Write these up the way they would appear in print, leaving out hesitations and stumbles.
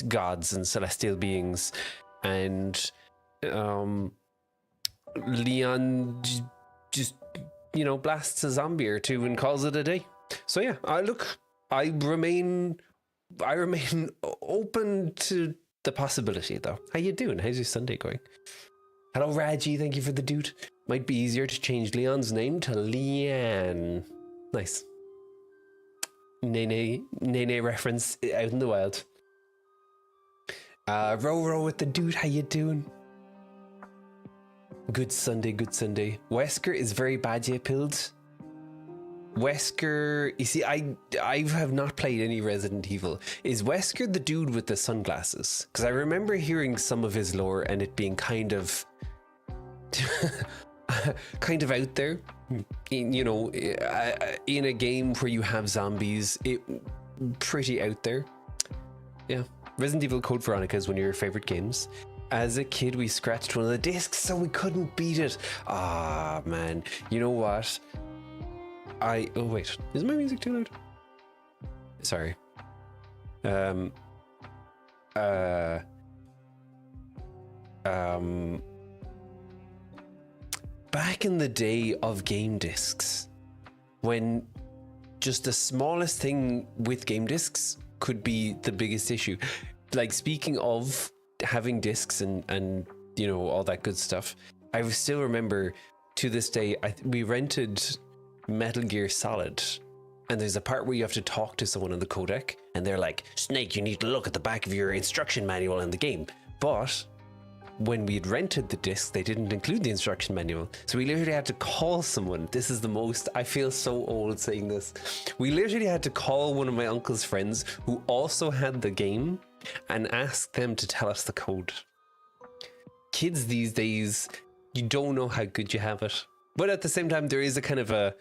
gods and celestial beings, and Leon just blasts a zombie or two and calls it a day. So yeah, I remain open to the possibility, though. How you doing? How's your Sunday going? Hello, Raji. Thank you for the dude. Might be easier to change Leon's name to Leanne. Nice. Nene reference out in the wild. Ro with the dude. How you doing? Good Sunday. Wesker is very badly pilled. Wesker, you see, I have not played any Resident Evil. Is Wesker the dude with the sunglasses? Because I remember hearing some of his lore and it being kind of out there. In a game where you have zombies, it pretty out there. Yeah, Resident Evil Code Veronica is one of your favorite games. As a kid, we scratched one of the discs, so we couldn't beat it. Ah, man. You know what? Oh wait, is my music too loud? Sorry. Back in the day of game discs, when just the smallest thing with game discs could be the biggest issue. Like, speaking of having discs and all that good stuff, I still remember to this day, we rented Metal Gear Solid, and there's a part where you have to talk to someone on the codec and they're like, Snake, you need to look at the back of your instruction manual in the game. But when we'd rented the disc, they didn't include the instruction manual, so we literally had to call someone. This is the most, I feel so old saying this, we literally had to call one of my uncle's friends who also had the game and ask them to tell us the code. Kids these days, you don't know how good you have it. But at the same time, there is a kind of a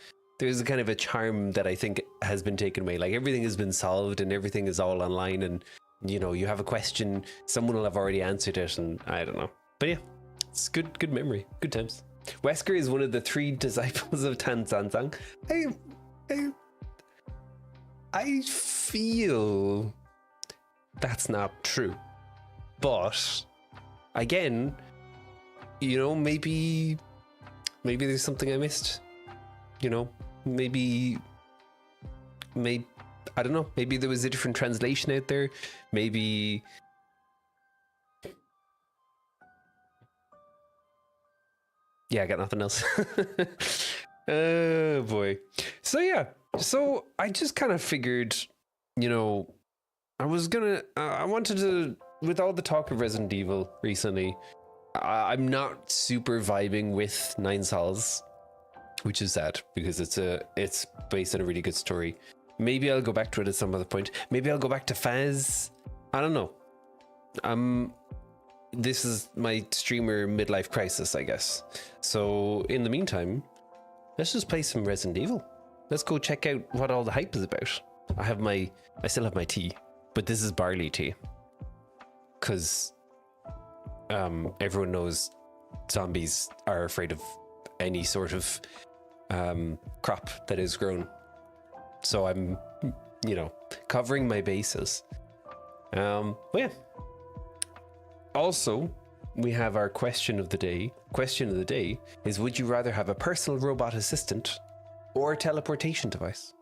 charm that I think has been taken away. Like, everything has been solved and everything is all online, and you have a question, someone will have already answered it, and I don't know. But yeah, it's good memory, good times. Wesker is one of the 3 disciples of Tan Sanzang. I feel that's not true, but again, maybe there's something I missed. Maybe I don't know. Maybe there was a different translation out there. Maybe. Yeah, I got nothing else. Oh boy. So yeah. So I just kind of figured, I wanted to, with all the talk of Resident Evil recently, I'm not super vibing with Nine Sols, which is sad because it's based on a really good story. Maybe I'll go back to it at some other point. Maybe I'll go back to Faz. I don't know. This is my streamer midlife crisis, I guess. So in the meantime, let's just play some Resident Evil. Let's go check out what all the hype is about. I still have my tea, but this is barley tea. Because everyone knows zombies are afraid of any sort of crop that is grown. So I'm, covering my bases. But yeah. Also, we have our question of the day. Question of the day is, would you rather have a personal robot assistant or a teleportation device?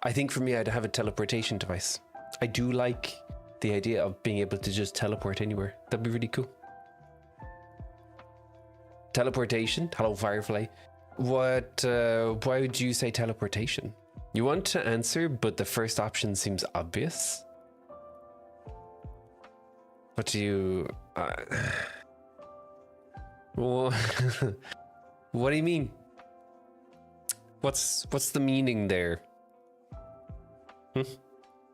I think for me, I'd have a teleportation device. I do like the idea of being able to just teleport anywhere. That'd be really cool. Teleportation. Hello, Firefly. Why would you say teleportation? You want to answer, but the first option seems obvious. What do you... Well, what do you mean? What's the meaning there?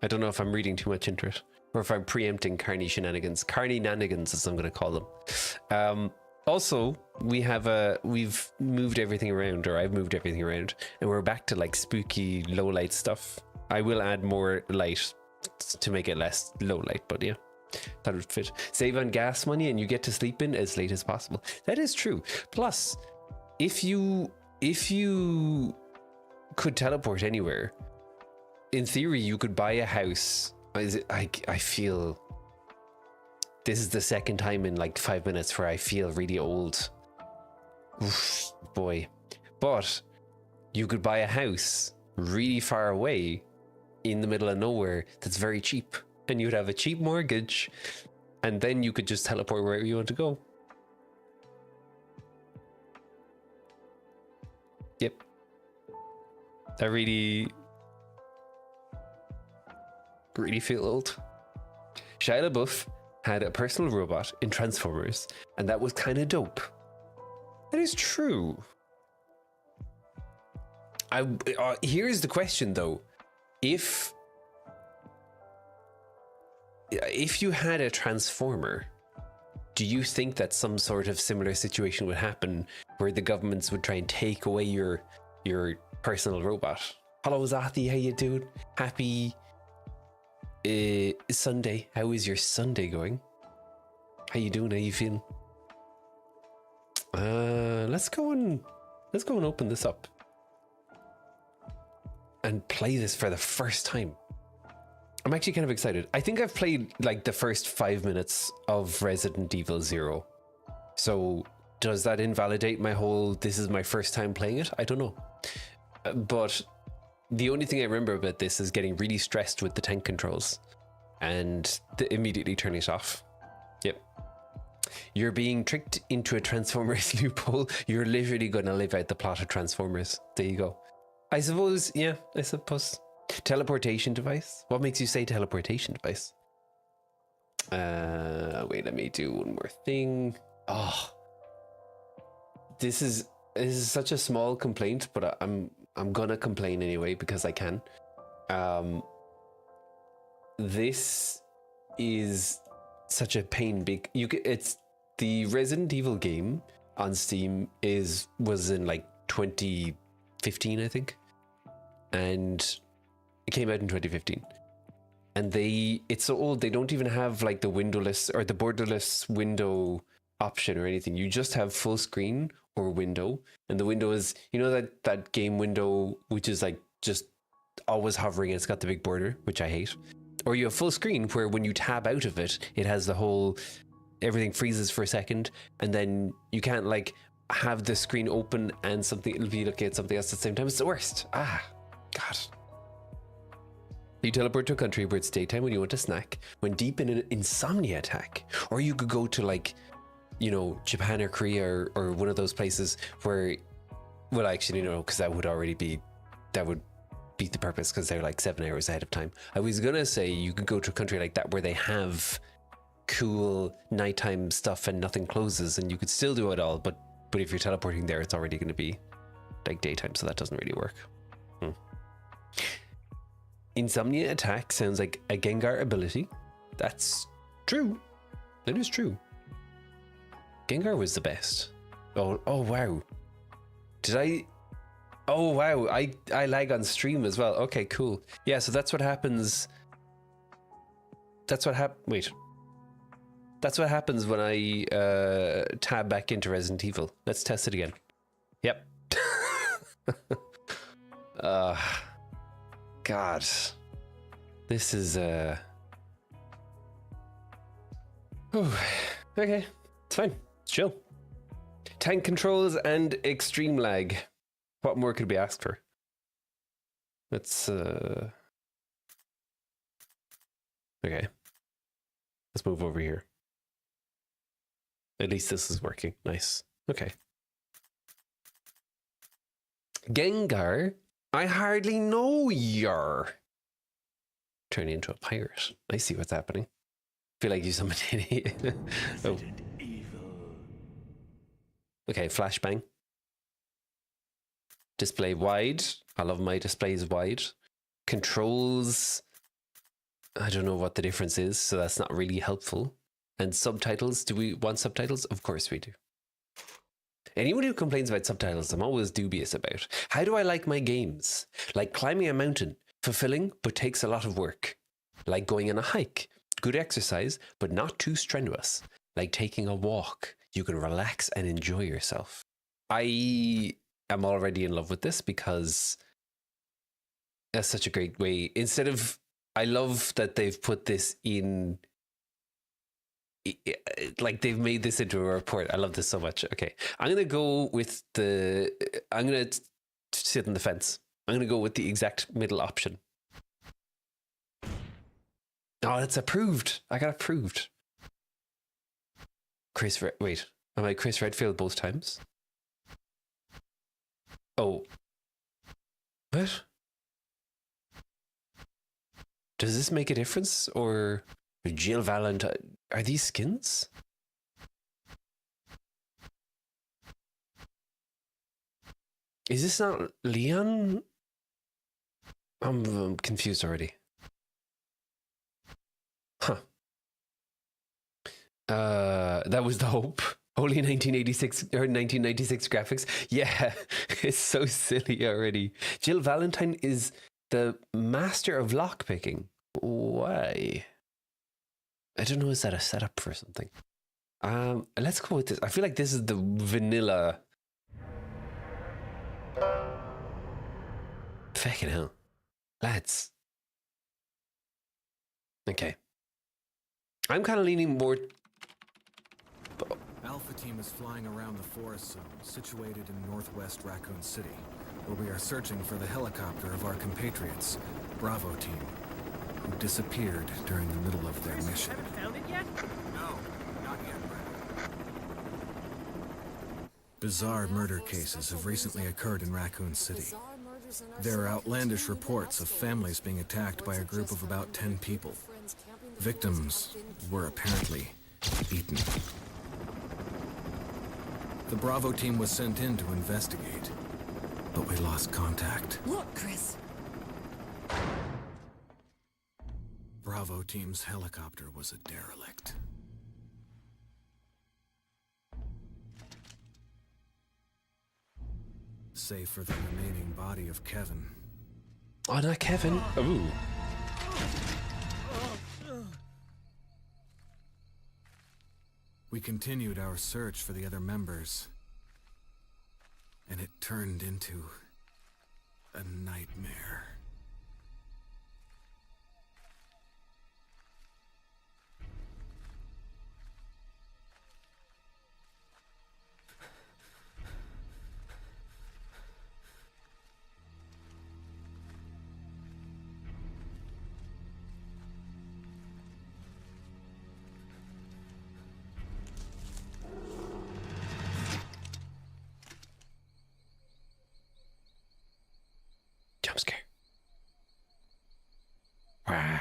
I don't know if I'm reading too much into it, or if I'm preempting Carney shenanigans. Carney-nanigans, as I'm going to call them. Also, we've moved everything around, or I've moved everything around, and we're back to like spooky low light stuff. I will add more light to make it less low light, but yeah, that would fit. Save on gas money and you get to sleep in as late as possible. That is true. Plus, if you could teleport anywhere, in theory, you could buy a house. I feel This is the second time in like 5 minutes where I feel really old. Oof, boy. But you could buy a house really far away in the middle of nowhere that's very cheap. And you'd have a cheap mortgage. And then you could just teleport wherever you want to go. Yep. I really feel old. Shia LaBeouf had a personal robot in Transformers, and that was kind of dope. That is true. Here's the question though. If you had a Transformer, do you think that some sort of similar situation would happen where the governments would try and take away your personal robot? Hello Zathi, how you doing? Happy Sunday. How is your Sunday going? How you doing? How you feeling? Let's go and open this up and play this for the first time. I'm actually kind of excited. I think I've played like the first 5 minutes of Resident Evil 0. So does that invalidate my whole this is my first time playing it? I don't know. But the only thing I remember about this is getting really stressed with the tank controls and immediately turning it off. Yep. You're being tricked into a Transformers loophole. You're literally going to live out the plot of Transformers. There you go. I suppose, yeah, I suppose. Teleportation device? What makes you say teleportation device? Wait, let me do one more thing. Oh, this is such a small complaint, but I'm gonna complain anyway because I can. This is such a pain. It's the Resident Evil game on Steam was in like 2015, I think, and it came out in 2015. And it's so old they don't even have like the windowless or the borderless window option or anything. You just have full screen or window, and the window is, you know, that game window which is like just always hovering and it's got the big border, which I hate. Or you have full screen where when you tab out of it, it has the whole, everything freezes for a second, and then you can't like have the screen open and it'll be looking at something else at the same time. It's the worst. God. You teleport to a country where it's daytime when you want a snack, when deep in an insomnia attack. Or you could go to like, you know, Japan or Korea or one of those places where, well, actually, no, because that would beat the purpose because they're like 7 hours ahead of time. I was gonna say you could go to a country like that where they have cool nighttime stuff and nothing closes and you could still do it all, but if you're teleporting there, it's already going to be like daytime, so that doesn't really work. Insomnia attack sounds like a Gengar ability. That's true. That is true. Gengar was the best. Oh wow. Oh wow, I lag on stream as well. Okay, cool. Yeah, so that's what happens. That's what happens when I tab back into Resident Evil. Let's test it again. Yep. God. This is okay. It's fine. It's chill. Tank controls and extreme lag. What more could be asked for? Let's okay. Let's move over here. At least this is working. Nice. Okay. Gengar, I hardly know you. Turn into a pirate. I see what's happening. Feel like you summoned an idiot. Oh. Okay, flashbang. Display wide. I love my displays wide. Controls. I don't know what the difference is, so that's not really helpful. And subtitles. Do we want subtitles? Of course we do. Anyone who complains about subtitles, I'm always dubious about. How do I like my games? Like climbing a mountain. Fulfilling, but takes a lot of work. Like going on a hike. Good exercise, but not too strenuous. Like taking a walk. You can relax and enjoy yourself. I am already in love with this because that's such a great way. I love that they've put this in like they've made this into a report. I love this so much. Okay, I'm gonna go with the. I'm gonna sit on the fence. I'm gonna go with the exact middle option. Oh, it's approved. I got approved. Wait, am I Chris Redfield both times? Oh, what? Does this make a difference, or Jill Valentine? Are these skins? Is this not Leon? I'm confused already. Huh. That was the hope. Only 1986 or 1996 graphics. Yeah, it's so silly already. Jill Valentine is the master of lockpicking. Why? I don't know. Is that a setup for something? Let's go with this. I feel like this is the vanilla. Fucking hell, lads. Okay. I'm kind of leaning more. Alpha Team is flying around the forest zone, situated in northwest Raccoon City, where we are searching for the helicopter of our compatriots, Bravo Team, who disappeared during the middle of their mission. Haven't found it yet? No, not yet, Brad. Bizarre murder cases have recently occurred in Raccoon City. There are outlandish reports of families being attacked by a group of about 10 people. Victims were apparently eaten. The Bravo Team was sent in to investigate, but we lost contact. Look, Chris. Bravo Team's helicopter was a derelict. Save for the remaining body of Kevin. Oh, not Kevin. Ooh. We continued our search for the other members, and it turned into a nightmare. Jump scare. Wow.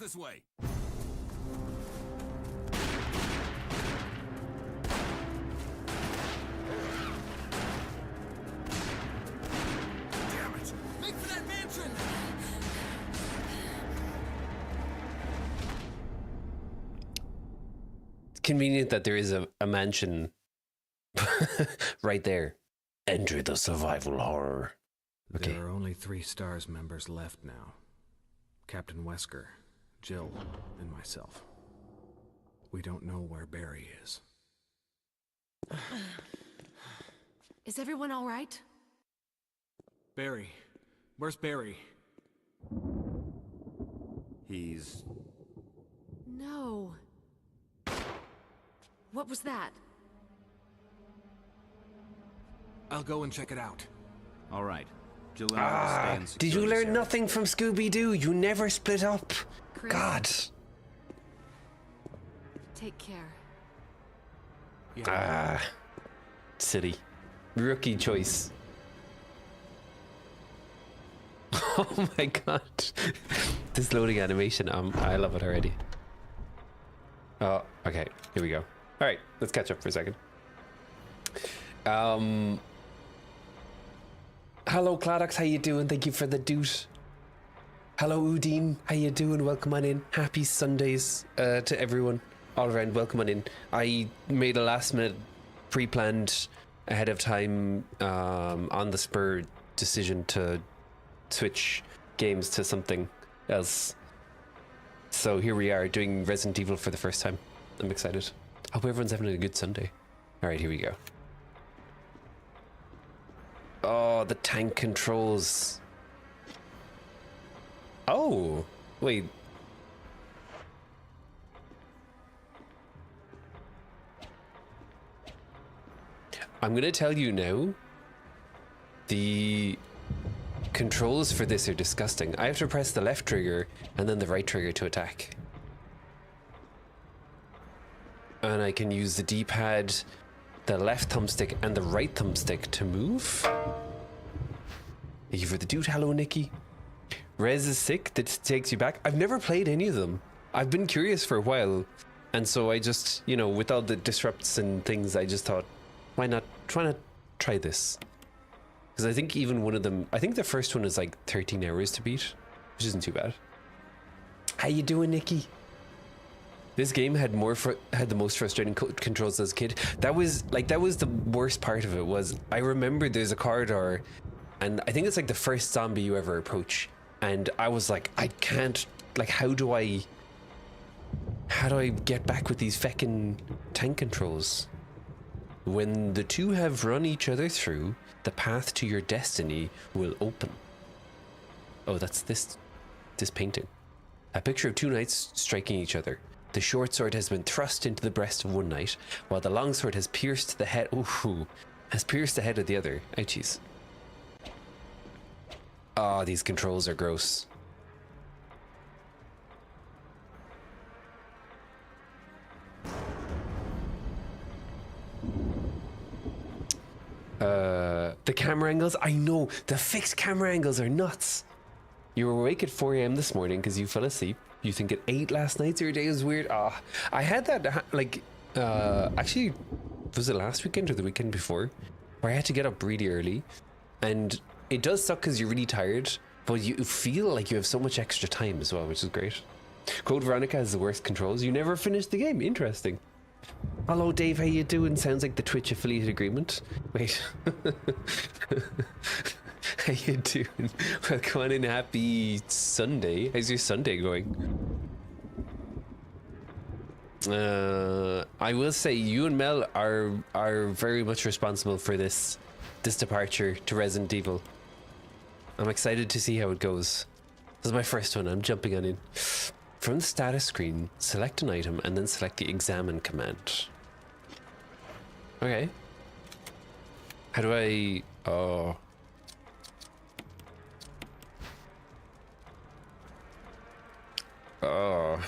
This way. Damn it! Make for that mansion! It's convenient that there is a mansion right there. Enter the survival horror. Okay. There are only 3 STARS members left now. Captain Wesker, Jill, and myself. We don't know where Barry is. Is everyone all right? Barry. Where's Barry? He's... No. What was that? I'll go and check it out. All right. Jill and I will stay in Did secure you this learn area. nothing from Scooby-Doo? You never split up. Chris. God. Take care. Yeah. Silly. Rookie choice. Oh my god. This loading animation, I love it already. Oh, okay. Here we go. All right, let's catch up for a second. Hello, Cladox. How you doing? Thank you for the doot. Hello, Udine. How you doing? Welcome on in. Happy Sundays to everyone all around. Welcome on in. I made a last-minute, pre-planned, ahead of time, on the spur decision to switch games to something else. So here we are doing Resident Evil for the first time. I'm excited. Hope everyone's having a good Sunday. All right, here we go. Oh, the tank controls. Oh, wait. I'm gonna tell you now. The controls for this are disgusting. I have to press the left trigger and then the right trigger to attack. And I can use the D-pad, the left thumbstick and the right thumbstick to move. Thank you for the dude. Hello, Nikki. Rez is sick. That takes you back. I've never played any of them. I've been curious for a while. And so I just, you know, with all the disrupts and things, I just thought, why not try this? Because I think even one of them, I think the first one is like 13 hours to beat, which isn't too bad. How you doing, Nikki? This game had the most frustrating controls as a kid. That was the worst part of it. Was I remember there's a corridor, and I think it's like the first zombie you ever approach, and I was like, I can't, like, how do I get back with these feckin' tank controls? When the two have run each other through, the path to your destiny will open. Oh, that's this painting. A picture of two knights striking each other. The short sword has been thrust into the breast of one knight, while the long sword has pierced the head. Ooh, has pierced the head of the other. Ouchies. Ah, these controls are gross. The camera angles. I know the fixed camera angles are nuts. You were awake at 4 a.m. this morning because you fell asleep. You think at 8 last night, so your day was weird. I had that actually, was it last weekend or the weekend before, where I had to get up really early, and it does suck because you're really tired, but you feel like you have so much extra time as well, which is great. Code Veronica has the worst controls. You never finished the game. Interesting. Hello, Dave. How you doing? Sounds like the Twitch affiliate agreement. Wait. How you doing? Welcome on in. Happy Sunday. How's your Sunday going? I will say you and Mel are very much responsible for this departure to Resident Evil. I'm excited to see how it goes. This is my first one. I'm jumping on in. From the status screen, select an item and then select the examine command. Okay. How do I... Oh. Oh.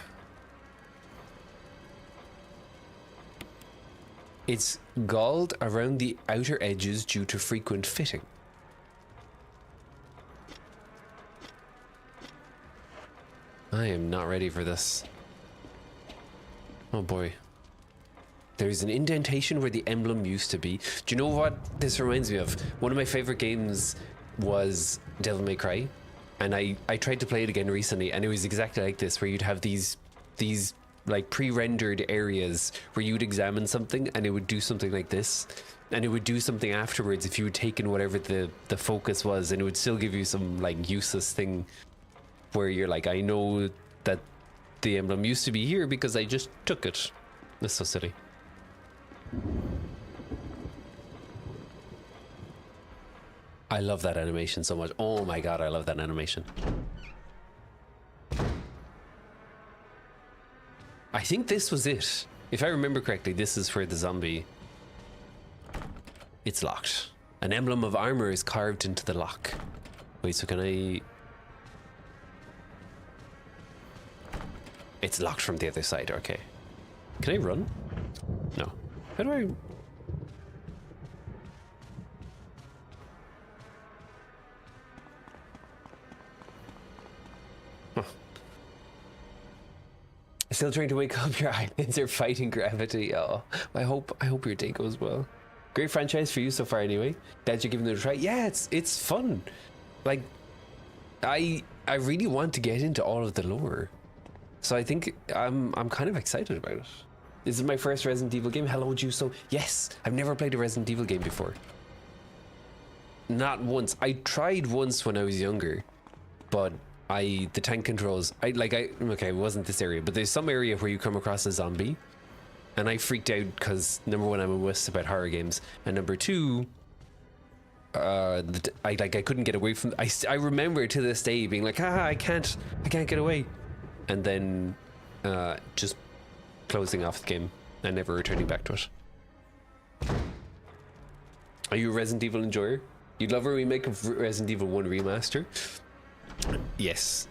It's galled around the outer edges due to frequent fitting. I am not ready for this. Oh boy. There's an indentation where the emblem used to be. Do you know what this reminds me of? One of my favorite games was Devil May Cry. And I tried to play it again recently, and it was exactly like this, where you'd have these like pre-rendered areas where you would examine something and it would do something like this, and it would do something afterwards if you had taken whatever the focus was, and it would still give you some like useless thing where you're like, I know that the emblem used to be here because I just took it. That's so silly. I love that animation so much. Oh my god, I love that animation. I think this was it. If I remember correctly, this is for the zombie. It's locked. An emblem of armor is carved into the lock. Wait, so can I... It's locked from the other side, okay. Can I run? No. How do I... Huh. Still trying to wake up, your eyelids are fighting gravity. Oh, I hope your day goes well. Great franchise for you so far anyway. That you're giving it a try. Yeah, it's fun. Like, I really want to get into all of the lore. So I think I'm kind of excited about it. This is my first Resident Evil game. Hello, Juso. Yes, I've never played a Resident Evil game before. Not once. I tried once when I was younger, but the tank controls, okay, it wasn't this area, but there's some area where you come across a zombie, and I freaked out because number one, I'm a wuss about horror games, and number two, I couldn't get away from. I remember to this day being like, I can't get away, and then just closing off the game and never returning back to it. Are you a Resident Evil enjoyer? You'd love a remake of Resident Evil 1 Remaster? Yes.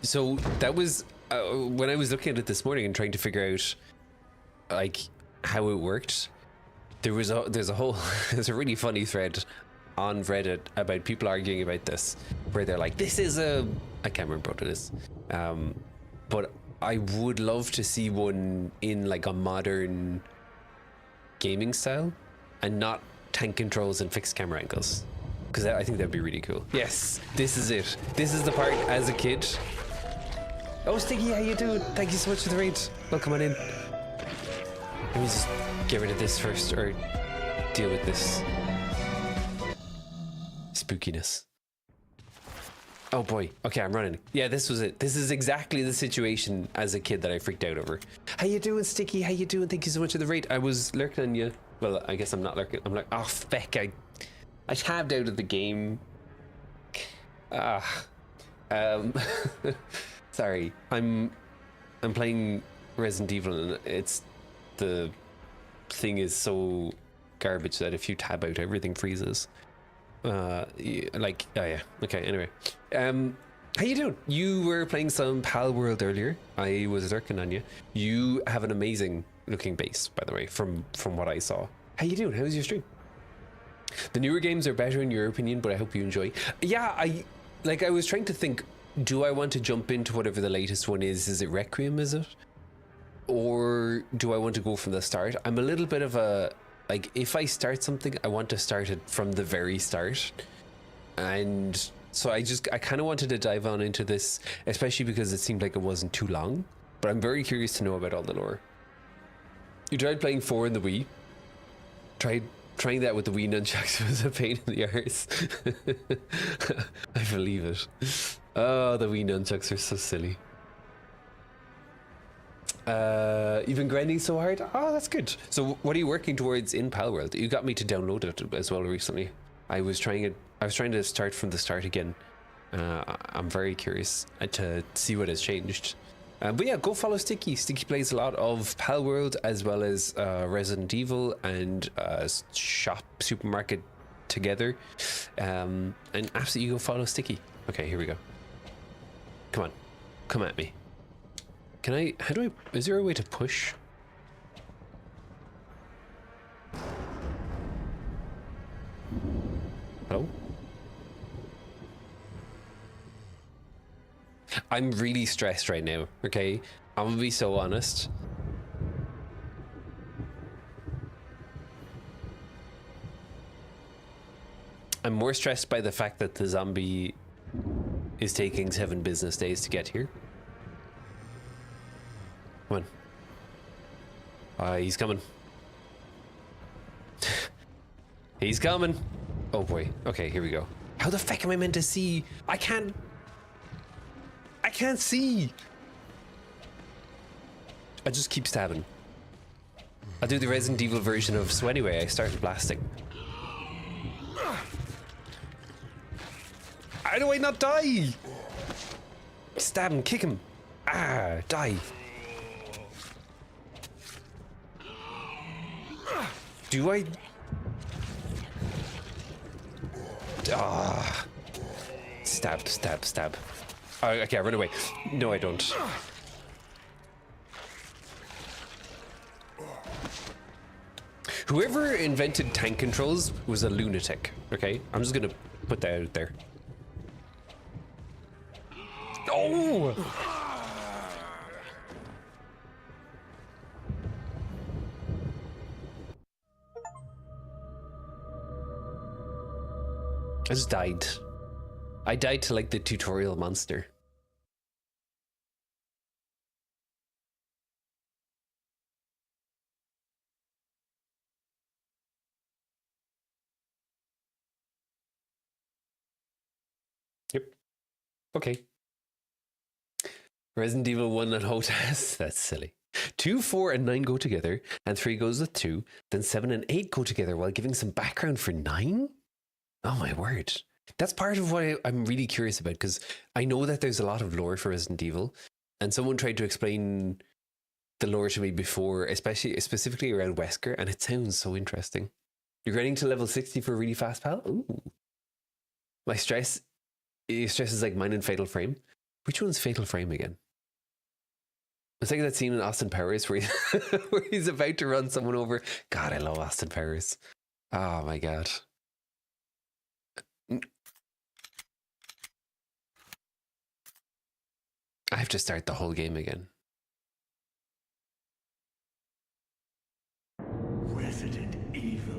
So that was when I was looking at it this morning and trying to figure out like how it worked. There's a really funny thread on Reddit about people arguing about this, where they're like, this is I can't remember what it is, but I would love to see one in like a modern gaming style and not tank controls and fixed camera angles, because I think that'd be really cool. Yes, this is it. This is the part as a kid. Oh, Sticky, how you doing? Thank you so much for the raid. Welcome on in. Let me just get rid of this first, or deal with this spookiness. Oh boy. Okay, I'm running. Yeah, this was it. This is exactly the situation as a kid that I freaked out over. How you doing, Sticky? How you doing? Thank you so much for the raid. I was lurking on you. Well, I guess I'm not lurking. I'm like, oh, feck. I tabbed out of the game. Sorry. I'm playing Resident Evil, and it's the thing is so garbage that if you tab out, everything freezes. Like, oh yeah. Okay. Anyway, how you doing? You were playing some Pal World earlier. I was lurking on you. You have an amazing looking base, by the way, from what I saw. How you doing? How's your stream? The newer games are better in your opinion, but I hope you enjoy. Yeah, I was trying to think, do I want to jump into whatever the latest one is? Is it Requiem, is it? Or do I want to go from the start? I'm a little bit of a, like, if I start something, I want to start it from the very start. And so I kind of wanted to dive on into this, especially because it seemed like it wasn't too long. But I'm very curious to know about all the lore. You tried playing 4 in the Wii. Trying that with the Wii nunchucks was a pain in the arse. I believe it. Oh, the Wii nunchucks are so silly. You've been grinding so hard? Oh, that's good. So what are you working towards in Palworld? You got me to download it as well recently. I was trying to start from the start again. I'm very curious to see what has changed. But yeah, go follow Sticky. Sticky plays a lot of Palworld as well as Resident Evil and Supermarket together. And absolutely go follow Sticky. Okay, here we go. Come on. Come at me. Is there a way to push? Hello? I'm really stressed right now, okay? I'm gonna be so honest. I'm more stressed by the fact that the zombie is taking 7 business days to get here. Come on. He's coming. He's coming. Oh boy. Okay, here we go. How the fuck am I meant to see? I can't see. I just keep stabbing. I'll do the Resident Evil version of, so anyway, I started blasting. How do I not die? Stab him, kick him. Ah, die. Do I? Ah. Stab, stab, stab. Oh, okay, run away. No, I don't. Whoever invented tank controls was a lunatic, okay? I'm just gonna put that out there. Oh! I just died. I died to like the tutorial monster. Yep. Okay. Resident Evil 1 and HOTAS. That's silly. 2, 4, and 9 go together, and 3 goes with 2. Then 7 and 8 go together while giving some background for 9? Oh my word. That's part of what I'm really curious about, because I know that there's a lot of lore for Resident Evil, and someone tried to explain the lore to me before, specifically around Wesker, and it sounds so interesting. You're getting to level 60 for a really fast pal? Ooh. My stress is like mine in Fatal Frame. Which one's Fatal Frame again? It's like that scene in Austin Powers where, where he's about to run someone over. God, I love Austin Powers. Oh my God. I have to start the whole game again. Resident Evil.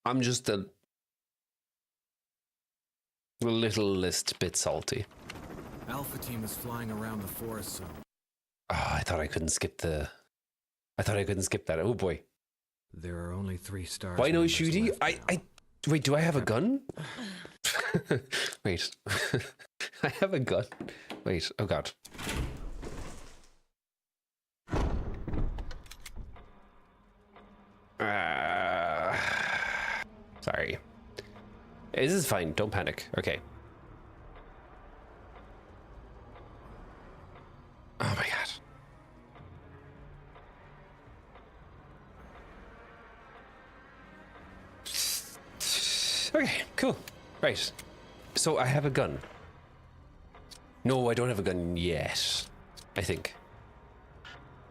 I'm just a littlest bit salty. Alpha team is flying around the forest zone. Oh, I thought I couldn't skip that. Oh boy. There are only 3 stars. Why no members shooty? left. Wait, do I have a gun? Wait. I have a gun. Wait, oh God. Sorry. This is fine. Don't panic. Okay. Oh my God. Okay, cool. Right. So I have a gun. No, I don't have a gun yet. I think.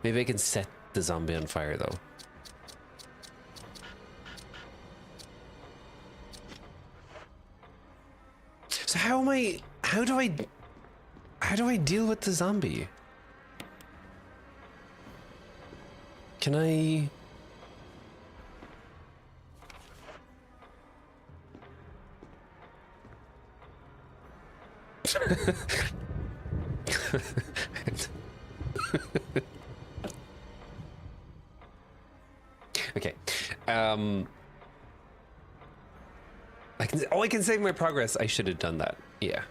Maybe I can set the zombie on fire though. So how do I deal with the zombie? Can I? Okay. I can save my progress. I should have done that. Yeah.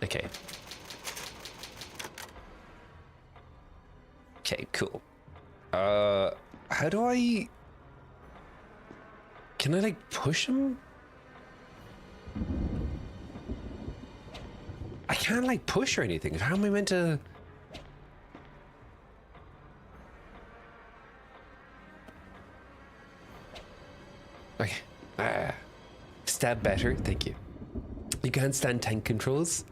Okay. Okay, cool. How do I... Can I, like, push him? I can't, like, push or anything. How am I meant to... Okay. Stab better. Thank you. You can't stand tank controls.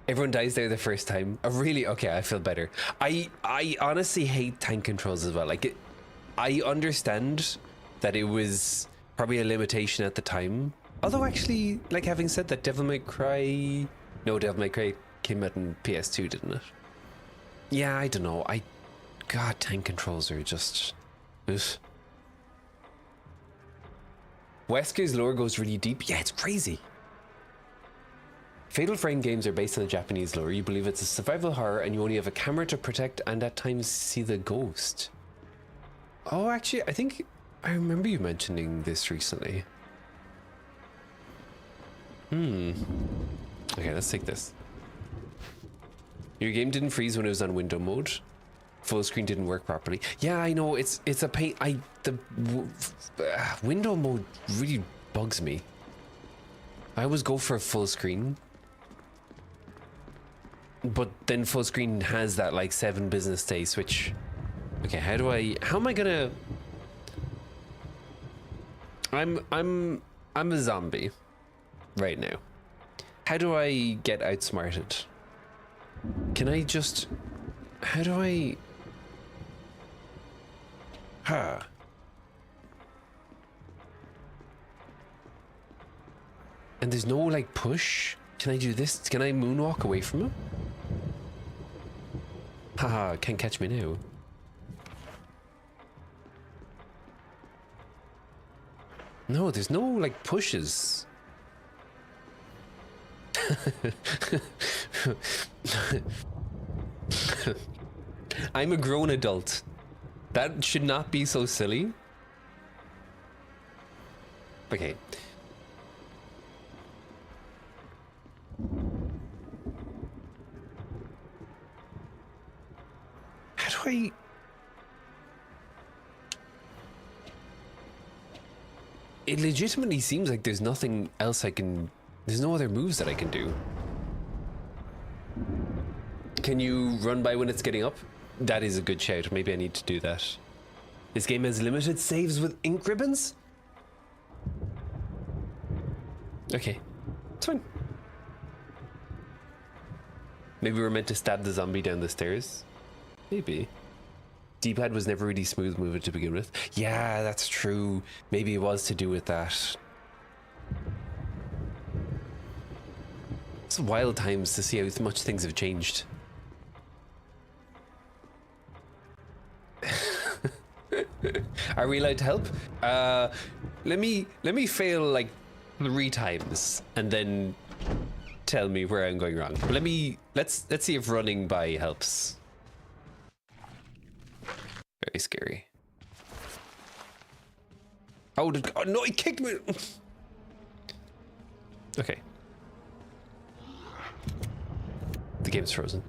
Everyone dies there the first time. Oh, really? Okay, I feel better. I honestly hate tank controls as well. Like, I understand that it was probably a limitation at the time. Although, actually, like, having said that, Devil May Cry... No, Devil May Cry came out in PS2, didn't it? Yeah, I don't know. God, tank controls are just... Ugh. Wesker's lore goes really deep. Yeah, it's crazy. Fatal Frame games are based on the Japanese lore. You believe it's a survival horror and you only have a camera to protect and at times see the ghost. Oh, actually, I think I remember you mentioning this recently. Okay, let's take this. Your game didn't freeze when it was on window mode. full screen didn't work properly. Yeah, I know, it's a pain. Window mode really bugs me. I always go for a full screen, but then full screen has that like 7 business day switch. Okay, how am I gonna... I'm a zombie right now. How do I get outsmarted? Can I just... How do I... Huh. And there's no like push? Can I do this? Can I moonwalk away from him? Haha, can't catch me now. No, there's no like pushes. I'm a grown adult. That should not be so silly. Okay. How do I... It legitimately seems like there's nothing else I can... There's no other moves that I can do. Can you run by when it's getting up? That is a good shout. Maybe I need to do that. This game has limited saves with ink ribbons? Okay. It's fine. Maybe we're meant to stab the zombie down the stairs? Maybe. D-pad was never really smooth moving to begin with. Yeah, that's true. Maybe it was to do with that. It's wild times to see how much things have changed. Are we allowed to help? Let me fail like 3 times and then tell me where I'm going wrong. But let's see if running by helps. Very scary. Oh no, he kicked me. Okay. The game's frozen.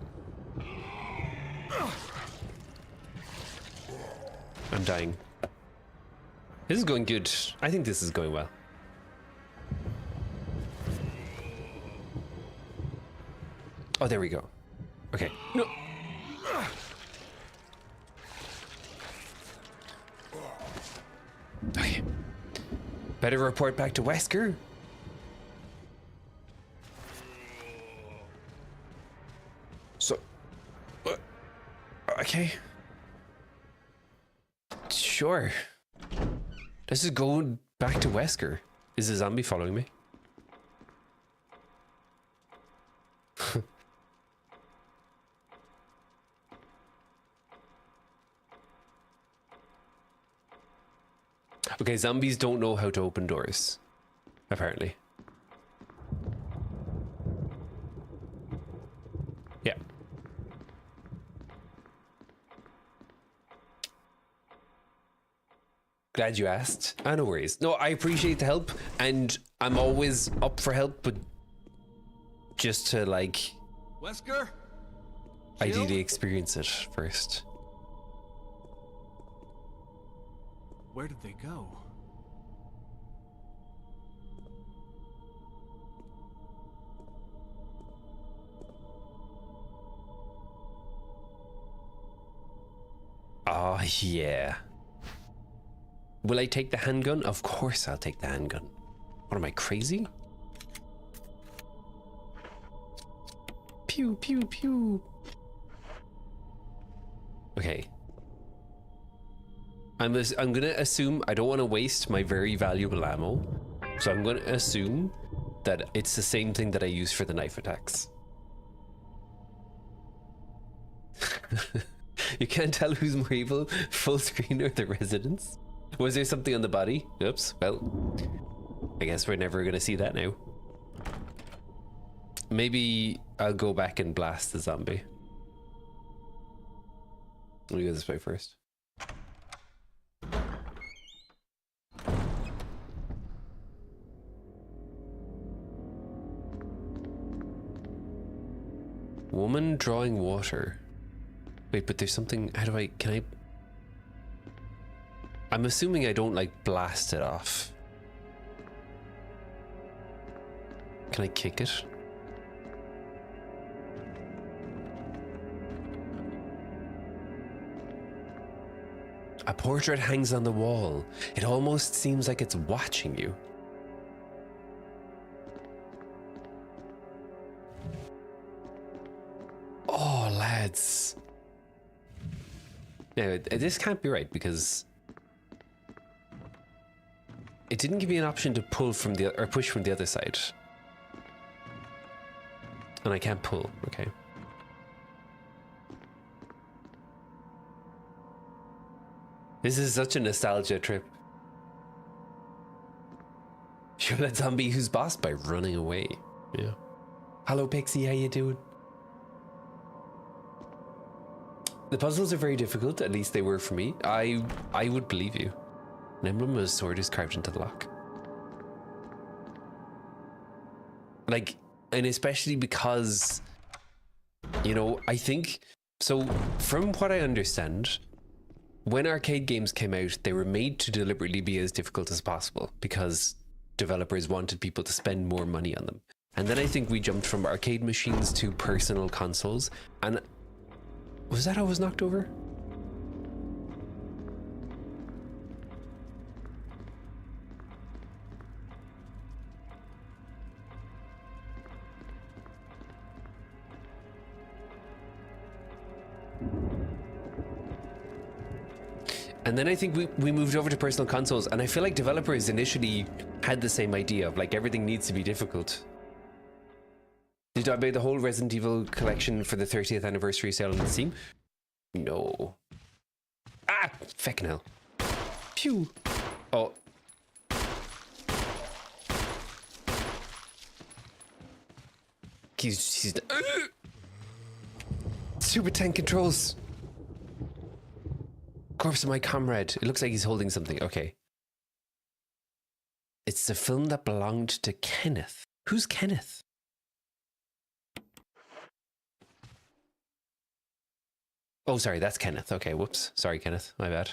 I'm dying. This is going good. I think this is going well. Oh, there we go. Okay. No. Okay. Better report back to Wesker. So... okay. Sure. Let's just go back to Wesker. Is the zombie following me? Okay, zombies don't know how to open doors, apparently. Yeah. Glad you asked. No worries. No, I appreciate the help, and I'm always up for help, but just to, like... Wesker? Ideally experience it first. Where did they go? Oh, yeah. Will I take the handgun? Of course I'll take the handgun. What am I, crazy? Pew, pew, pew. Okay. I'm gonna assume I don't want to waste my very valuable ammo, so I'm gonna assume that it's the same thing that I use for the knife attacks. You can't tell who's more evil, full screen or the residents. Was there something on the body? Oops. Well, I guess we're never gonna see that now. Maybe I'll go back and blast the zombie. Let me go this way first. Woman drawing water. Wait, but there's something. How do I? Can I? I'm assuming I don't like blast it off. Can I kick it? A portrait hangs on the wall. It almost seems like it's watching you. Oh, lads. No, this can't be right because it didn't give me an option to pull from the or push from the other side. And I can't pull, okay. This is such a nostalgia trip. Show that zombie who's bossed by running away. Yeah. Hello, Pixie, how you doing? The puzzles are very difficult, at least they were for me. I would believe you. An emblem of a sword is carved into the lock. Like, and especially because, you know, I think, so from what I understand, when arcade games came out, they were made to deliberately be as difficult as possible because developers wanted people to spend more money on them. And then I think we jumped from arcade machines to personal consoles. And was that how I was knocked over? And then I think we moved over to personal consoles, and I feel like developers initially had the same idea of like everything needs to be difficult. Did I buy the whole Resident Evil collection for the 30th anniversary sale on Steam? No. Ah! Feckin' hell. Pew! Oh. He's Super tank controls. Corpse of my comrade. It looks like he's holding something. Okay. It's the film that belonged to Kenneth. Who's Kenneth? Oh, sorry, that's Kenneth. Okay, whoops. Sorry, Kenneth. My bad.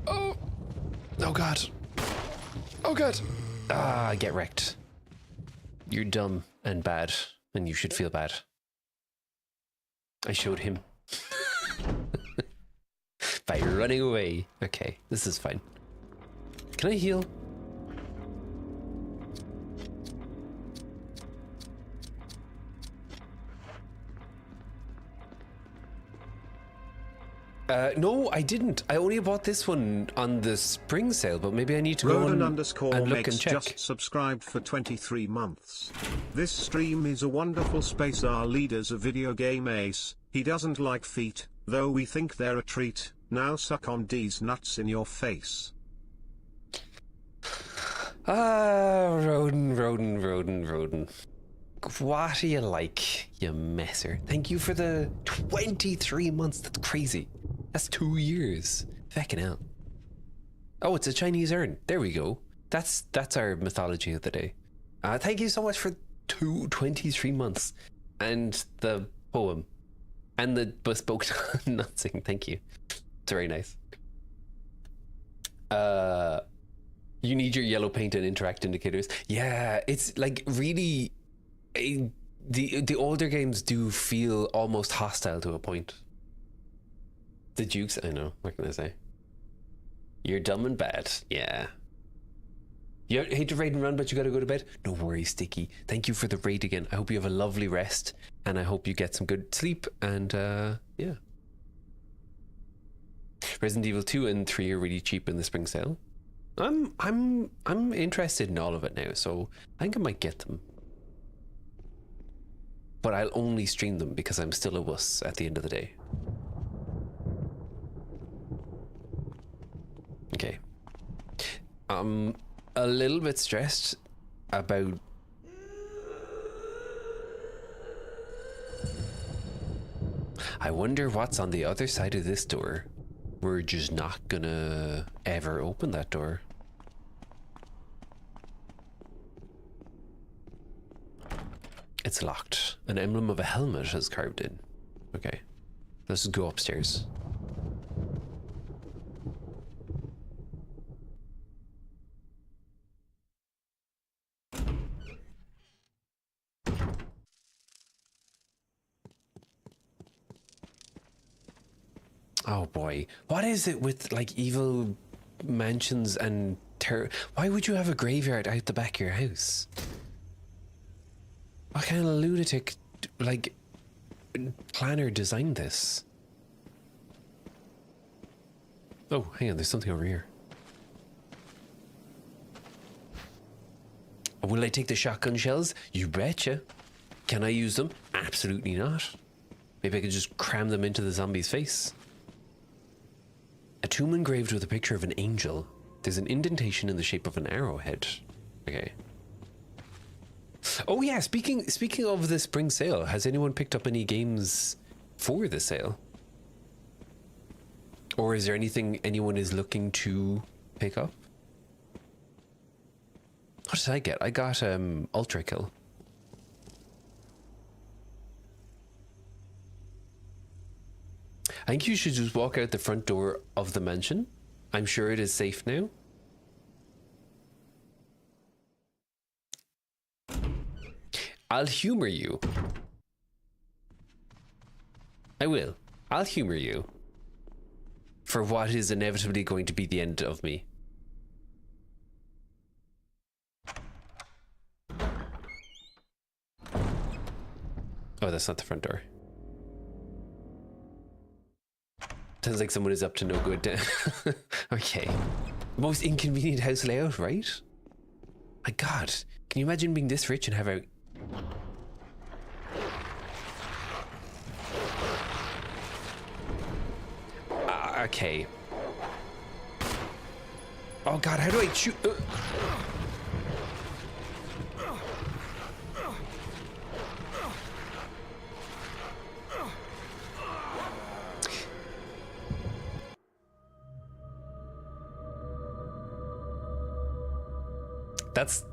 Oh! Oh, God. Oh, God. Ah, get wrecked. You're dumb and bad, and you should feel bad. I showed him. By running away. Okay, this is fine. Can I heal? No, I didn't. I only bought this one on the spring sale, but maybe I need to go on and look and check. Just subscribed for 23 months. This stream is a wonderful space. Our leader's a video game ace. He doesn't like feet, though we think they're a treat. Now suck on D's nuts in your face. Ah, Roden. What do you like, you messer? Thank you for the 23 months. That's crazy. That's 2 years. Feckin' hell. Oh, it's a Chinese urn. There we go. That's our mythology of the day. Thank you so much for 23 months. And the poem. And the bespoke nutsing. Thank you. It's very nice. You need your yellow paint and interact indicators. Yeah, it's like really... The older games do feel almost hostile to a point. The Jukes, I know, what can I say? You're dumb and bad, yeah. You hate to raid and run, but you gotta go to bed? No worries, Sticky. Thank you for the raid again. I hope you have a lovely rest, and I hope you get some good sleep, and yeah. Resident Evil 2 and 3 are really cheap in the spring sale. I'm interested in all of it now, so I think I might get them. But I'll only stream them because I'm still a wuss at the end of the day. Okay. I'm a little bit stressed about... I wonder what's on the other side of this door. We're just not gonna ever open that door. It's locked. An emblem of a helmet is carved in. Okay. Let's go upstairs. Oh boy. What is it with like evil mansions and terror? Why would you have a graveyard out the back of your house? What kind of lunatic like planner designed this? Oh, hang on, there's something over here. Will I take the shotgun shells? You betcha. Can I use them? Absolutely not. Maybe I could just cram them into the zombie's face. A tomb engraved with a picture of an angel. There's an indentation in the shape of an arrowhead. Okay. Oh yeah, speaking of the spring sale, has anyone picked up any games for the sale? Or is there anything anyone is looking to pick up? What did I get? I got Ultra Kill. I think you should just walk out the front door of the mansion. I'm sure it is safe now. I'll humor you. I will. I'll humor you. For what is inevitably going to be the end of me. Oh, that's not the front door. Sounds like someone is up to no good. Okay. Most inconvenient house layout, right? My God. Can you imagine being this rich and have a... okay. Oh God, how do I shoot?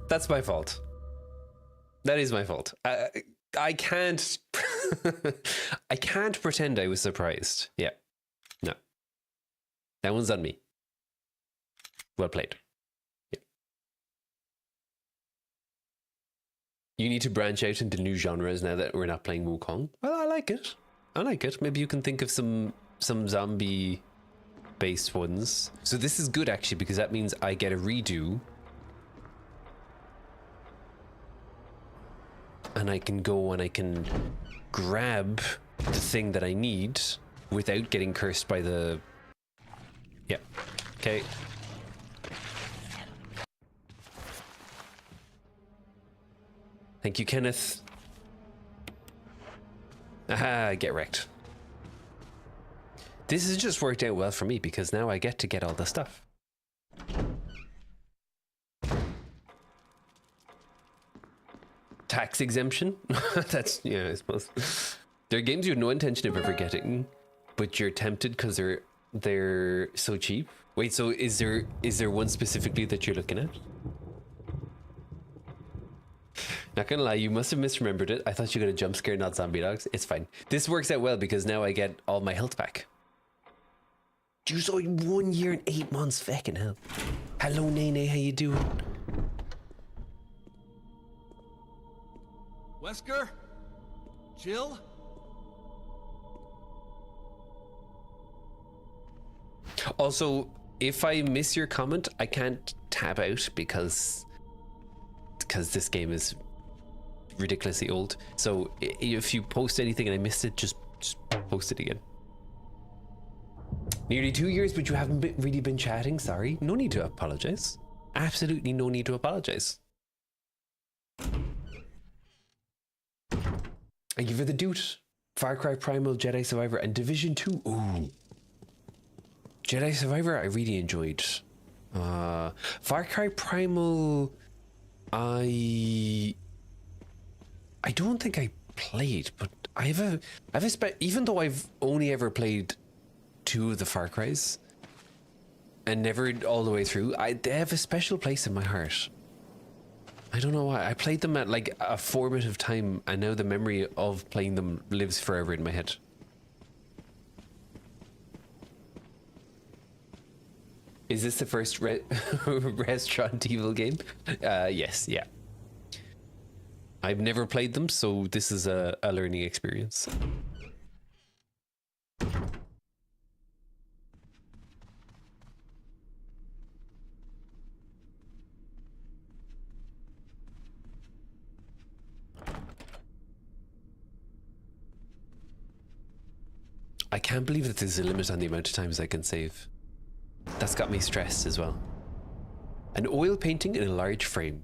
That's my fault. That is my fault. I can't I can't pretend I was surprised. Yeah. No. That one's on me. Well played. Yeah. You need to branch out into new genres now that we're not playing Wukong. Well, I like it. I like it. Maybe you can think of some zombie based ones. So this is good actually because that means I get a redo. And I can go and I can grab the thing that I need without getting cursed by the... Yeah. Okay. Thank you, Kenneth. Aha, get wrecked. This has just worked out well for me because now I get to get all the stuff. Tax exemption? That's, yeah, I suppose. There are games you have no intention of ever getting, but you're tempted because they're so cheap. Wait, so is there one specifically that you're looking at? Not gonna lie, you must have misremembered it. I thought you got a jump scare, not zombie dogs. It's fine. This works out well because now I get all my health back. You saw 1 year and 8 months, fucking hell. Hello, Nene, how you doing? Wesker? Jill? Also, if I miss your comment, I can't tab out because this game is ridiculously old. So if you post anything and I missed it, just post it again. Nearly 2 years, but you haven't really been chatting. Sorry. No need to apologize. Absolutely no need to apologize. Thank you for the dude. Far Cry Primal, Jedi Survivor, and Division 2. Ooh. Jedi Survivor, I really enjoyed. Far Cry Primal, I don't think I played, but I have a even though I've only ever played 2 of the Far Cries and never all the way through, they have a special place in my heart. I don't know why. I played them at like a formative time, and now the memory of playing them lives forever in my head. Is this the first Restaurant Evil game? Yes, yeah. I've never played them, so this is a learning experience. I can't believe that there's a limit on the amount of times I can save. That's got me stressed as well. An oil painting in a large frame.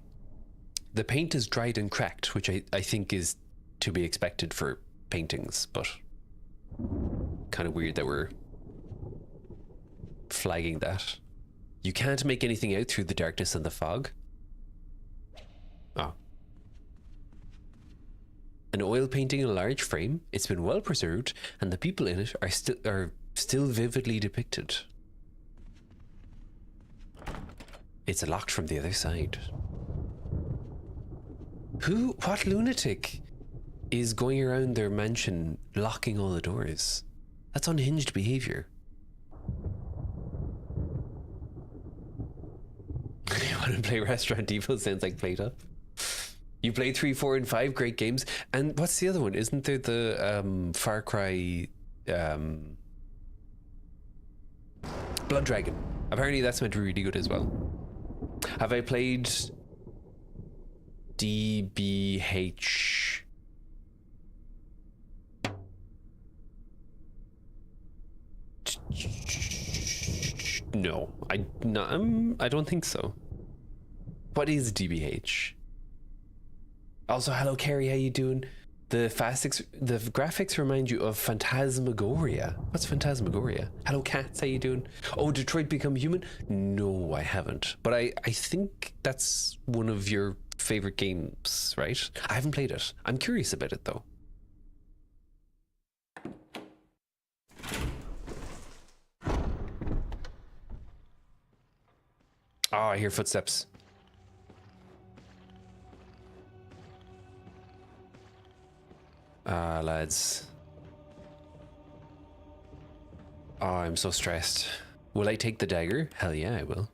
The paint is dried and cracked, which I think is to be expected for paintings, but kind of weird that we're flagging that. You can't make anything out through the darkness and the fog. Oh. An oil painting in a large frame. It's been well preserved, and the people in it are still vividly depicted. It's locked from the other side. What lunatic is going around their mansion locking all the doors? That's unhinged behavior. You want to play Restaurant Evil? Sounds like playtime. You played 3, 4, and 5 great games. And what's the other one? Isn't there the Far Cry Blood Dragon? Apparently that's meant to be really good as well. Have I played DBH? No, I don't think so. What is DBH? Also, hello Carrie, how you doing? The graphics remind you of Phantasmagoria. What's Phantasmagoria? Hello cats, how you doing? Oh, Detroit Become Human? No, I haven't. But I think that's one of your favorite games, right? I haven't played it. I'm curious about it though. Oh, I hear footsteps. Lads. Oh, I'm so stressed. Will I take the dagger? Hell yeah, I will.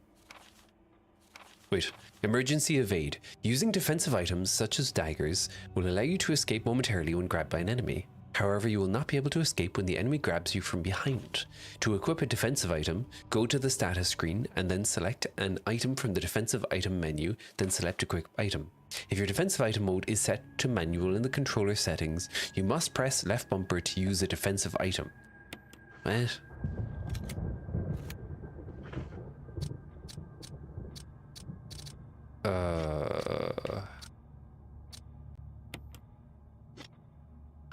Wait. Emergency evade. Using defensive items such as daggers will allow you to escape momentarily when grabbed by an enemy. However, you will not be able to escape when the enemy grabs you from behind. To equip a defensive item, go to the status screen and then select an item from the defensive item menu, then select equip item. If your defensive item mode is set to manual in the controller settings, you must press left bumper to use a defensive item. What?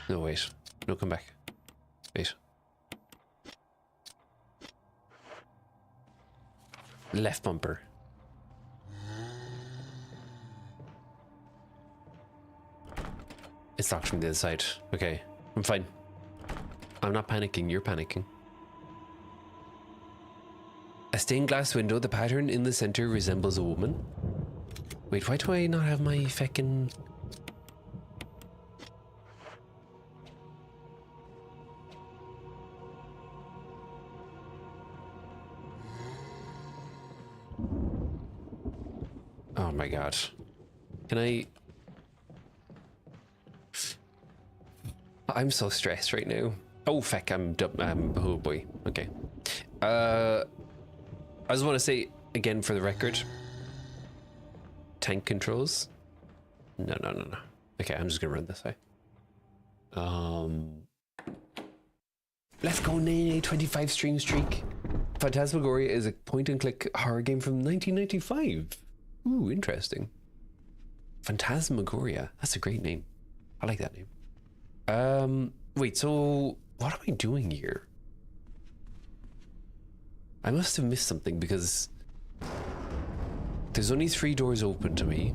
No, wait. No, come back. Wait. Left bumper. It's locked from the other side. Okay, I'm fine. I'm not panicking, you're panicking. A stained glass window, the pattern in the center resembles a woman. Wait, why do I not have my feckin'... Oh my god. Can I... I'm so stressed right now. Oh, feck, oh boy. Okay. I just want to say, again, for the record, tank controls. No. Okay, I'm just gonna run this way. Let's go, Nene, 25 stream streak. Phantasmagoria is a point-and-click horror game from 1995. Ooh, interesting. Phantasmagoria. That's a great name. I like that name. Wait, so what am I doing here? I must have missed something because there's only 3 doors open to me,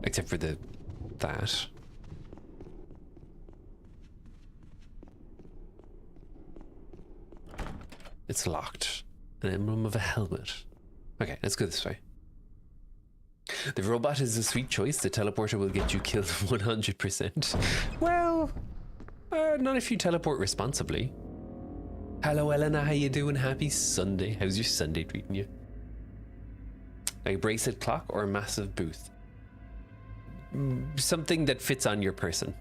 except for that. It's locked. An emblem of a helmet. Okay, let's go this way. The robot is a sweet choice. The teleporter will get you killed 100%. Well, not if you teleport responsibly. Hello, Elena. How you doing? Happy Sunday. How's your Sunday treating you? A bracelet clock or a massive booth? Something that fits on your person.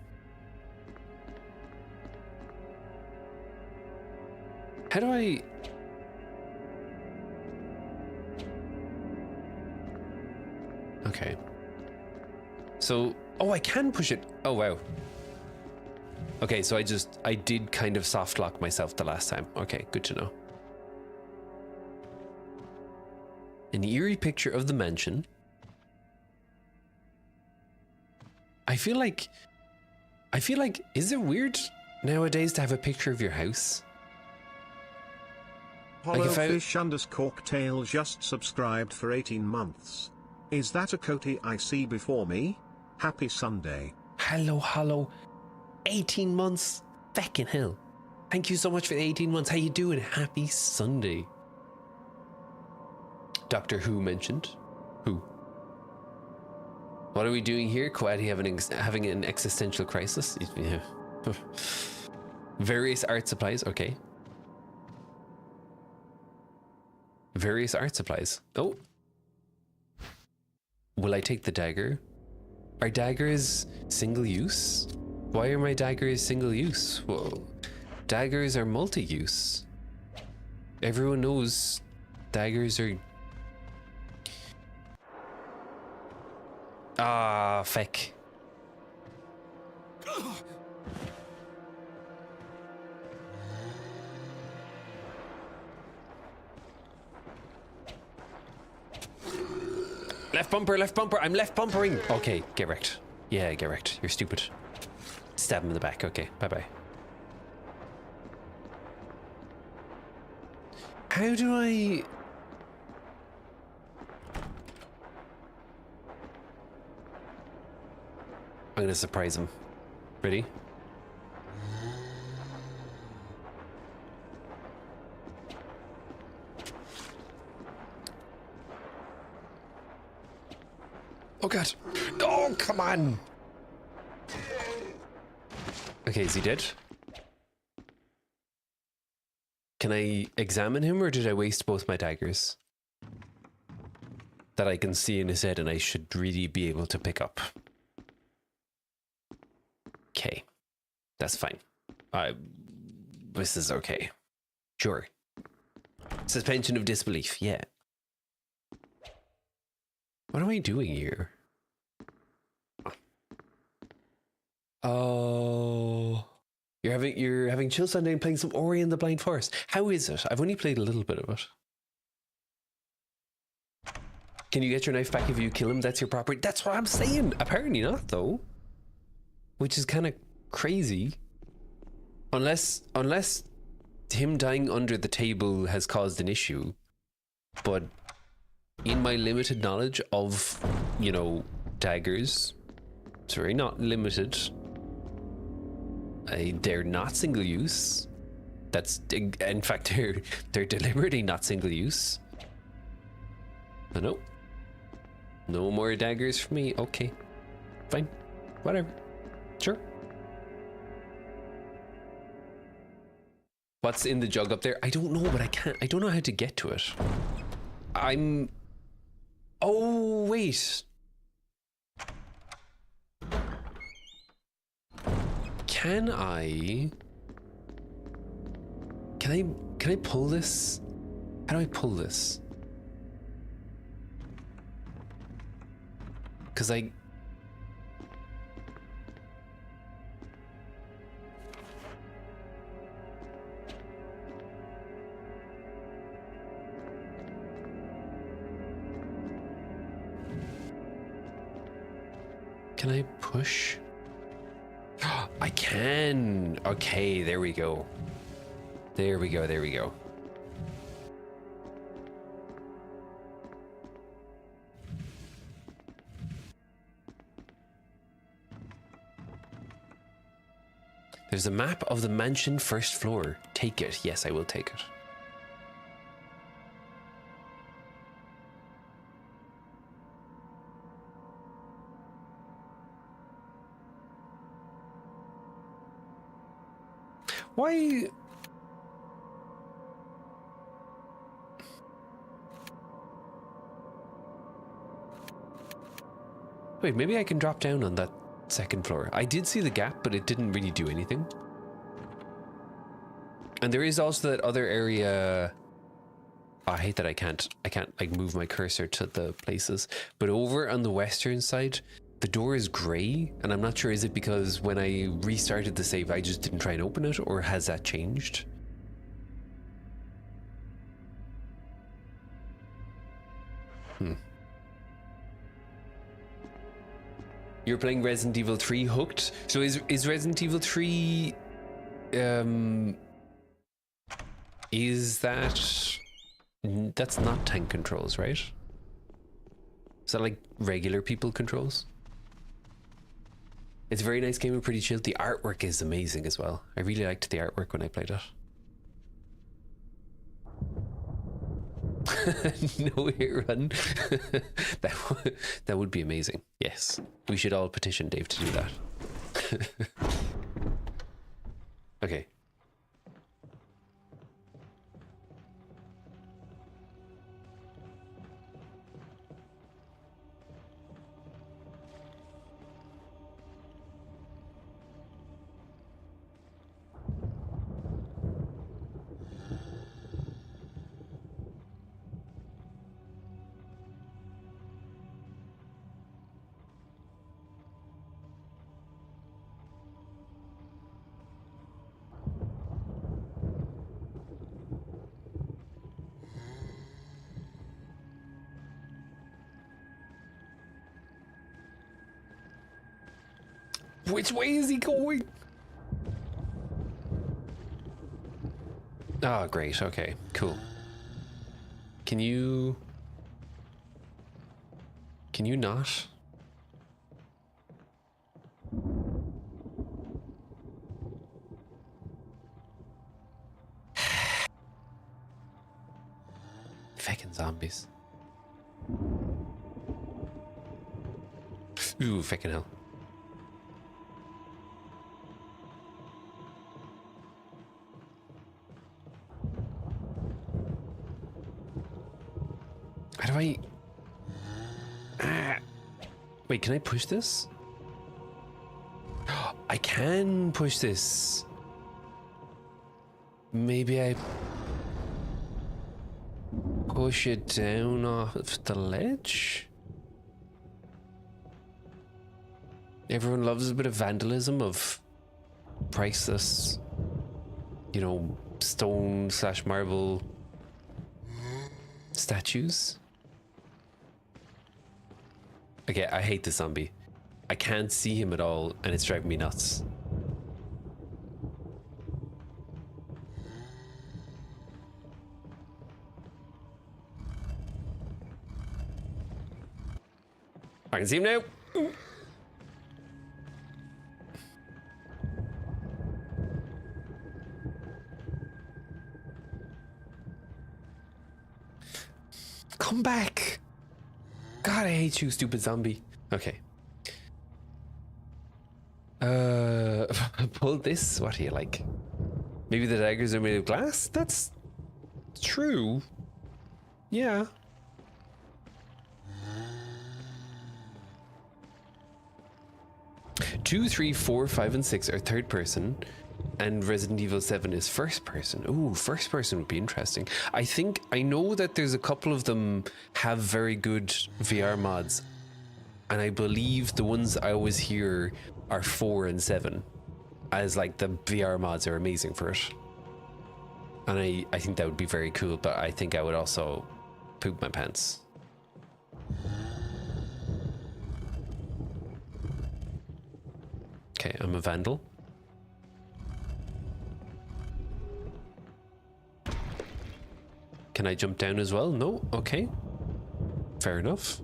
How do I... Okay. So, oh, I can push it. Oh, wow. Okay, so I did kind of soft lock myself the last time. Okay, good to know. An eerie picture of the mansion. I feel like, is it weird nowadays to have a picture of your house? Hollowfish_cocktail just subscribed for 18 months. Is that a Coty I see before me? Happy Sunday. Hello. 18 months? Feckin' hell. Thank you so much for the 18 months. How you doing? Happy Sunday. Doctor Who mentioned. Who? What are we doing here? Quaddy having an existential crisis? Yeah. Various art supplies. Okay. Various art supplies. Oh. Will I take the dagger? Are daggers single use? Why are my daggers single use? Well, daggers are multi-use. Everyone knows daggers are... Ah, feck. Left bumper, I'm left bumpering. Okay, get wrecked. Yeah, get wrecked. You're stupid. Stab him in the back. Okay, bye-bye. How do I... I'm gonna surprise him. Ready? Oh god. Oh, come on. Okay, is he dead? Can I examine him, or did I waste both my daggers? That I can see in his head and I should really be able to pick up. Okay. That's fine. This is okay. Sure. Suspension of disbelief, yeah. What am I doing here? Oh, you're having chill Sunday and playing some Ori and the Blind Forest. How is it? I've only played a little bit of it. Can you get your knife back if you kill him? That's your property. That's what I'm saying. Apparently not, though. Which is kind of crazy. Unless him dying under the table has caused an issue. But in my limited knowledge of, you know, daggers, sorry, not limited. They're not single use. That's, in fact, they're deliberately not single use. No. No more daggers for me. Okay. Fine. Whatever. Sure. What's in the jug up there? I don't know, but I don't know how to get to it. Oh, wait. Can I pull this? How do I pull this? Because can I push? I can. Okay, there we go. There we go. There's a map of the mansion first floor. Take it. Yes, I will take it. Why? Wait, maybe I can drop down on that second floor. I did see the gap, but it didn't really do anything. And there is also that other area. Oh, I hate that I can't like move my cursor to the places. But over on the western side, the door is grey, and I'm not sure, is it because when I restarted the save I just didn't try and open it, or has that changed? You're playing Resident Evil 3 hooked? So is Resident Evil 3 is that's not tank controls, right? Is that like regular people controls? It's a very nice game and pretty chill. The artwork is amazing as well. I really liked the artwork when I played it. No hit run. that would be amazing. Yes, we should all petition Dave to do that. Okay. Which way is he going? Oh, great. Okay, cool. Can you not? Feckin' zombies. Ooh, feckin' hell. How do I... Wait, can I push this? I can push this. Maybe I push it down off the ledge? Everyone loves a bit of vandalism, of priceless, you know, stone/marble statues. Okay, I hate the zombie. I can't see him at all, and it's driving me nuts. I can see him now. Come back. God, I hate you, stupid zombie. Okay. Pull this? What are you like? Maybe the daggers are made of glass? That's true. Yeah. Two, 3, 4, 5, and 6 are third person, and Resident Evil 7 is first person. Ooh, first person would be interesting. I know that there's a couple of them have very good VR mods, and I believe the ones I always hear are 4 and 7, as like the VR mods are amazing for it. And I think that would be very cool, but I think I would also poop my pants. Okay, I'm a vandal. Can I jump down as well? No? Okay. Fair enough.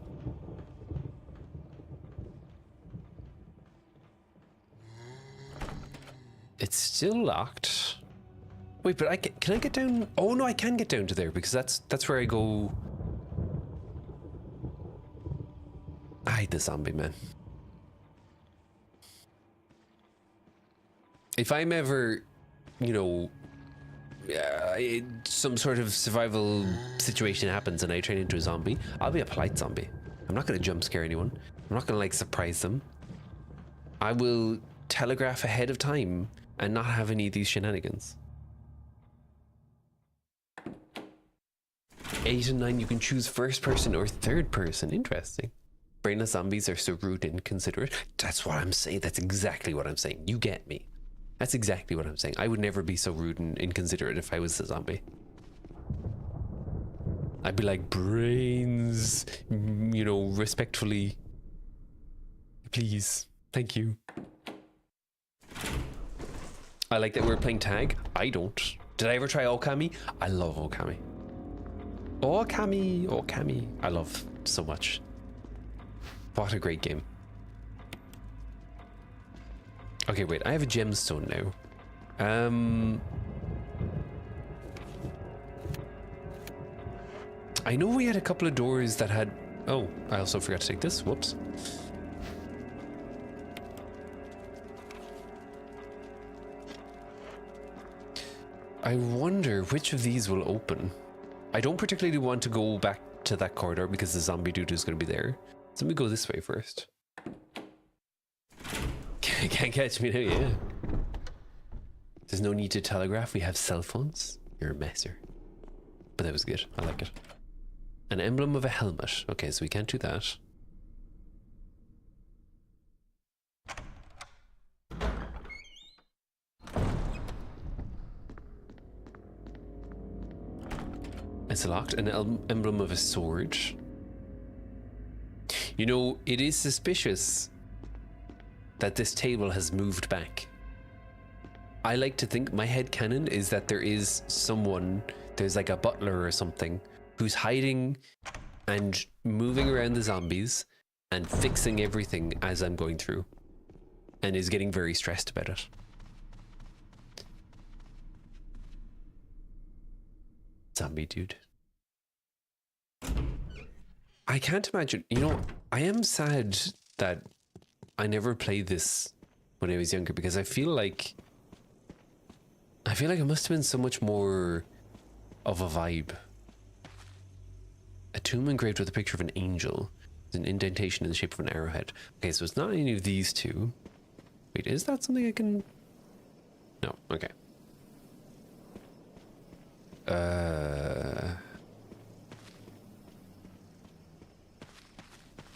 It's still locked. Wait, but can I get down? Oh no, I can get down to there because that's where I go. I hate the zombie, man. If I'm ever you know, some sort of survival situation happens and I turn into a zombie, I'll be a polite zombie. I'm not going to jump scare anyone. I'm not going to like surprise them. I will telegraph ahead of time and not have any of these shenanigans. 8 and 9, you can choose first person or third person. Interesting. Brainless zombies are so rude and inconsiderate. That's what I'm saying. That's exactly what I'm saying. You get me. That's exactly what I'm saying. I would never be so rude and inconsiderate if I was a zombie. I'd be like, brains, you know, respectfully. Please. Thank you. I like that we're playing tag. I don't. Did I ever try Okami? I love Okami. Okami. I love so much. What a great game. Okay, wait, I have a gemstone now. I know we had a couple of doors that had... Oh, I also forgot to take this. Whoops. I wonder which of these will open. I don't particularly want to go back to that corridor because the zombie dude is going to be there. So let me go this way first. Can't catch me now, yeah. There's no need to telegraph. We have cell phones. You're a messer. But that was good. I like it. An emblem of a helmet. Okay, so we can't do that. It's locked. An emblem of a sword. You know, it is suspicious that this table has moved back. I like to think, my headcanon is that there is someone, there's like a butler or something, who's hiding and moving around the zombies and fixing everything as I'm going through, and is getting very stressed about it. Zombie dude. I can't imagine, you know, I am sad that I never played this when I was younger, because I feel like it must have been so much more of a vibe. A tomb engraved with a picture of an angel. There's an indentation in the shape of an arrowhead. Okay, so it's not any of these two. Wait, is that something I can... No, okay.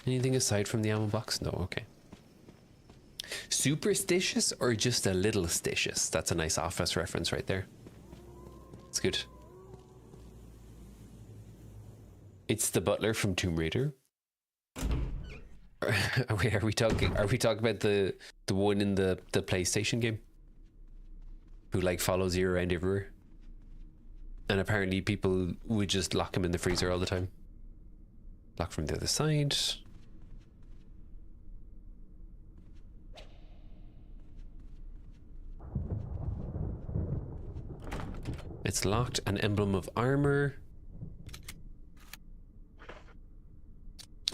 Anything aside from the ammo box? No, okay. Superstitious or just a little stitious? That's a nice Office reference right there. It's good. It's the butler from Tomb Raider. Wait, are we talking about the one in the PlayStation game? Who like follows you around everywhere? And apparently people would just lock him in the freezer all the time. Lock from the other side. It's locked. An emblem of armor.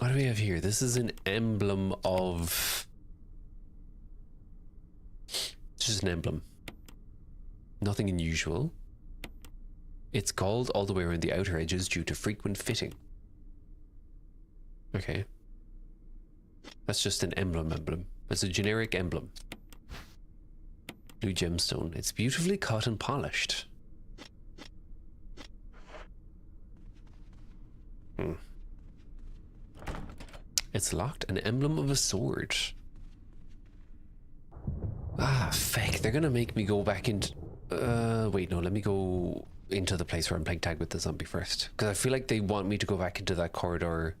What do we have here? This is an emblem of... It's just an emblem. Nothing unusual. It's gold all the way around the outer edges due to frequent fitting. Okay. That's just an emblem. That's a generic emblem. Blue gemstone. It's beautifully cut and polished. It's locked. An emblem of a sword. Ah, feck. They're gonna make me go back into... wait, no. Let me go into the place where I'm playing tag with the zombie first. Because I feel like they want me to go back into that corridor.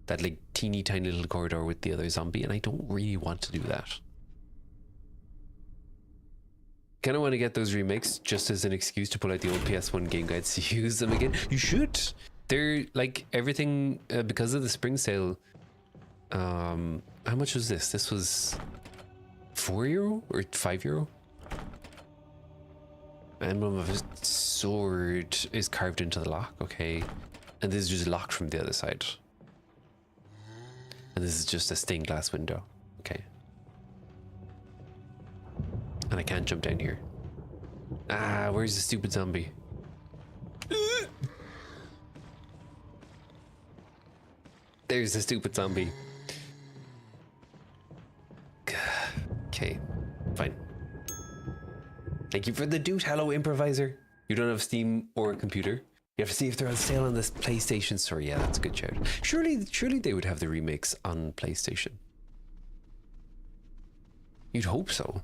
That, like, teeny tiny little corridor with the other zombie. And I don't really want to do that. Kind of want to get those remakes just as an excuse to pull out the old PS1 game guides to use them again. You should. They're, like, everything... because of the spring sale... how much was this? This was €4 or €5? Emblem of a sword is carved into the lock. Okay, and this is just locked from the other side. And this is just a stained glass window. Okay, and I can't jump down here. Ah, where's the stupid zombie? There's the stupid zombie. Okay, fine. Thank you for the dude. Hello, improviser. You don't have Steam or a computer. You have to see if they're on sale on this PlayStation store. Yeah, that's a good shout. Surely they would have the remakes on PlayStation. You'd hope so.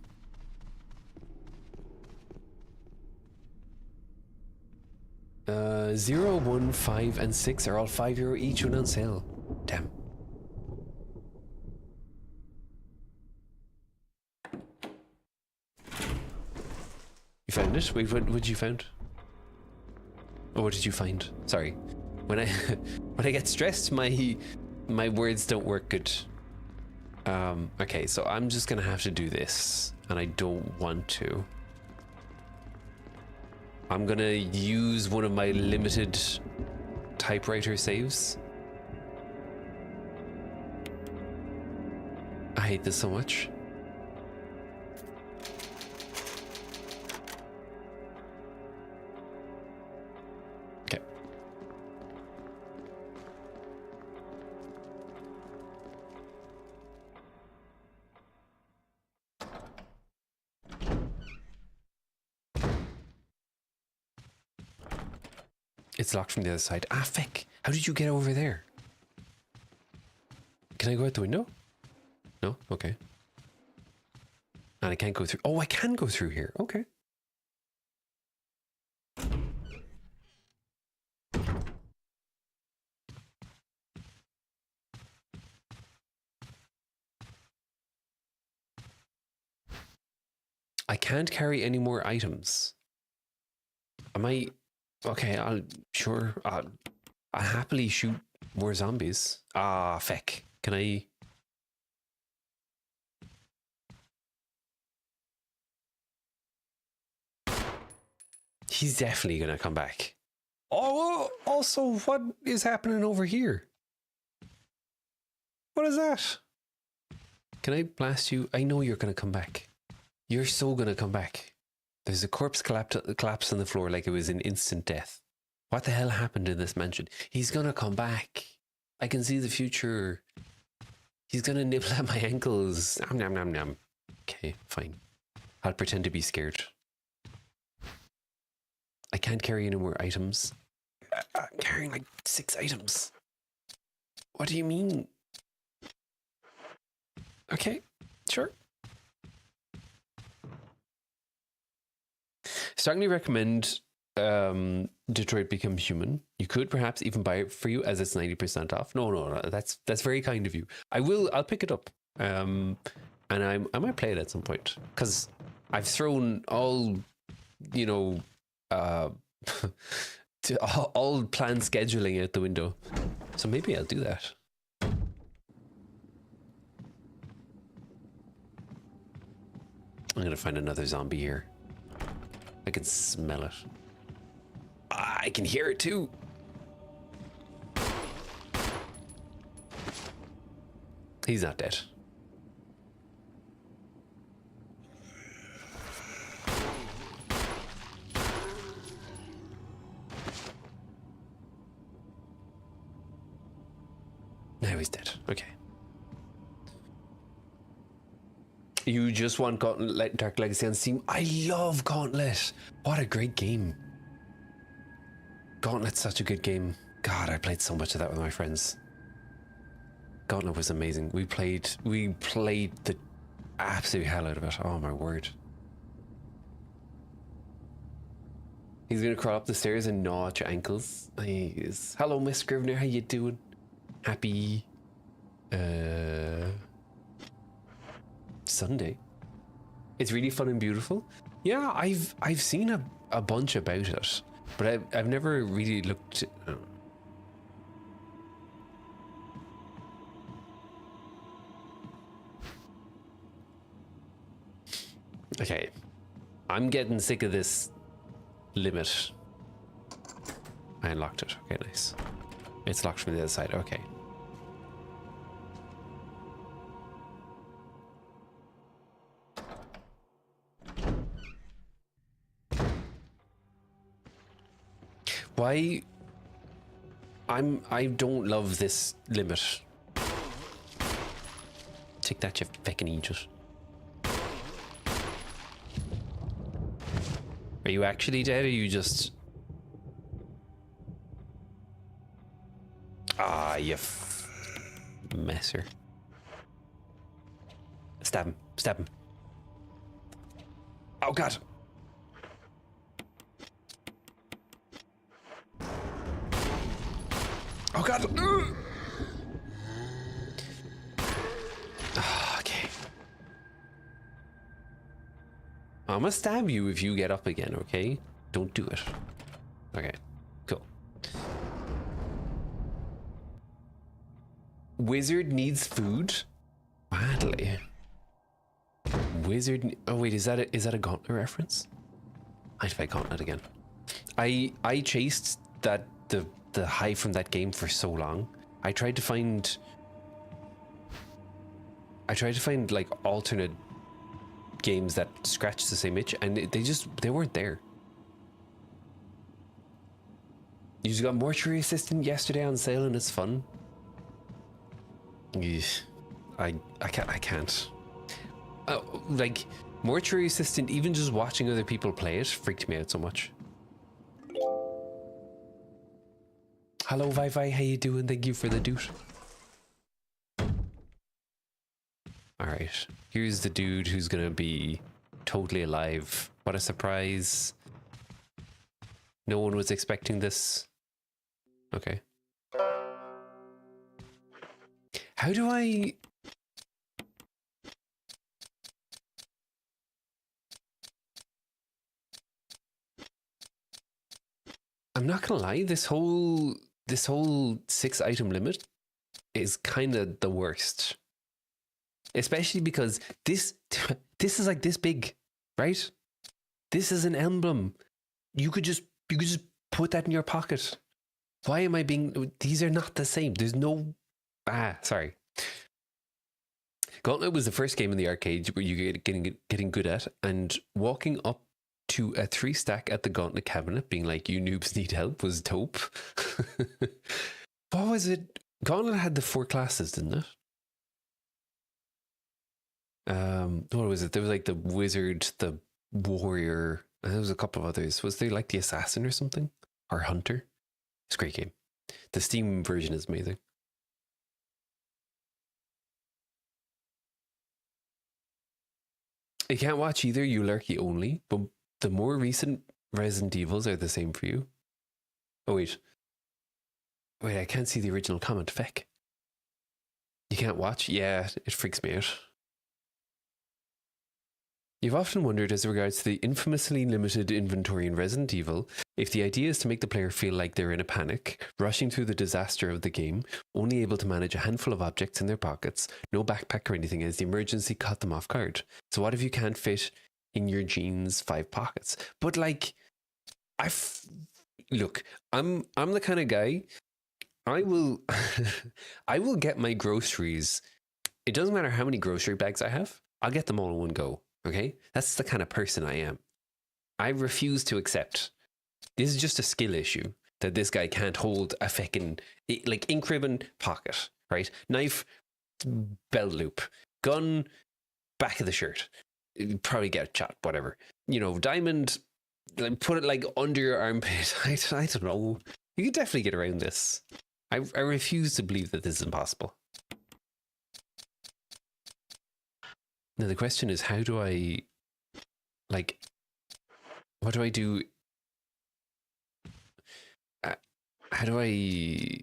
Zero, 1, 5, and 6 are all €5 each and on sale. Damn. You found it? Wait, what did you find? Oh, what did you find? Sorry. When I when I get stressed, my words don't work good. Okay, so I'm just gonna have to do this, and I don't want to. I'm gonna use one of my limited typewriter saves. I hate this so much. Okay. It's locked from the other side. Ah, feck. How did you get over there? Can I go out the window? No? Okay. And I can't go through. Oh, I can go through here. Okay. I can't carry any more items. Am I... Okay, I'll happily shoot more zombies. Ah, feck. Can I... He's definitely gonna come back. Oh, also, what is happening over here? What is that? Can I blast you? I know you're gonna come back. You're so gonna come back. There's a corpse collapsed on the floor like it was an instant death. What the hell happened in this mansion? He's gonna come back. I can see the future. He's gonna nibble at my ankles. Nom nom nom nom. Okay, fine. I'll pretend to be scared. I can't carry any more items. I'm carrying like 6 items. What do you mean? Okay, sure. Strongly recommend Detroit Become Human. You could perhaps even buy it for you as it's 90% off. No, that's very kind of you. I'll pick it up. And I might play it at some point because I've thrown all, you know, all planned scheduling out the window. So maybe I'll do that. I'm gonna find another zombie here. I can smell it. I can hear it too. He's not dead. Now he's dead. Okay. You just want Gauntlet Dark Legacy on Steam? I love Gauntlet. What a great game. Gauntlet's such a good game. God, I played so much of that with my friends. Gauntlet was amazing. We played the absolute hell out of it. Oh my word. He's gonna crawl up the stairs and gnaw at your ankles. Hello, Miss Scrivener. How you doing? Happy Sunday. It's really fun and beautiful. Yeah, I've seen a bunch about it, but I've never really looked. Okay, I'm getting sick of this limit. I unlocked it. Okay, nice. It's locked from the other side. Okay. Why? I don't love this limit. Take that, you fucking idiot. Are you actually dead, or you just... Ah, you messer. Stab him. Stab him. Oh, God. Oh, God. Okay. I'm gonna stab you if you get up again, okay? Don't do it. Okay, cool. Wizard needs food? Badly. Wizard... Oh wait, is that a Gauntlet reference? I'd fight Gauntlet again. I chased the high from that game for so long. I tried to find like alternate games that scratch the same itch, and they weren't there. You just got Mortuary Assistant yesterday on sale and it's fun. I can't. Like Mortuary Assistant, even just watching other people play it freaked me out so much. Hello Vi, how you doing? Thank you for the dude. Alright, here's the dude who's gonna be totally alive. What a surprise. No one was expecting this. Okay. How do I... I'm not gonna lie, this whole 6 item limit is kind of the worst. Especially because this is like this big, right? This is an emblem. You could just put that in your pocket. Why am I being... These are not the same. There's no... sorry. Gauntlet was the first game in the arcade where you get getting good at, and walking up to a 3 stack at the Gauntlet cabinet being like, you noobs need help, was dope. What was it? Gauntlet had the 4 classes, didn't it? What was it? There was like the wizard, the warrior, and there was a couple of others. Was there like the assassin or something? Or hunter? It's a great game. The Steam version is amazing. You can't watch either, you lurky only, but the more recent Resident Evils are the same for you. Oh wait. Wait, I can't see the original comment. Feck. You can't watch? Yeah, it freaks me out. You've often wondered, as regards to the infamously limited inventory in Resident Evil, if the idea is to make the player feel like they're in a panic, rushing through the disaster of the game, only able to manage a handful of objects in their pockets, no backpack or anything, as the emergency caught them off guard. So what if you can't fit in your jeans 5 pockets? But like, look, I'm the kind of guy, I will get my groceries. It doesn't matter how many grocery bags I have, I'll get them all in one go. Okay, that's the kind of person I am. I refuse to accept. This is just a skill issue that this guy can't hold a fucking like ink ribbon pocket, right? Knife, belt loop, gun, back of the shirt. You'd probably get a shot, whatever. You know, diamond, like, put it like under your armpit. I don't know. You could definitely get around this. I refuse to believe that this is impossible. Now the question is, how do I, like, what do I do? How do I,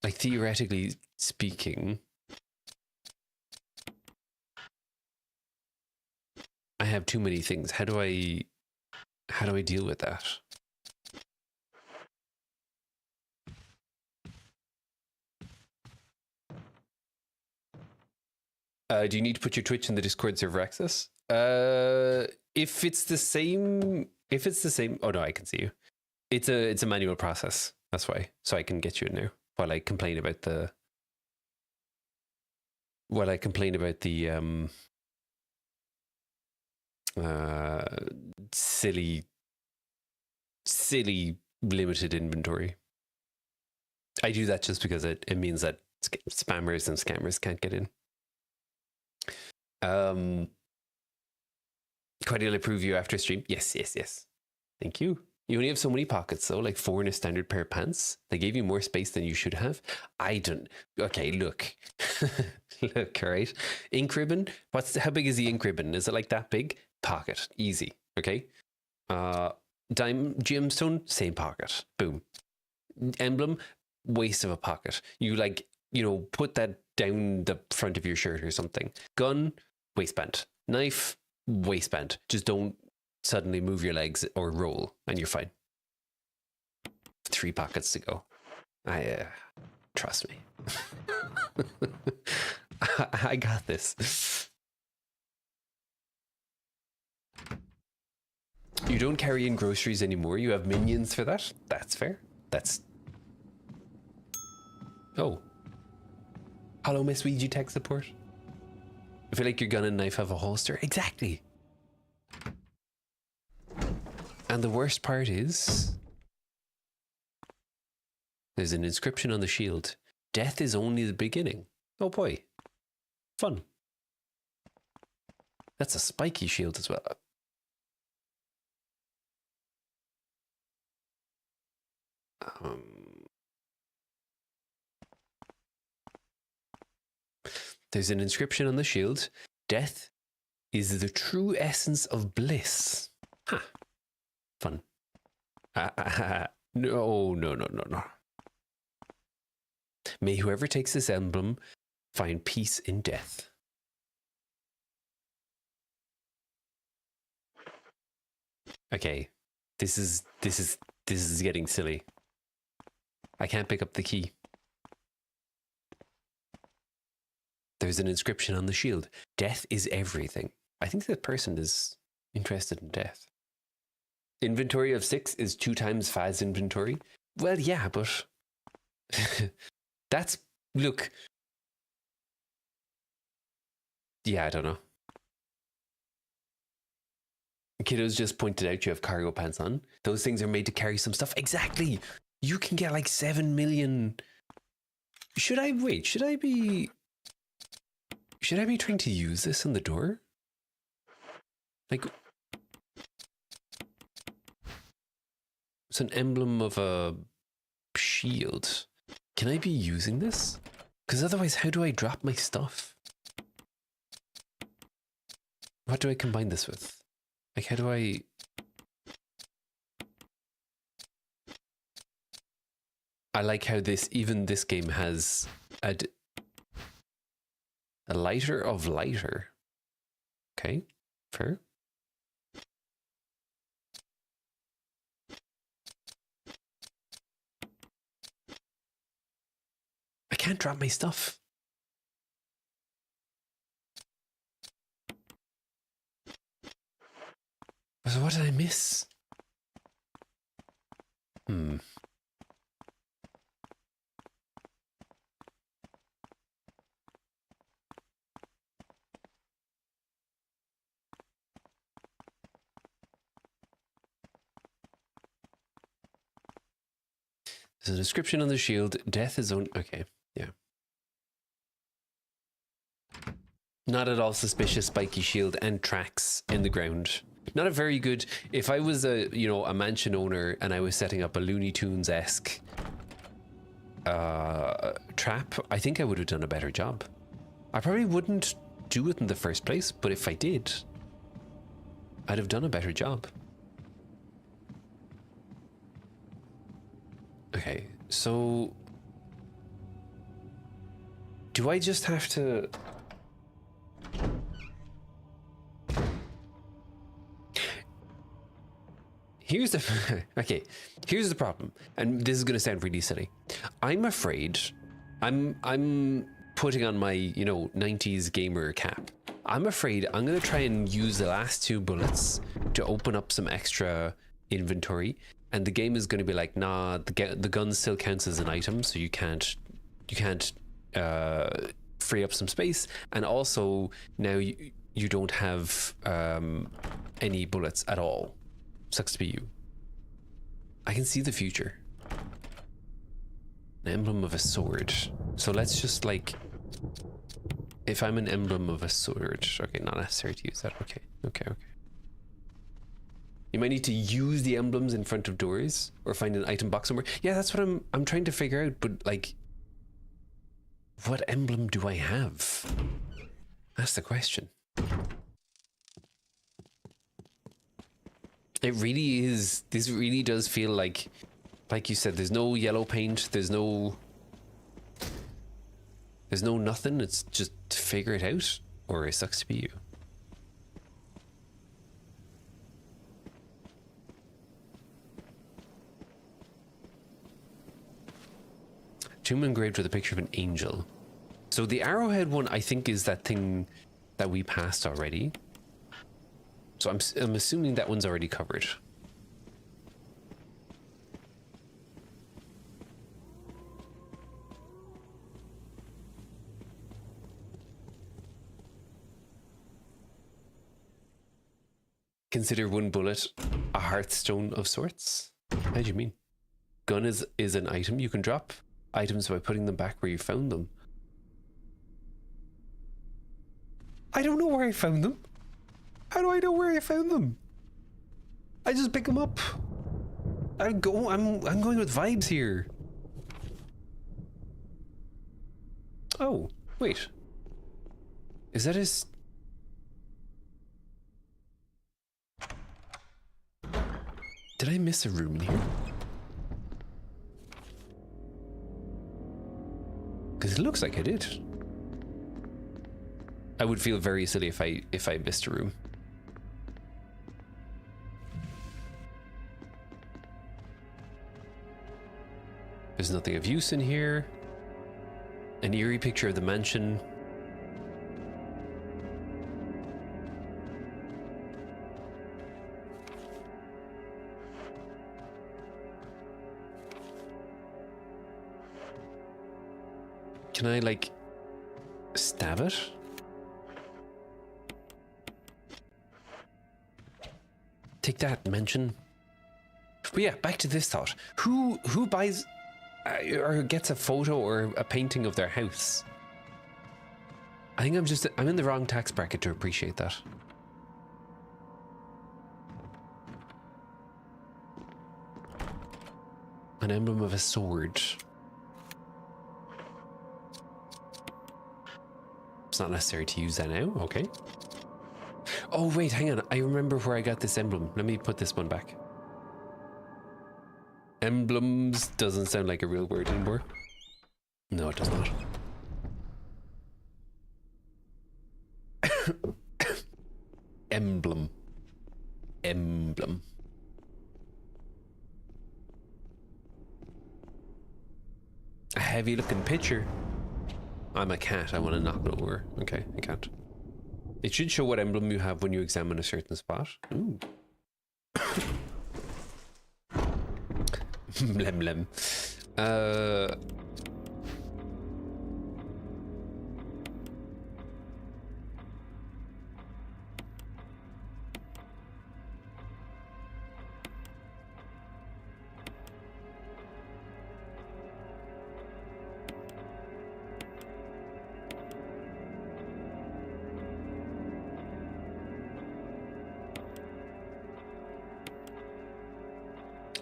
like, theoretically speaking, I have too many things. How do I deal with that? Do you need to put your Twitch in the Discord server access? If it's the same, oh no, I can see you. It's a manual process. That's why. So I can get you in there while I complain about the silly limited inventory. I do that just because it means that spammers and scammers can't get in. Quite will approve you after stream. Yes. Thank you. You only have so many pockets though, like 4 in a standard pair of pants. They gave you more space than you should have. I don't. Okay, look. Look, all right. Ink ribbon. How big is the ink ribbon? Is it like that big? Pocket. Easy. Okay. Gemstone, same pocket. Boom. Emblem, waste of a pocket. You put that down the front of your shirt or something. Gun, waistband. Knife, waistband. Just don't suddenly move your legs or roll and you're fine. 3 pockets to go. Trust me. I got this. You don't carry in groceries anymore. You have minions for that. That's fair. Oh. Hello, Miss Ouija tech support. I feel like your gun and knife have a holster. Exactly. And the worst part is there's an inscription on the shield. Death is only the beginning. Oh boy. Fun. That's a spiky shield as well. There's an inscription on the shield. Death is the true essence of bliss. Huh. Fun. No. May whoever takes this emblem find peace in death. Okay. This is getting silly. I can't pick up the key. There's an inscription on the shield. Death is everything. I think that person is interested in death. Inventory of 6 is 2 times Faz inventory. Well, yeah, but that's, look. Yeah, I don't know. Kiddos just pointed out you have cargo pants on. Those things are made to carry some stuff. Exactly. You can get like 7 million. Should I be trying to use this on the door? Like, it's an emblem of a shield. Can I be using this? Because otherwise, how do I drop my stuff? What do I combine this with? Like, how do I... I like how even this game has a lighter of lighter. Okay, fair. I can't drop my stuff. So what did I miss? There's a description on the shield. Death is on. Okay, yeah. Not at all suspicious. Spiky shield and tracks in the ground. Not a very good. If I was a mansion owner and I was setting up a Looney Tunes-esque trap, I think I would have done a better job. I probably wouldn't do it in the first place, but if I did, I'd have done a better job. Okay, so do I just have to... Here's the problem, and this is going to sound really silly. I'm afraid, I'm putting on my 90s gamer cap. I'm afraid I'm going to try and use the last 2 bullets to open up some extra inventory, and the game is going to be like, nah, the gun still counts as an item, so you can't free up some space, and also now you don't have any bullets at all. Sucks to be you. I can see the future. An emblem of a sword. So let's just like, if I'm an emblem of a sword, okay, not necessary to use that. Okay, okay, okay. You might need to use the emblems in front of doors or find an item box somewhere. Yeah, that's what I'm trying to figure out, but like, what emblem do I have? That's the question. It really is, this really does feel like you said, there's no yellow paint, there's no nothing, it's just to figure it out, or it sucks to be you. Tomb engraved with a picture of an angel. So the arrowhead one, I think, is that thing that we passed already. So I'm assuming that one's already covered. Consider one bullet a hearthstone of sorts? How do you mean? Gun is an item you can drop items by putting them back where you found them. I don't know where I found them. How do I know where I found them? I just pick them up. I'm going with vibes here. Oh, wait. Is that his... Did I miss a room in here? Because it looks like I did. I would feel very silly if I missed a room. There's nothing of use in here. An eerie picture of the mansion. Can I, like, stab it? Take that, mention. But yeah, back to this thought. Who buys or gets a photo or a painting of their house? I think I'm in the wrong tax bracket to appreciate that. An emblem of a sword. It's not necessary to use that now, okay. Oh wait, hang on, I remember where I got this emblem. Let me put this one back. Emblems doesn't sound like a real word anymore. No, it does not. Emblem. Emblem. A heavy looking picture. I'm a cat, I want to knock it over. Okay, I can't. It should show what emblem you have when you examine a certain spot. Ooh. Blem blem.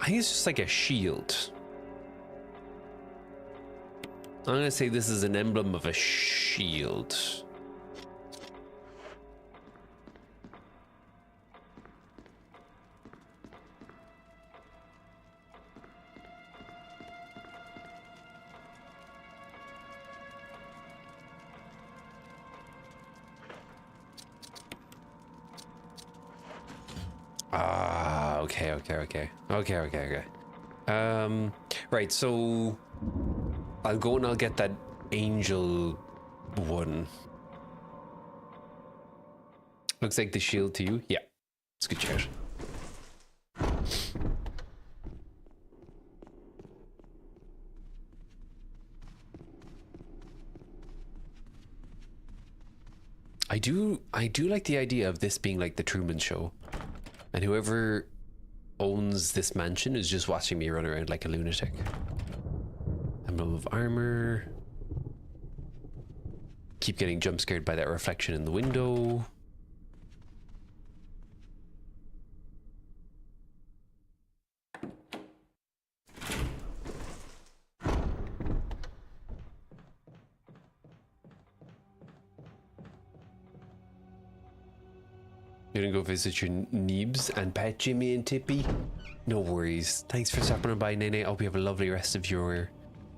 I think it's just like a shield. I'm gonna say this is an emblem of a shield. Ah, okay. Right, so I'll go and I'll get that angel one. Looks like the shield to you. Yeah, it's a good shout. I do like the idea of this being like the Truman Show, and whoever owns this mansion is just watching me run around like a lunatic. Emblem of armor. Keep getting jump scared by that reflection in the window. You're gonna go visit your Neebs and pet Jimmy and Tippy? No worries. Thanks for stopping by, Nene. I hope you have a lovely rest of your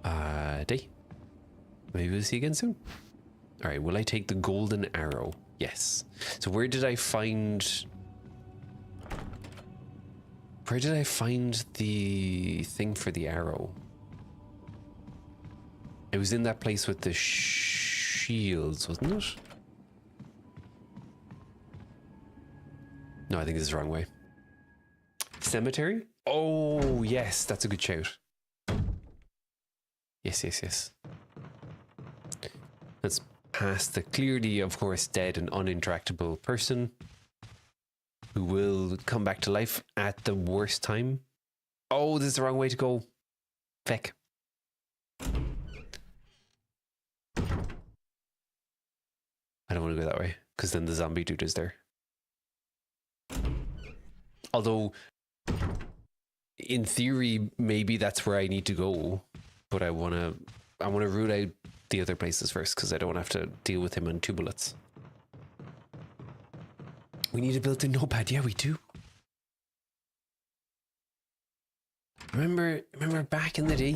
day. Maybe we'll see you again soon. Alright, will I take the golden arrow? Yes. So where did I find... Where did I find the thing for the arrow? It was in that place with the shields, wasn't it? No, I think this is the wrong way. Cemetery? Oh, yes, that's a good shout. Yes, yes, yes. That's past the clearly, of course, dead and uninteractable person who will come back to life at the worst time. Oh, this is the wrong way to go. Feck. I don't want to go that way, because then the zombie dude is there. Although, in theory, maybe that's where I need to go, but I want to root out the other places first because I don't have to deal with him on 2 bullets. We need a built-in notepad. Yeah, we do. Remember back in the day,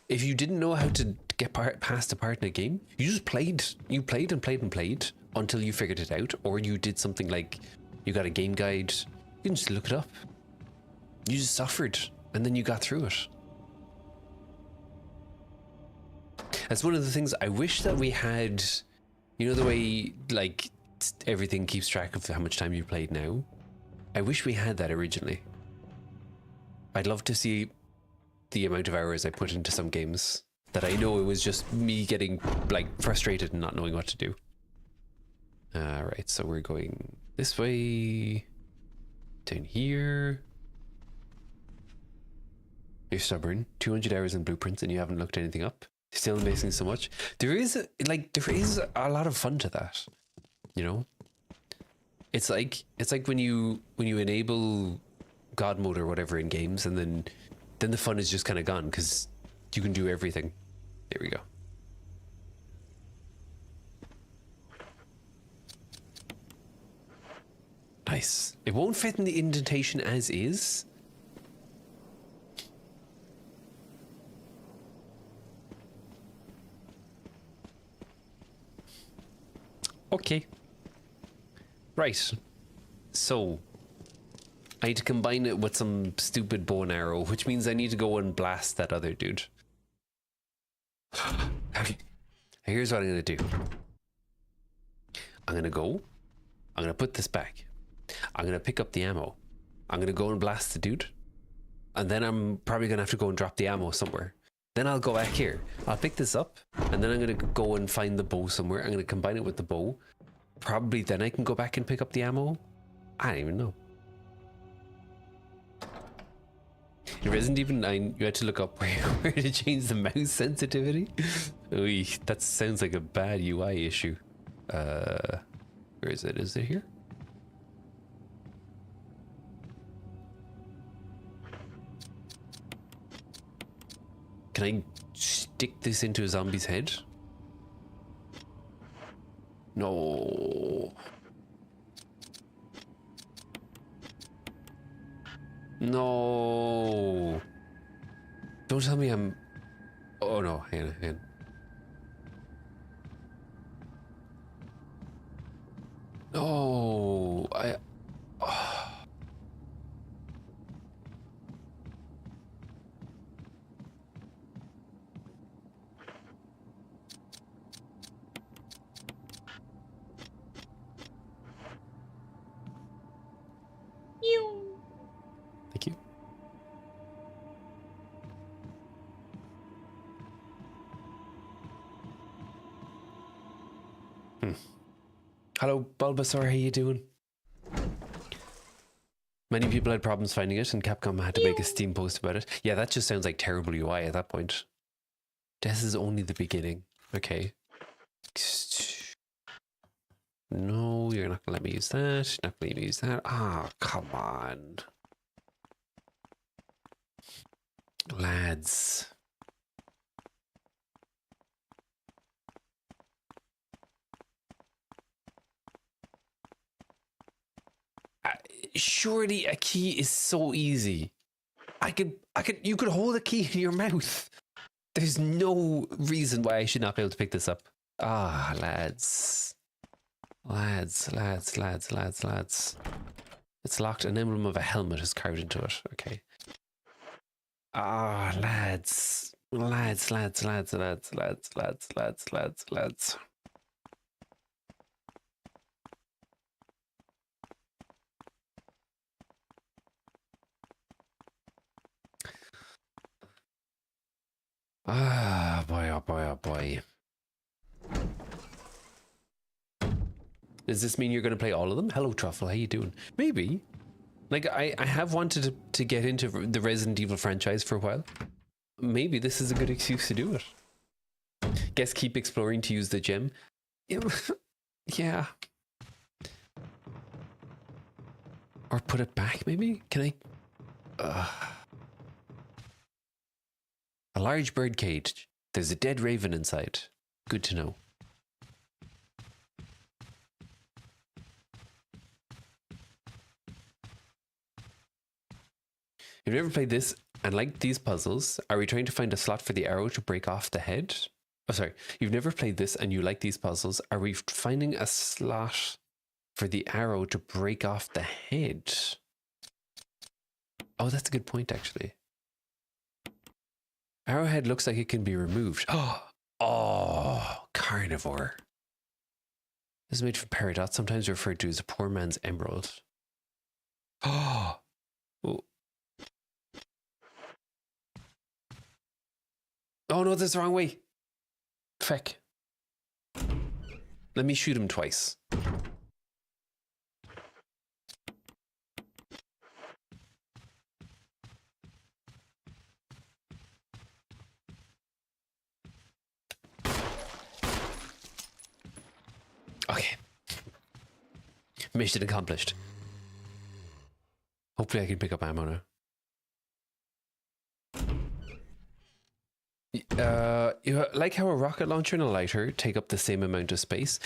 if you didn't know how to get past a part in a game, you just played. You played and played and played until you figured it out, or you did something like you got a game guide. You can just look it up. You just suffered, and then you got through it. That's one of the things I wish that we had. You know the way, like, everything keeps track of how much time you played now? I wish we had that originally. I'd love to see the amount of hours I put into some games that I know it was just me getting, like, frustrated and not knowing what to do. Right, so we're going this way. Down here. You're stubborn. 200 hours in blueprints and you haven't looked anything up. Still missing so much. There is a lot of fun to that. You know? It's like when you enable God mode or whatever in games, and then the fun is just kind of gone because you can do everything. There we go. Nice. It won't fit in the indentation as is. Okay. Right. So, I need to combine it with some stupid bow and arrow, which means I need to go and blast that other dude. Okay. Here's what I'm going to do. I'm going to put this back. I'm going to pick up the ammo. I'm going to go and blast the dude. And then I'm probably going to have to go and drop the ammo somewhere. Then I'll go back here. I'll pick this up. And then I'm going to go and find the bow somewhere. I'm going to combine it with the bow. Probably then I can go back and pick up the ammo. I don't even know. In Resident Evil 9, you had to look up where to change the mouse sensitivity. Oy, that sounds like a bad UI issue. Where is it? Is it here? Can I stick this into a zombie's head? No. No. Don't tell me I'm... Oh no, hang on. No, Thank you. Hello, Bulbasaur, how you doing? Many people had problems finding it, and Capcom had to make a Steam post about it. Yeah, that just sounds like terrible UI at that point. This is only the beginning. Okay. No, you're not gonna let me use that. You're not gonna let me use that. Ah, come on. Lads. Surely a key is so easy. You could hold a key in your mouth. There's no reason why I should not be able to pick this up. Ah, lads. Lads. It's locked. An emblem of a helmet is carved into it. Okay. Ah, lads. Lads. Ah, boy, oh boy, oh boy. Does this mean you're going to play all of them? Hello, Truffle, how you doing? Maybe. Like, I have wanted to get into the Resident Evil franchise for a while. Maybe this is a good excuse to do it. Guess keep exploring to use the gem. Yeah. Or put it back, maybe? Can I... A large bird cage. There's a dead raven inside. Good to know. You've never played this and like these puzzles, are we trying to find a slot for the arrow to break off the head? Oh, sorry. You've never played this and you like these puzzles. Are we finding a slot for the arrow to break off the head? Oh, that's a good point, actually. Arrowhead looks like it can be removed. Oh, carnivore. This is made from peridot, sometimes referred to as a poor man's emerald. Oh. Oh no, that's the wrong way. Feck. Let me shoot him twice. Okay. Mission accomplished. Hopefully I can pick up ammo now. You like how a rocket launcher and a lighter take up the same amount of space?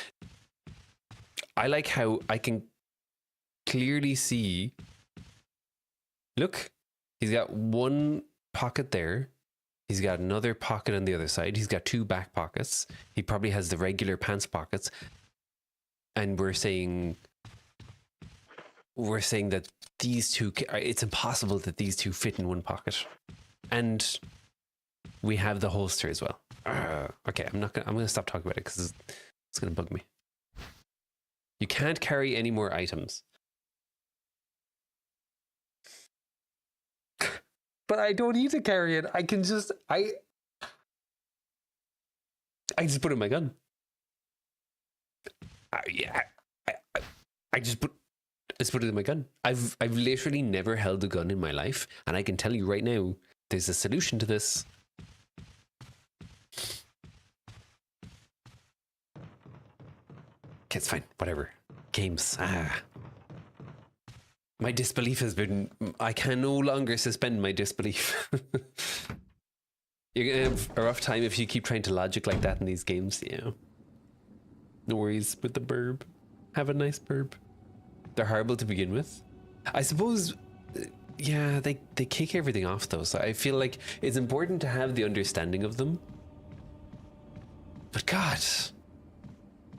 I like how I can clearly see. Look, he's got one pocket there. He's got another pocket on the other side. He's got two back pockets. He probably has the regular pants pockets. And we're saying that these two, it's impossible that these two fit in one pocket. And we have the holster as well. Okay, I'm gonna stop talking about it because it's gonna bug me. You can't carry any more items. But I don't need to carry it. I can just I just put it in my gun. I just put it in my gun. I've literally never held a gun in my life, and I can tell you right now, there's a solution to this. Okay, it's fine. Whatever. Games. My disbelief has been... I can no longer suspend my disbelief. You're going to have a rough time if you keep trying to logic like that in these games, you know. No worries with the burb. Have a nice burb. They're horrible to begin with. I suppose... Yeah, they kick everything off, though, so I feel like it's important to have the understanding of them. But God...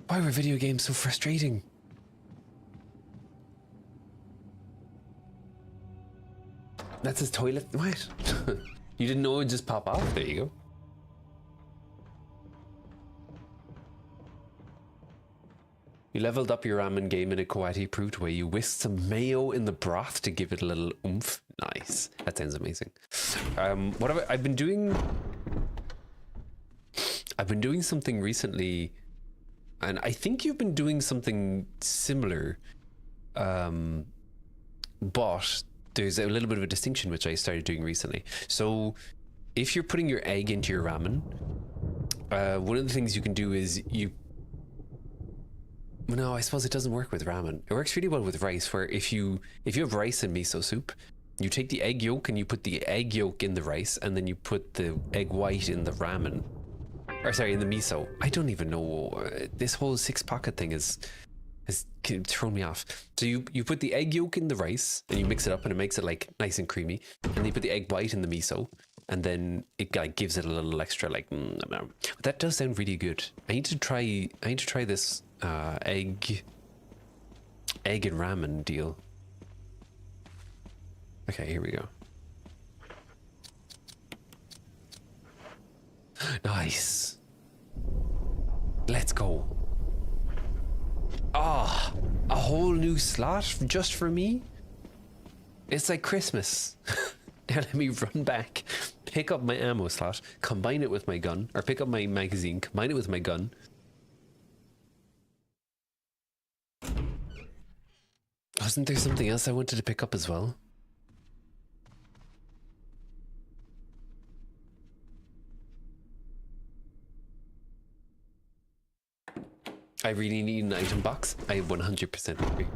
Why were video games so frustrating? That's his toilet. What? You didn't know it would just pop off? There you go. You leveled up your ramen game in a Koati-approved way. You whisked some mayo in the broth to give it a little oomph. Nice. That sounds amazing. What have I've been doing? I've been doing something recently, and I think you've been doing something similar, but there's a little bit of a distinction which I started doing recently. So if you're putting your egg into your ramen, one of the things you can do is no, I suppose it doesn't work with ramen. It works really well with rice, where if you have rice and miso soup, you take the egg yolk and you put the egg yolk in the rice, and then you put the egg white in the ramen. Or sorry, in the miso. I don't even know. This whole 6-pocket thing has thrown me off. So you put the egg yolk in the rice, and you mix it up, and it makes it like nice and creamy. And then you put the egg white in the miso, and then it like gives it a little extra like. That does sound really good. I need to try this egg and ramen deal. Okay, here we go. Nice. Let's go. Ah, a whole new slot just for me? It's like Christmas. Now let me run back, pick up my ammo slot, combine it with my gun, or pick up my magazine, combine it with my gun. Wasn't there something else I wanted to pick up as well? I really need an item box. I 100% agree.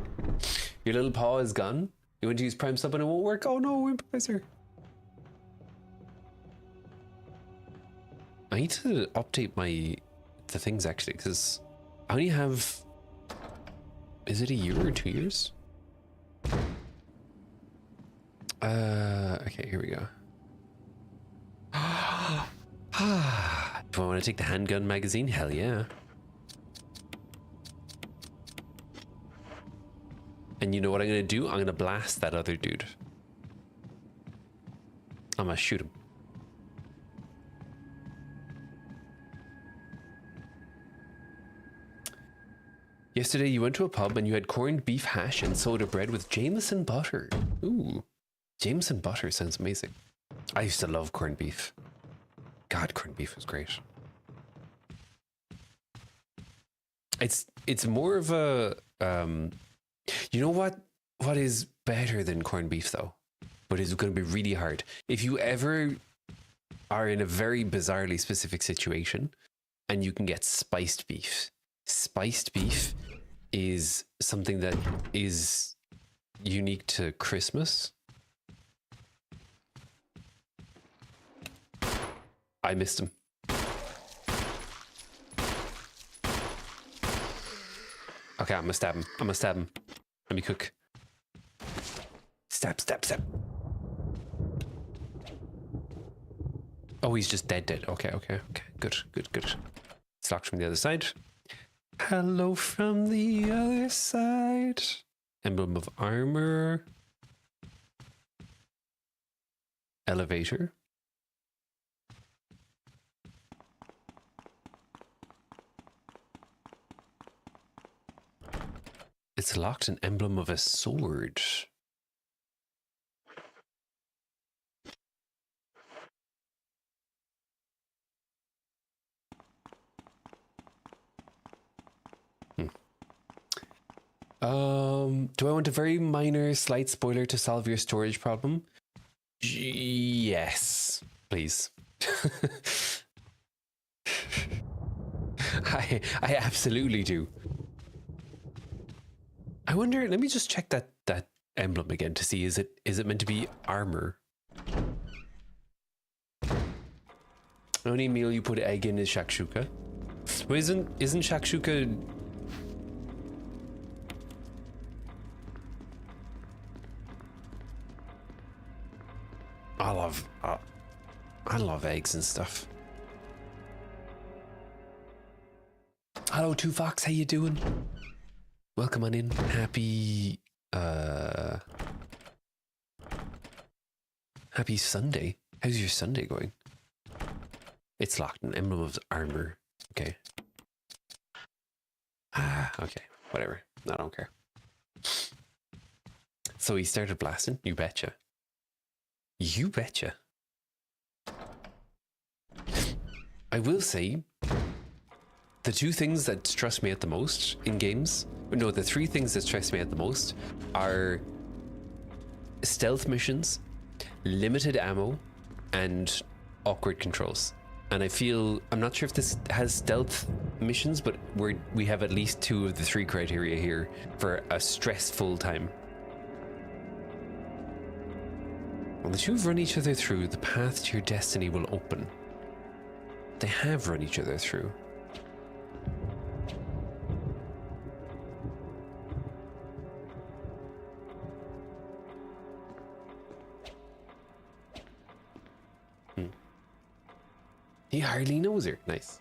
Your little paw is gone. You went to use Prime Sub and it won't work. Oh no, Improviser. I need to update the things actually, because I only have. Is it a year or 2 years? Okay, here we go. Do I want to take the handgun magazine? Hell yeah. And you know what I'm gonna do? I'm gonna blast that other dude. I'm gonna shoot him. Yesterday you went to a pub and you had corned beef hash and soda bread with Jameson butter. Ooh, Jameson butter sounds amazing. I used to love corned beef. God, corned beef was great. It's more of a you know what is better than corned beef though, but it's going to be really hard. If you ever are in a very bizarrely specific situation and you can get spiced beef. Spiced beef is something that is unique to Christmas. I missed him. Okay, I'm gonna stab him. Let me cook. Stab. Oh, he's just dead. Okay. Good. It's locked from the other side. Hello from the other side. Emblem of armor. Elevator. It's locked an emblem of a sword. Do I want a very minor, slight spoiler to solve your storage problem? Yes, please. I absolutely do. I wonder, let me just check that emblem again to see, is it meant to be armor? Only meal you put egg in is shakshuka. Well, isn't shakshuka... I love eggs and stuff. Hello, Two Fox, how you doing? Welcome on in. Happy Sunday. How's your Sunday going? It's locked. An emblem of armor. Okay. Okay. Whatever. I don't care. So he started blasting. You betcha. You betcha. I will say, the two things that stress me out the most in games, no, the three things that stress me out the most are stealth missions, limited ammo, and awkward controls. And I feel, I'm not sure if this has stealth missions, but we have at least 2 of the 3 criteria here for a stressful time. When the 2 have run each other through, the path to your destiny will open. They have run each other through. He hardly knows her. Nice.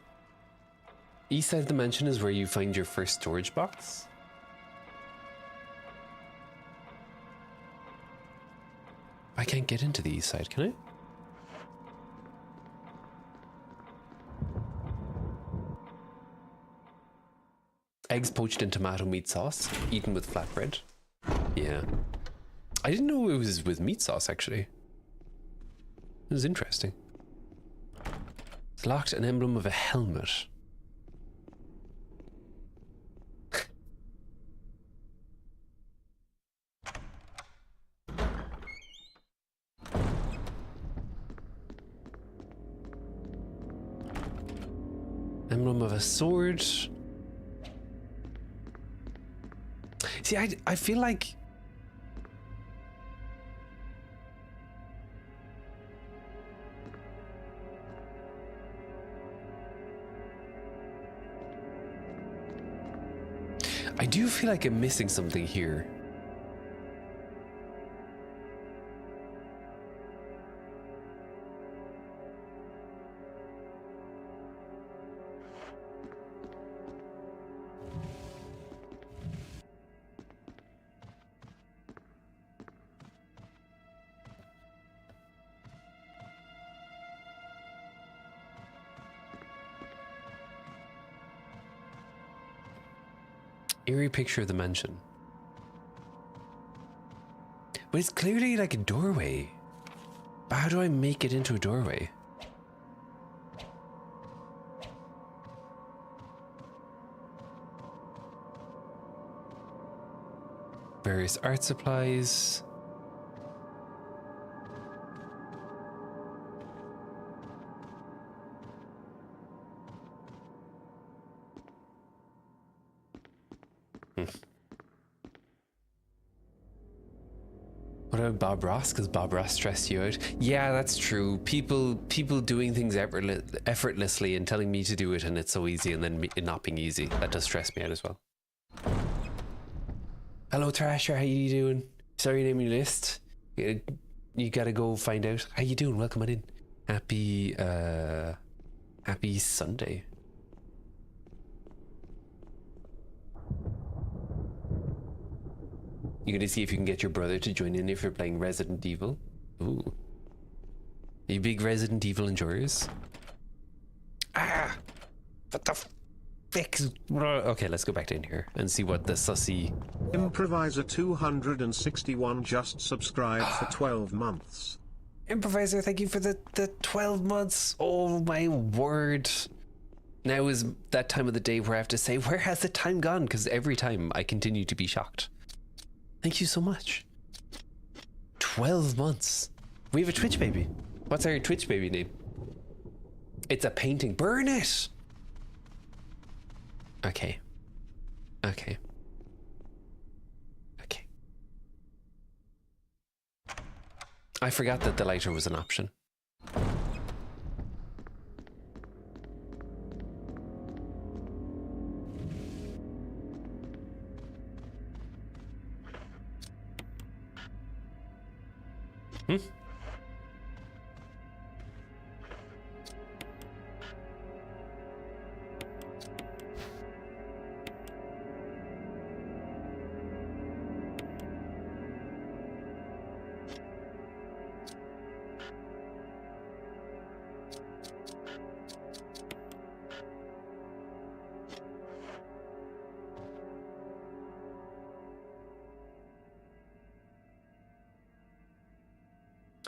East side of the mansion is where you find your first storage box. I can't get into the east side, can I? Eggs poached in tomato meat sauce, eaten with flatbread. Yeah. I didn't know it was with meat sauce, actually. It was interesting. It's locked, an emblem of a helmet. Emblem of a sword. See, I feel like I do feel like I'm missing something here. Eerie picture of the mansion. But it's clearly like a doorway. But how do I make it into a doorway? Various art supplies. What about Bob Ross? Because Bob Ross stressed you out. Yeah, that's true. People doing things effortlessly and telling me to do it, and it's so easy, and then it not being easy. That does stress me out as well. Hello, Thrasher. How you doing? Sorry, your name on your list. You gotta go find out. How you doing? Welcome on in. Happy Sunday. You're gonna see if you can get your brother to join in if you're playing Resident Evil. Ooh. Are you big Resident Evil enjoyers? Ah! What the fix? Okay, let's go back in here and see what the sussy... Improviser 261 just subscribed for 12 months. Improviser, thank you for the 12 months. Oh my word. Now is that time of the day where I have to say, where has the time gone? Because every time I continue to be shocked. Thank you so much. 12 months. We have a Twitch baby. What's our Twitch baby name? It's a painting. Burn it! Okay. Okay. Okay. I forgot that the lighter was an option.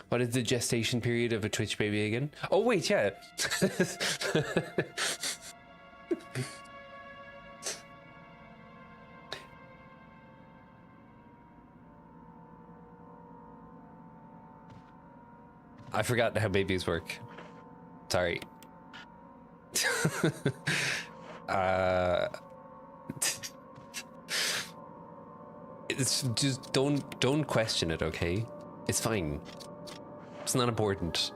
What is the gestation period of a Twitch baby again? Oh, wait, yeah. I forgot how babies work. Sorry. It's just don't question it, okay? It's fine. It's not important.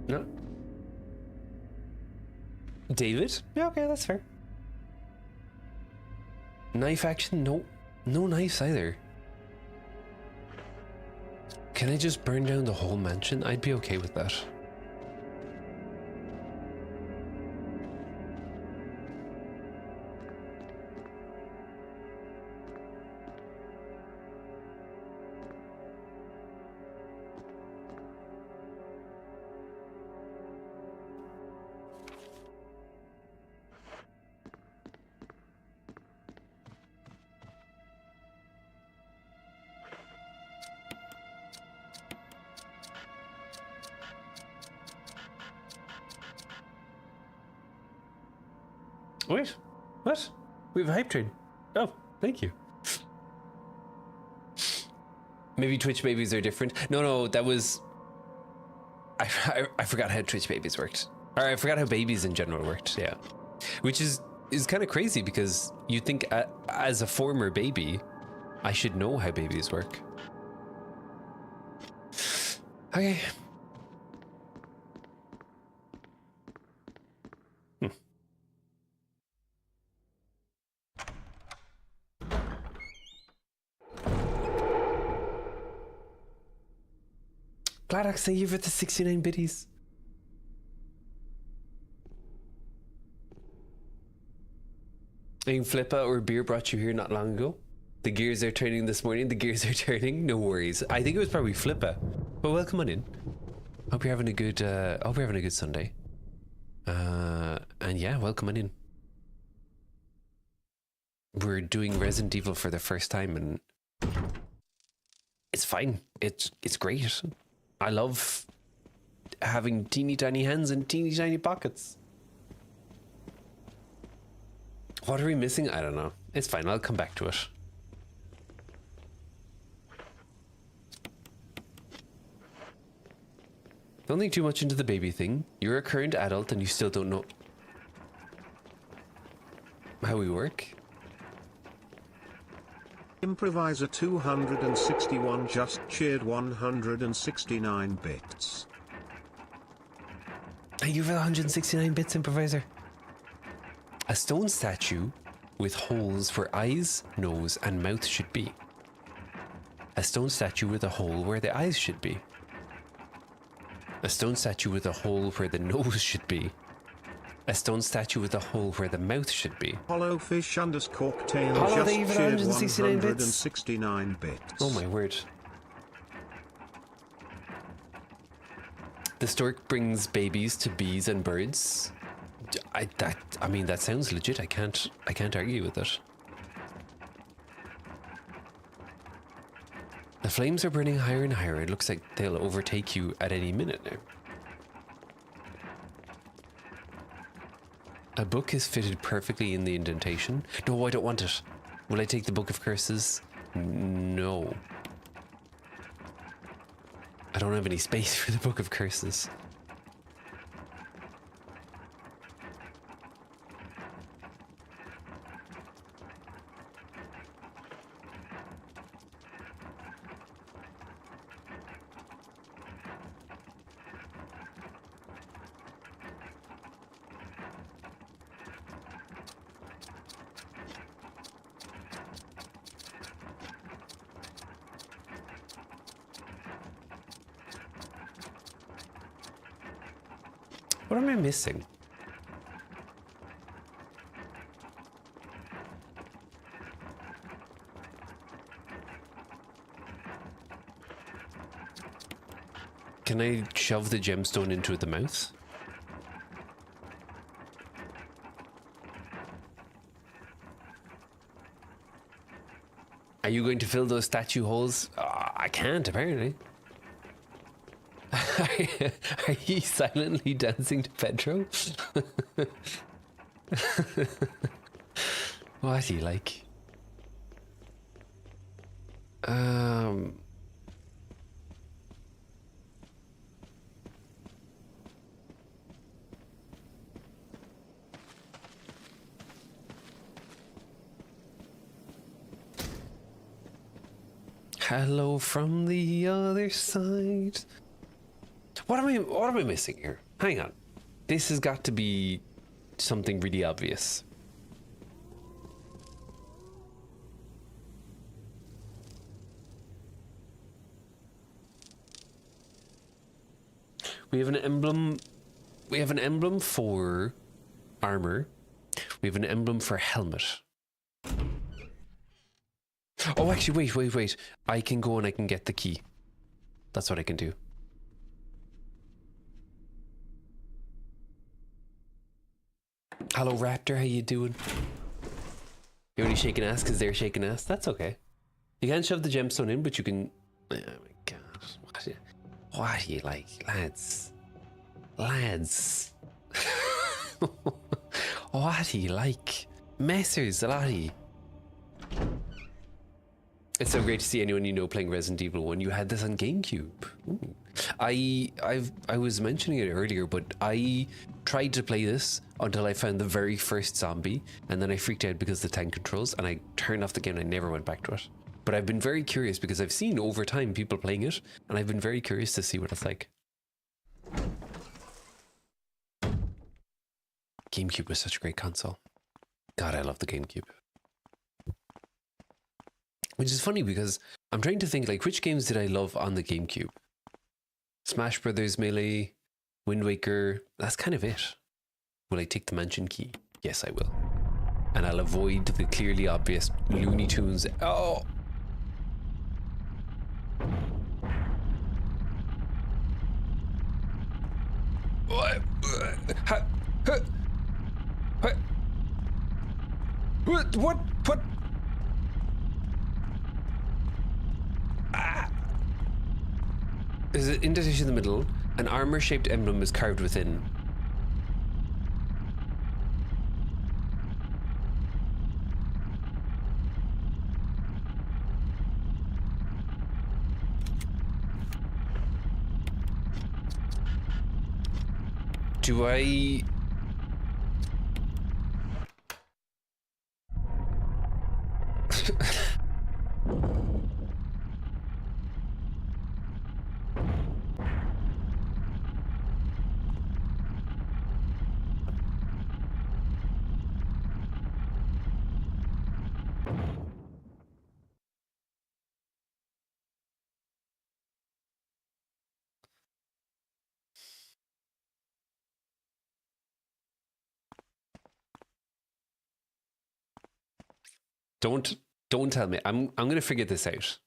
No. David? Yeah, okay, that's fair. Knife action? No. No knives either. Can I just burn down the whole mansion? I'd be okay with that. Wait, what? We have a hype train. Oh, thank you. Maybe Twitch babies are different. No, that was... I forgot how Twitch babies worked. Or I forgot how babies in general worked, yeah. Which is kind of crazy because you think as a former baby, I should know how babies work. Okay. Gladox, thank you for the 69 biddies. I think Flippa or Beer brought you here not long ago. The gears are turning this morning. The gears are turning. No worries. I think it was probably Flippa. But welcome on in. Hope you're having a good. Hope you're having a good Sunday. And yeah, welcome on in. We're doing Resident Evil for the first time, and it's fine. It's great. I love having teeny tiny hands and teeny tiny pockets. What are we missing? I don't know. It's fine. I'll come back to it. Don't think too much into the baby thing. You're a current adult and you still don't know how we work. Improviser 261 just cheered 169 bits. Thank you for the 169 bits, Improviser. A stone statue with holes where eyes, nose, and mouth should be. A stone statue with a hole where the eyes should be. A stone statue with a hole where the nose should be. A stone statue with a hole where the mouth should be. Hollowfish underscore tail Hollow, just thank you for the cheered 169 bits. 169 bits. Oh my word. The stork brings babies to bees and birds. I mean that sounds legit. I can't argue with it. The flames are burning higher and higher. It looks like they'll overtake you at any minute now. A book is fitted perfectly in the indentation. No, I don't want it. Will I take the Book of Curses? No. I don't have any space for the Book of Curses. What am I missing? Can I shove the gemstone into the mouth? Are you going to fill those statue holes? I can't, apparently. Are you silently dancing to Pedro? What do you like? Hello from the other side. What am I missing here? Hang on. This has got to be something really obvious. We have an emblem. We have an emblem for armor. We have an emblem for helmet. Oh, actually, wait. I can go and I can get the key. That's what I can do. Hello, Raptor. How you doing? You're only shaking ass because they're shaking ass. That's okay. You can't shove the gemstone in, but you can... Oh my god. What do you like? Lads. What do you like? Messers, a lot of you. It's so great to see anyone you know playing Resident Evil 1. You had this on GameCube. Ooh. I was mentioning it earlier, but I tried to play this until I found the very first zombie, and then I freaked out because of the tank controls, and I turned off the game and I never went back to it. But I've been very curious because I've seen over time people playing it, and I've been very curious to see what it's like. GameCube was such a great console. God, I love the GameCube. Which is funny because I'm trying to think, like, which games did I love on the GameCube? Smash Brothers Melee, Wind Waker, that's kind of it. Will I take the mansion key? Yes, I will. And I'll avoid the clearly obvious Looney Tunes. Oh! What? There's an indentation in the middle. An armor-shaped emblem is carved within. Do I... Don't tell me. I'm gonna figure this out.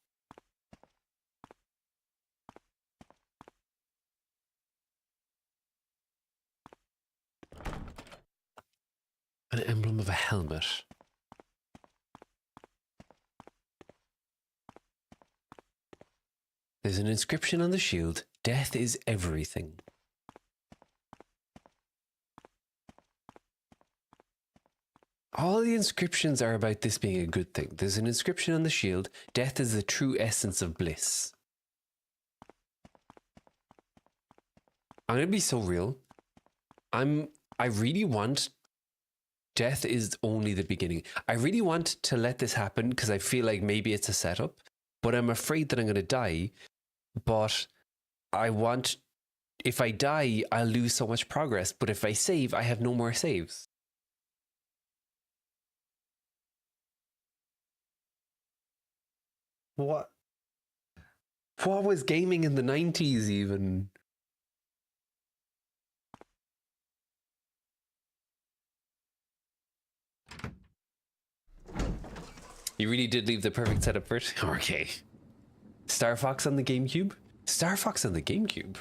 An emblem of a helmet. There's an inscription on the shield. Death is everything. All the inscriptions are about this being a good thing. There's an inscription on the shield. Death is the true essence of bliss. I'm gonna be so real. I really want... Death is only the beginning. I really want to let this happen because I feel like maybe it's a setup, but I'm afraid that I'm gonna die. But I want... If I die, I'll lose so much progress. But if I save, I have no more saves. What was gaming in the 90s even? You really did leave the perfect setup for it? Okay. Star Fox on the GameCube? Star Fox on the GameCube?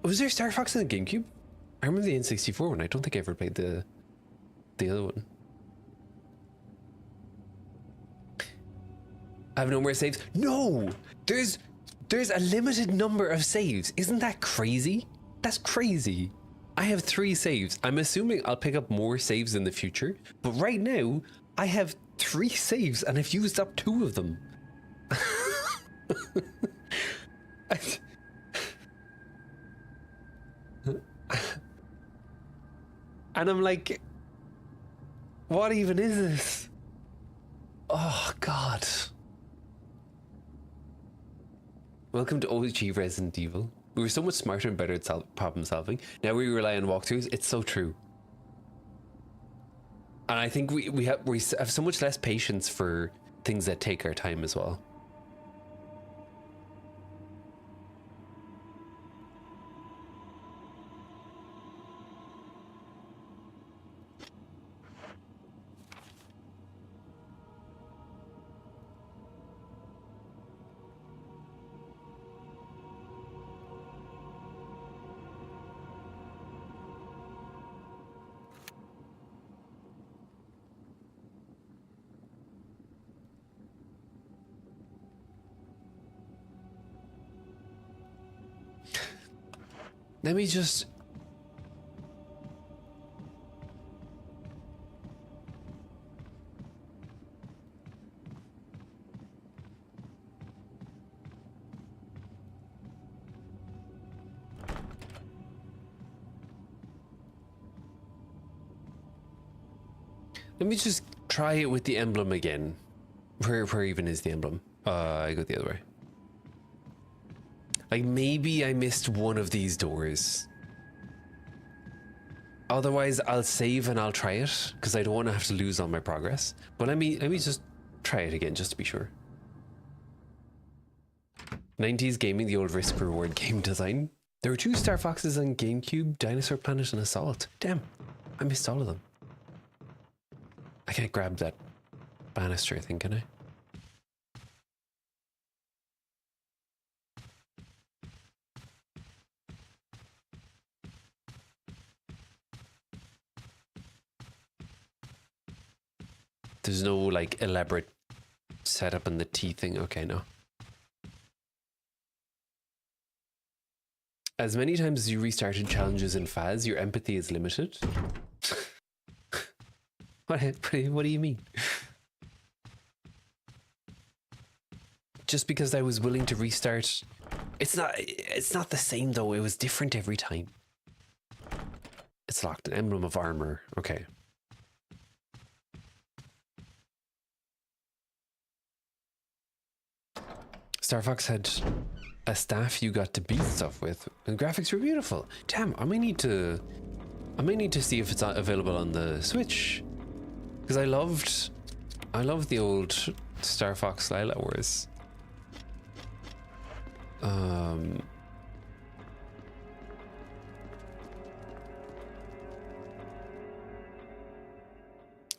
Was there Star Fox on the GameCube? I remember the N64 one. I don't think I ever played the other one. I have no more saves. No! There's a limited number of saves. Isn't that crazy? That's crazy. I have 3 saves. I'm assuming I'll pick up more saves in the future, but right now I have 3 saves and I've used up 2 of them. And I'm like, what even is this? Oh, God. Welcome to OG Resident Evil. We were so much smarter and better at problem solving. Now we rely on walkthroughs. It's so true. And I think we have so much less patience for things that take our time as well. Let me just... Let me just try it with the emblem again. Where even is the emblem? I go the other way. Like, maybe I missed one of these doors. Otherwise, I'll save and I'll try it, because I don't want to have to lose all my progress. But let me just try it again, just to be sure. 90s gaming, the old risk reward game design. There were 2 Star Foxes on GameCube, Dinosaur Planet and Assault. Damn, I missed all of them. I can't grab that banister thing, can I? There's no like elaborate setup in the T thing. Okay, no. As many times as you restarted challenges in Faz, your empathy is limited. What do you mean? Just because I was willing to restart, it's not the same though. It was different every time. It's locked. An emblem of armor. Okay. Star Fox had a staff you got to beat stuff with, and graphics were beautiful. Damn, I may need to see if it's available on the Switch, because I loved the old Star Fox Lylat Wars.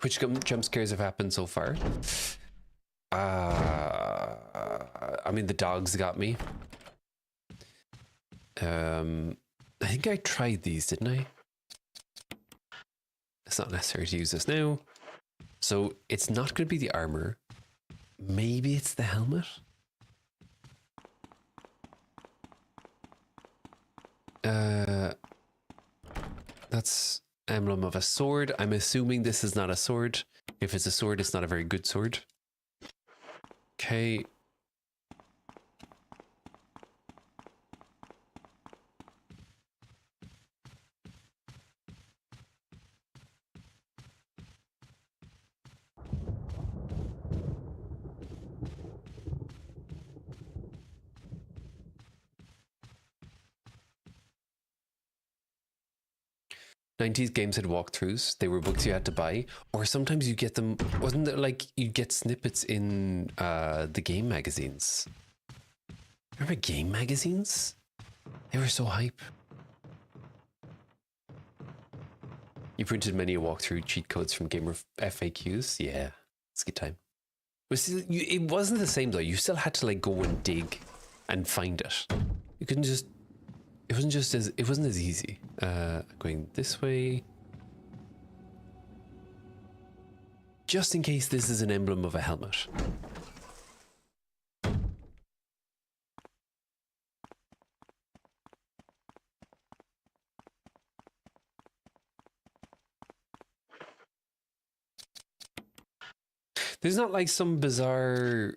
Which jump scares have happened so far? I mean, the dogs got me. I think I tried these, didn't I? It's not necessary to use this now. So it's not going to be the armor. Maybe it's the helmet. That's emblem of a sword. I'm assuming this is not a sword. If it's a sword, it's not a very good sword. Okay. '90s games had walkthroughs. They were books you had to buy, or sometimes you get them. Wasn't it like you get snippets in the game magazines? Remember game magazines? They were so hype. You printed many a walkthrough cheat codes from gamer FAQs. Yeah, it's a good time. But still, it wasn't the same though. You still had to like go and dig and find it. You couldn't just. It wasn't as easy. Going this way. Just in case this is an emblem of a helmet. There's not like some bizarre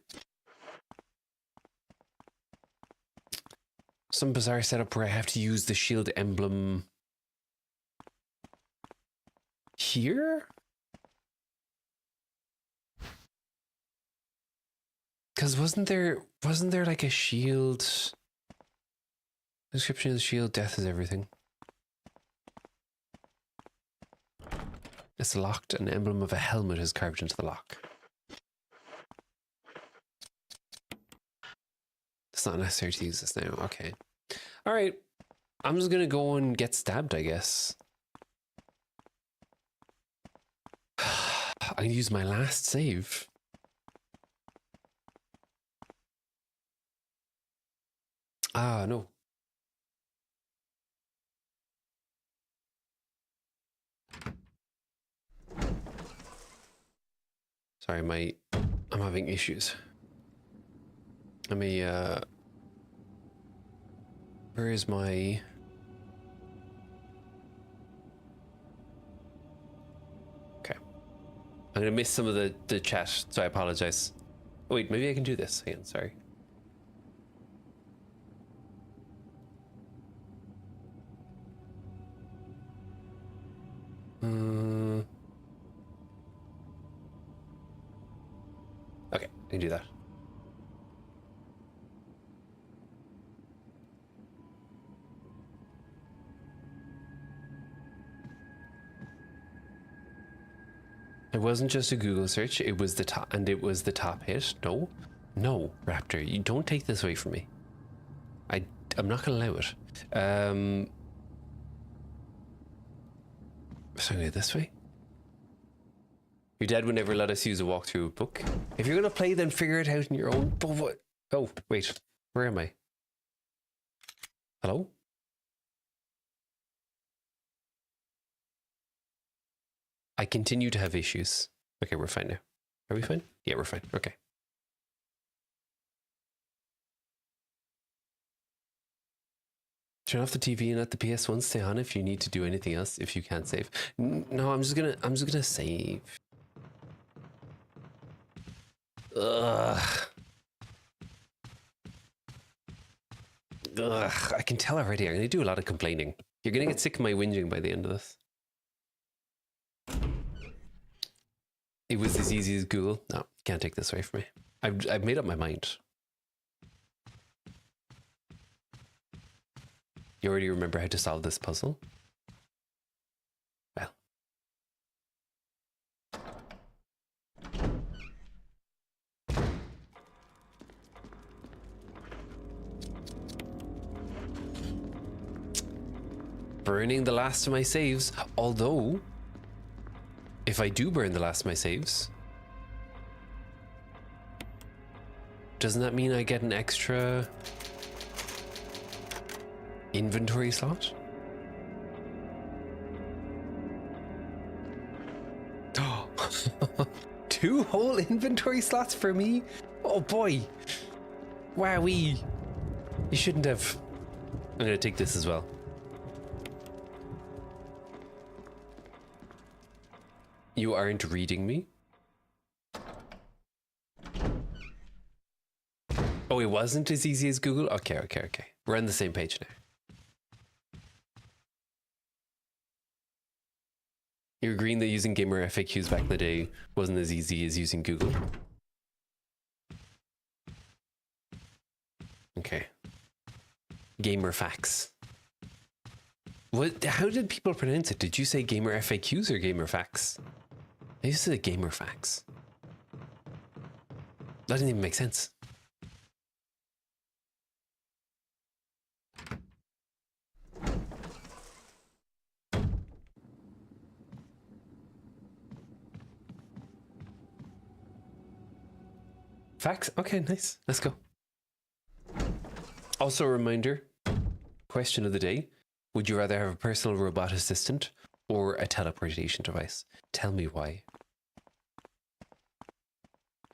setup where I have to use the shield emblem here? Because wasn't there like a shield description of the shield? Death is everything. It's locked. An emblem of a helmet is carved into the lock. It's not necessary to use this now. Okay. All right. I'm just gonna go and get stabbed, I guess. I use my last save. Ah, no. Sorry, I'm having issues. Let me, where is my... Okay. I'm gonna miss some of the chat, so I apologize. Oh, wait, maybe I can do this again, sorry. Okay, I can do that. It wasn't just a Google search, it was the top, and it was the top hit. No, Raptor, you don't take this away from me. I'm not gonna allow it. So I'm gonna go this way. Your dad would never let us use a walkthrough book. If you're gonna play, then figure it out on your own. But what? Oh, wait, where am I? Hello? I continue to have issues. Okay, we're fine now. Are we fine? Yeah, we're fine. Okay. Turn off the TV and let the PS1 stay on if you need to do anything else. If you can't save. No, I'm just gonna save. Ugh. I can tell already. I'm gonna do a lot of complaining. You're gonna get sick of my whinging by the end of this. It was as easy as Google. No, can't take this away from me. I've made up my mind. You already remember how to solve this puzzle? Well. Burning the last of my saves, although if I do burn the last of my saves, doesn't that mean I get an extra inventory slot? Oh, 2 whole inventory slots for me? Oh boy. Wowee. You shouldn't have. I'm gonna take this as well. You aren't reading me? Oh, it wasn't as easy as Google? Okay. We're on the same page now. You're agreeing that using gamer FAQs back in the day wasn't as easy as using Google? Okay. Gamer facts. What? How did people pronounce it? Did you say gamer FAQs or gamer facts? I used to say gamer facts. That didn't even make sense. Facts? Okay, nice. Let's go. Also a reminder, question of the day. Would you rather have a personal robot assistant or a teleportation device? Tell me why.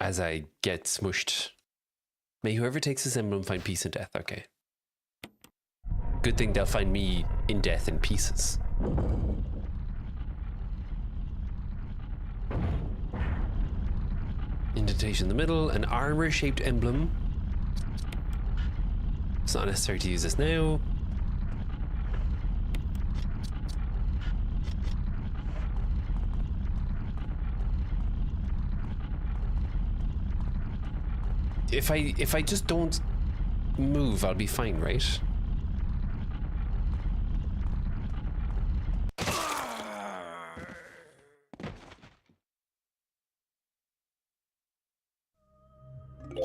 As I get smushed. May whoever takes this emblem find peace in death. Okay. Good thing they'll find me in death in pieces. Indentation in the middle, an armor-shaped emblem. It's not necessary to use this now. If I just don't move, I'll be fine, right?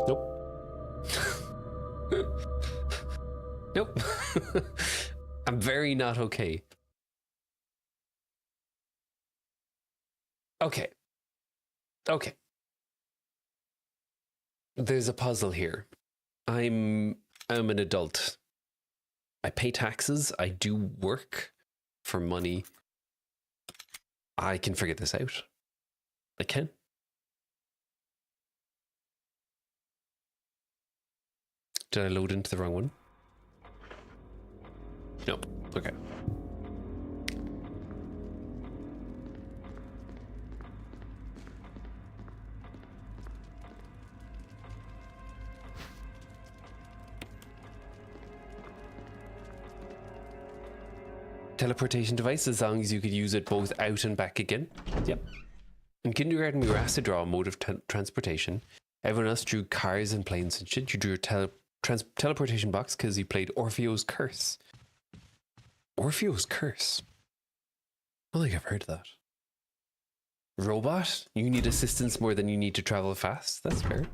Nope. Nope. I'm very not okay. Okay. Okay. There's a puzzle here. I'm an adult. I pay taxes. I do work for money. I can figure this out. I can. Did I load into the wrong one? Nope. Okay. Teleportation device, as long as you could use it both out and back again. Yep. In kindergarten, we were asked to draw a mode of transportation. Everyone else drew cars and planes and shit. You drew a teleportation box because you played Orpheo's Curse. Orpheo's Curse? I don't think I've heard of that. Robot? You need assistance more than you need to travel fast? That's fair.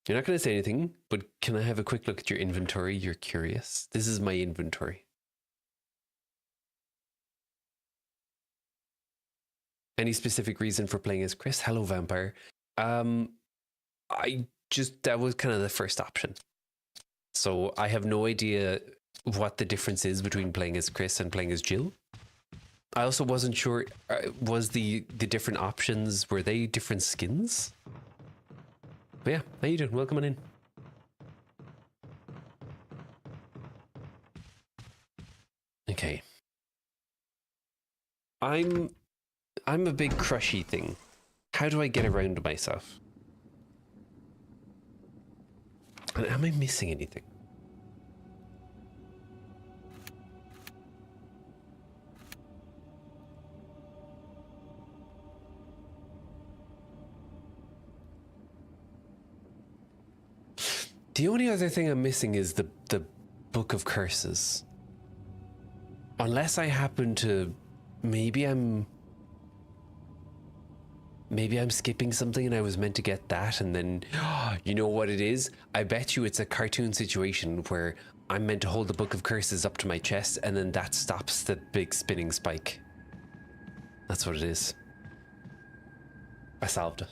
You're not going to say anything, but can I have a quick look at your inventory? You're curious. This is my inventory. Any specific reason for playing as Chris? Hello, Vampire. That was kind of the first option. So I have no idea what the difference is between playing as Chris and playing as Jill. I also wasn't sure, was the different options, were they different skins? But yeah, how you doing? Welcome on in. Okay. I'm a big crushy thing. How do I get around myself? And am I missing anything? The only other thing I'm missing is the Book of Curses. Unless I happen to... Maybe I'm skipping something and I was meant to get that and then... You know what it is? I bet you it's a cartoon situation where I'm meant to hold the Book of Curses up to my chest and then that stops the big spinning spike. That's what it is. I solved it.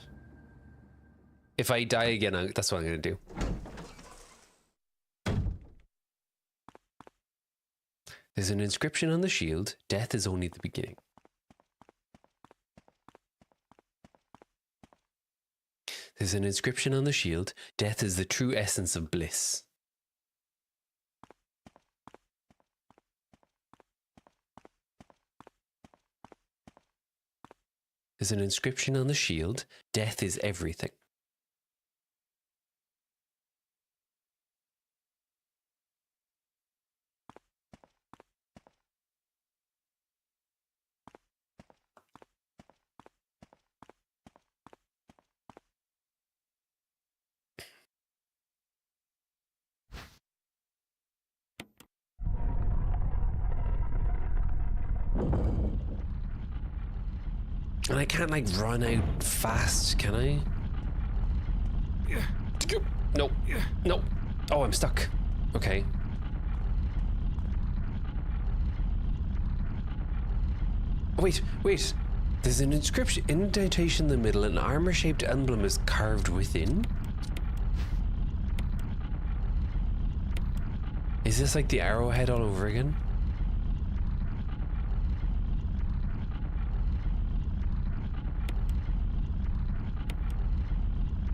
If I die again, that's what I'm going to do. There's an inscription on the shield. Death is only the beginning. There's an inscription on the shield. Death is the true essence of bliss. There's an inscription on the shield. Death is everything. And I can't like run out fast, can I? No, no. Oh, I'm stuck. Okay. Wait. There's an inscription, indentation in the middle, an armor-shaped emblem is carved within. Is this like the arrowhead all over again?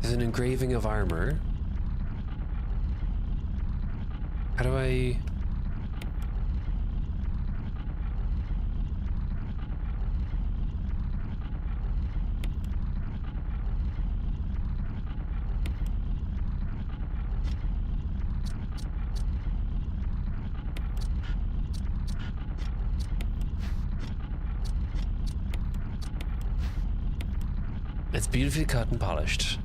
There's an engraving of armor. How do I... It's beautifully cut and polished.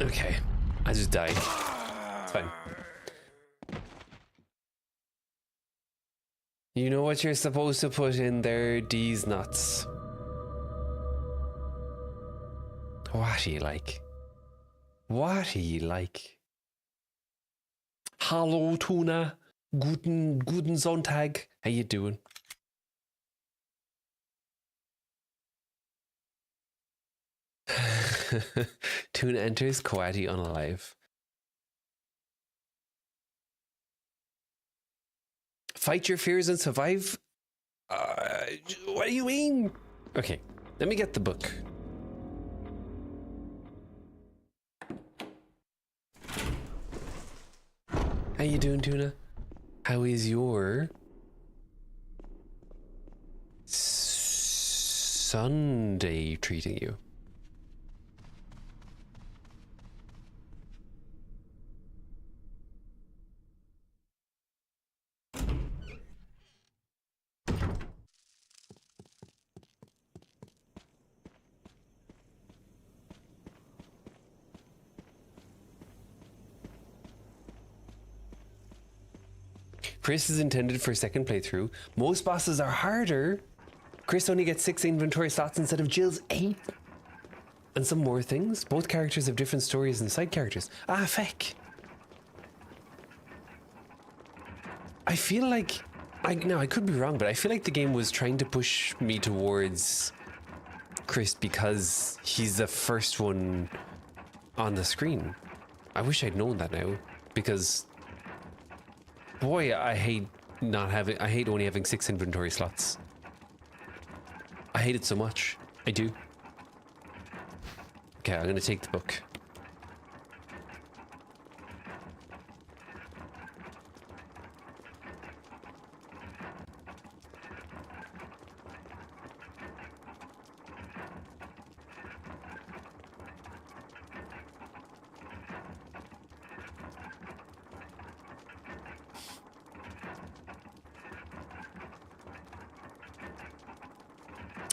Okay, I just died. It's fine. You know what you're supposed to put in there, these nuts. What do you like? What do you like? Hallo, Tuna. Guten Sonntag. How you doing? Tuna enters, Coati unalive. Fight your fears and survive? What do you mean? Okay, let me get the book. How you doing, Tuna? How is your Sunday treating you? Chris is intended for a second playthrough. Most bosses are harder. Chris only gets 6 inventory slots instead of Jill's 8. And some more things. Both characters have different stories and side characters. Ah, feck. I feel like... I could be wrong, but I feel like the game was trying to push me towards Chris because he's the first one on the screen. I wish I'd known that now, because... Boy, I hate only having 6 inventory slots. I hate it so much. I do. Okay, I'm gonna take the book.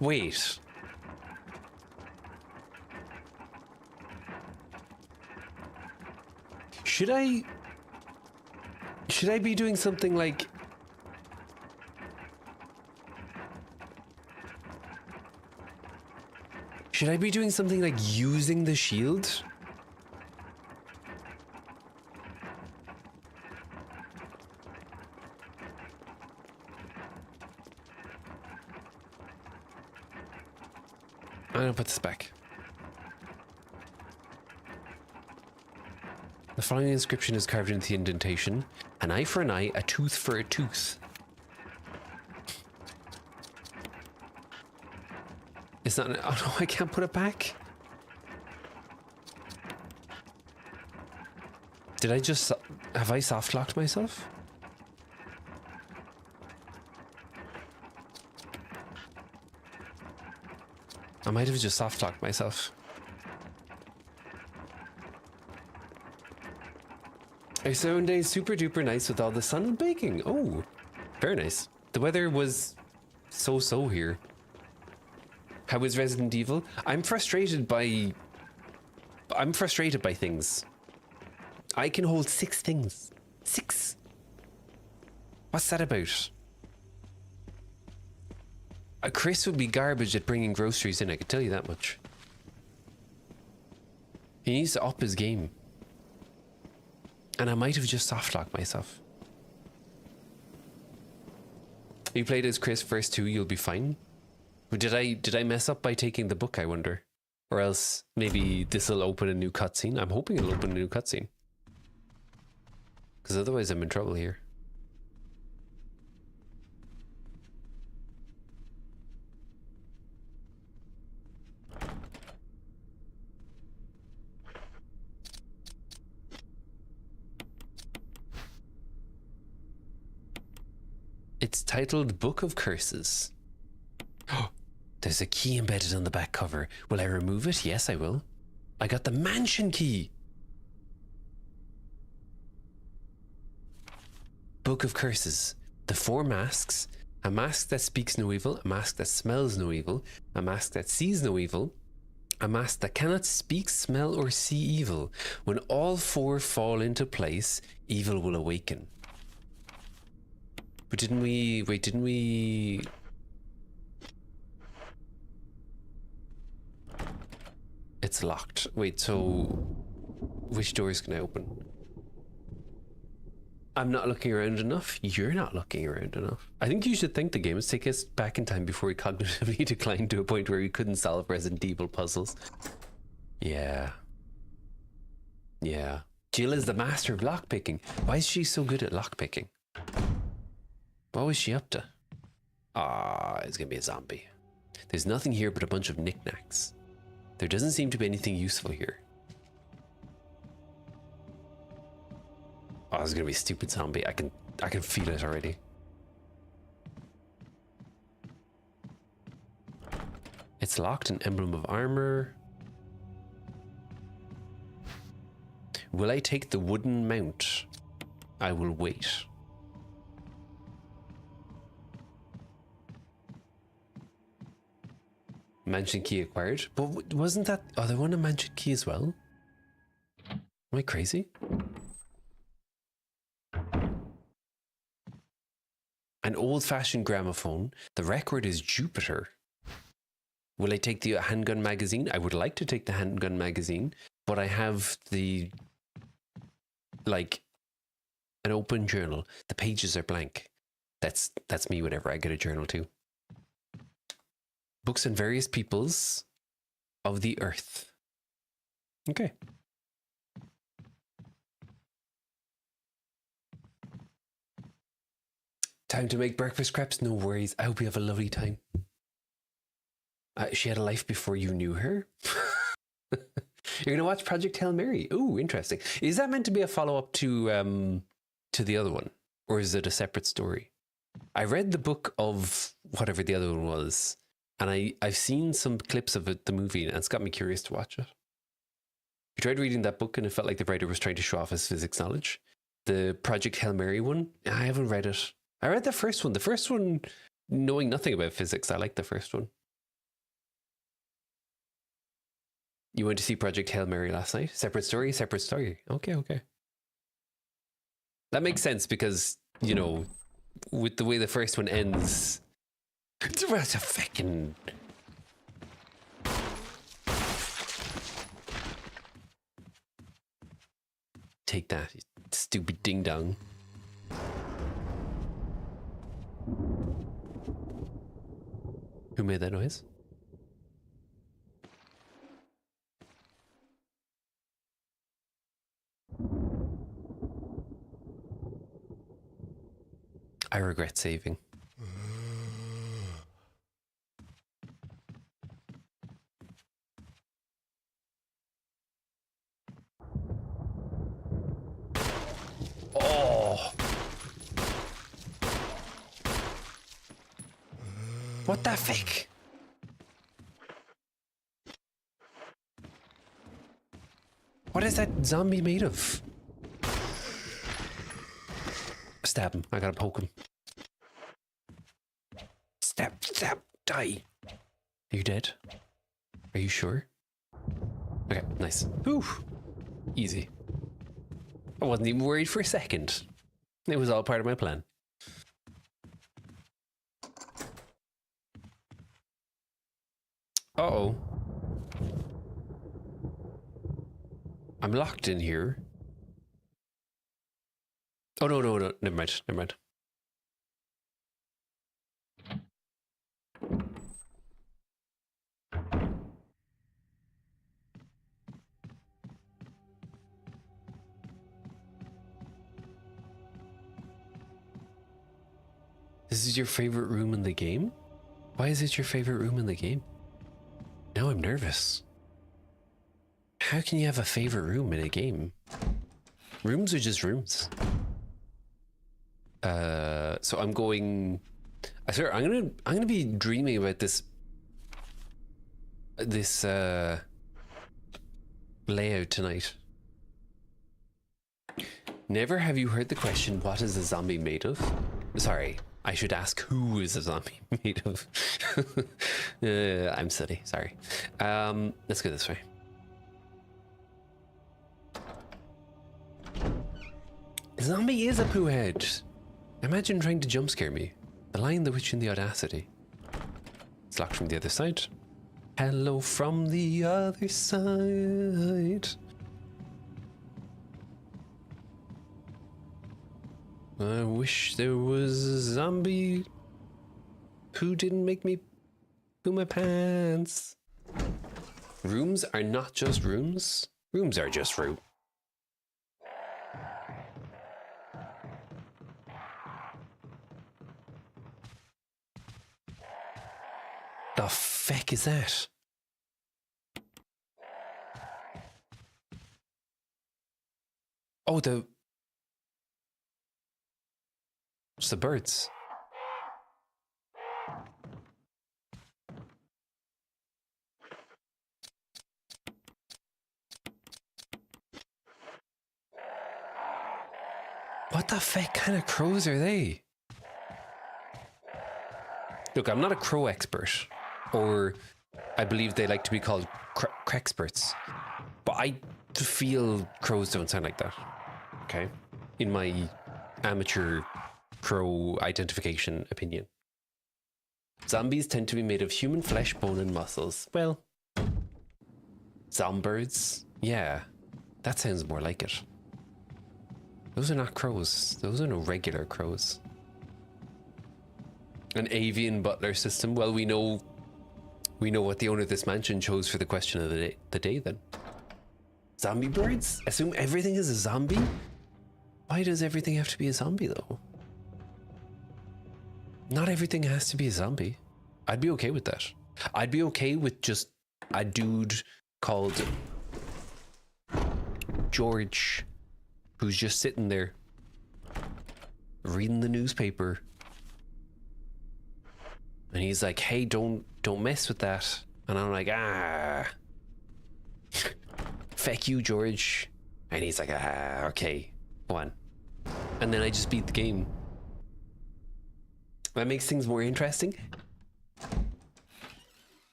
Wait. Should I be doing something like... Should I be doing something like using the shield? I'm gonna put this back. The following inscription is carved into the indentation. An eye for an eye, a tooth for a tooth. It's not oh no, I can't put it back. Did I just... Have I soft locked myself? I might have just soft locked myself. A Sunday is super duper nice with all the sun and baking. Oh, very nice. The weather was so here. How is Resident Evil? I'm frustrated by things. I can hold 6 things. 6. What's that about? Chris would be garbage at bringing groceries in, I could tell you that much. He needs to up his game. And I might have just soft-locked myself. You played as Chris first too, you'll be fine. Did I mess up by taking the book, I wonder? Or else maybe this will open a new cutscene. I'm hoping it'll open a new cutscene. Because otherwise I'm in trouble here. It's titled Book of Curses. Oh, There's a key embedded on the back cover. Will I remove it? Yes, I will. I got the mansion key. Book of Curses. The 4 masks. A mask that speaks no evil. A mask that smells no evil. A mask that sees no evil. A mask that cannot speak, smell, or see evil. When all 4 fall into place, evil will awaken. But didn't we... Wait, didn't we... It's locked. Wait, so... Which doors can I open? I'm not looking around enough. You're not looking around enough. I think you should thank the game. Let's take us back in time before we cognitively declined to a point where we couldn't solve Resident Evil puzzles. Yeah. Yeah. Jill is the master of lockpicking. Why is she so good at lockpicking? What was she up to? Ah, it's gonna be a zombie. There's nothing here but a bunch of knickknacks. There doesn't seem to be anything useful here. Oh, it's gonna be a stupid zombie. I can feel it already. It's locked, an emblem of armor. Will I take the wooden mount? I will wait. Mansion key acquired. But wasn't that... Oh, they want a mansion key as well? Am I crazy? An old-fashioned gramophone. The record is Jupiter. Will I take the handgun magazine? I would like to take the handgun magazine, but I have the... like, an open journal. The pages are blank. That's me whenever I get a journal too. Books on various peoples of the earth. Okay. Time to make breakfast crepes? No worries. I hope you have a lovely time. She had a life before you knew her? You're going to watch Project Hail Mary. Ooh, interesting. Is that meant to be a follow-up to the other one? Or is it a separate story? I read the book of whatever the other one was, and I've seen some clips of it, the movie, and it's got me curious to watch it. I tried reading that book and it felt like the writer was trying to show off his physics knowledge. The Project Hail Mary one, I haven't read it. I read the first one. The first one, knowing nothing about physics, I liked the first one. You went to see Project Hail Mary last night? Separate story, separate story. Okay, okay. That makes sense because, you know, with the way the first one ends, it's a fucking... Take that, you stupid ding-dong. Who made that noise? I regret saving. Oh! What the fuck? What is that zombie made of? Stab him. I gotta poke him. Stab, stab, die. Are you dead? Are you sure? Okay, nice. Whew. Easy. I wasn't even worried for a second. It was all part of my plan. Uh-oh. I'm locked in here. Oh, no, no, no. Never mind. Never mind. This is your favorite room in the game? Why is it your favorite room in the game? Now I'm nervous. How can you have a favorite room in a game? Rooms are just rooms. So I'm going... I swear, I'm gonna be dreaming about this this layout tonight. Never have you heard the question, what is a zombie made of? Sorry, I should ask, who is a zombie made of? I'm silly, sorry. Let's go this way. Zombie is a poo head. Imagine trying to jump scare me. The Lion, the Witch, and the Audacity. It's locked from the other side. Hello from the other side. I wish there was a zombie who didn't make me poo my pants. Rooms are not just rooms. Rooms are just rooms. The feck is that? Oh, it's the birds. What the feck kind of crows are they? Look, I'm not a crow expert, or I believe they like to be called crexperts, but I feel crows don't sound like that. Okay, in my amateur crow identification opinion. Zombies tend to be made of human flesh, bone, and muscles. Well, zombies. Yeah, that sounds more like it. Those are not crows. Those are no regular crows. An avian butler system. Well, we know what the owner of this mansion chose for the question of the day then. Zombie birds? Assume everything is a zombie? Why does everything have to be a zombie though? Not everything has to be a zombie. I'd be okay with that. I'd be okay with just a dude called George who's just sitting there reading the newspaper. And he's like, hey, don't mess with that. And I'm like, feck you, George. And he's like, okay, go on. And then I just beat the game. That makes things more interesting.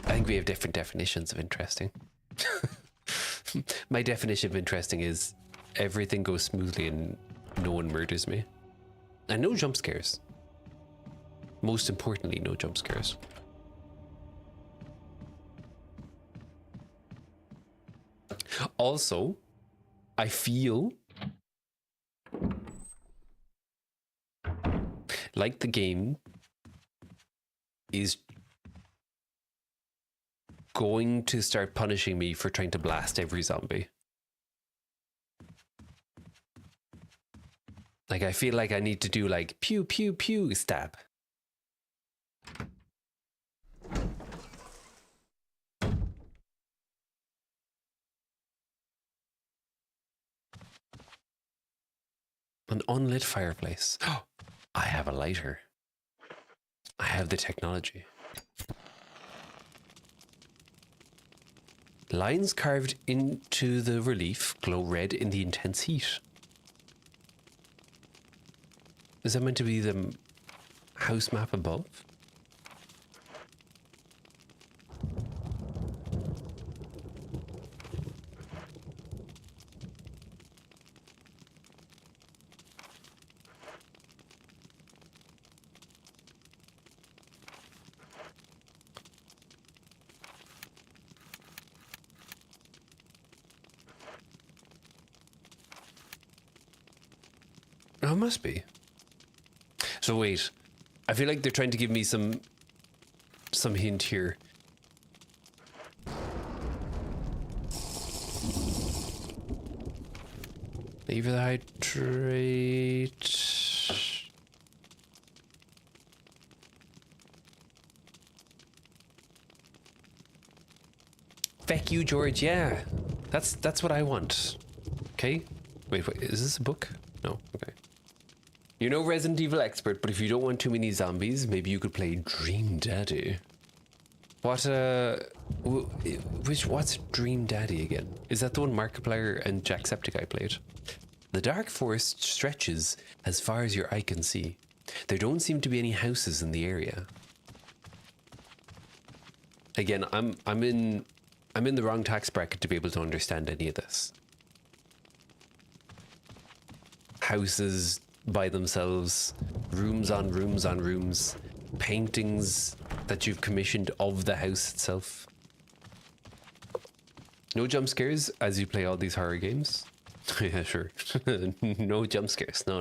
I think we have different definitions of interesting. My definition of interesting is everything goes smoothly and no one murders me. And no jump scares. Most importantly, no jump scares. Also, I feel like the game is going to start punishing me for trying to blast every zombie. Like, I feel like I need to do like pew, pew, pew, stab. An unlit fireplace. Oh, I have a lighter. I have the technology. Lines carved into the relief glow red in the intense heat. Is that meant to be the house map above? Oh, it must be. So wait, I feel like they're trying to give me some hint here. Leave the hydrate. Feck you, George. Yeah, that's what I want. Okay. Wait, is this a book? No. Okay. You're no Resident Evil expert, but if you don't want too many zombies, maybe you could play Dream Daddy. What What's Dream Daddy again? Is that the one Markiplier and Jacksepticeye played? The dark forest stretches as far as your eye can see. There don't seem to be any houses in the area. Again, I'm in the wrong tax bracket to be able to understand any of this. Houses by themselves, rooms on rooms on rooms, paintings that you've commissioned of the house itself. No jump scares as you play all these horror games. Yeah, sure. No jump scares. No.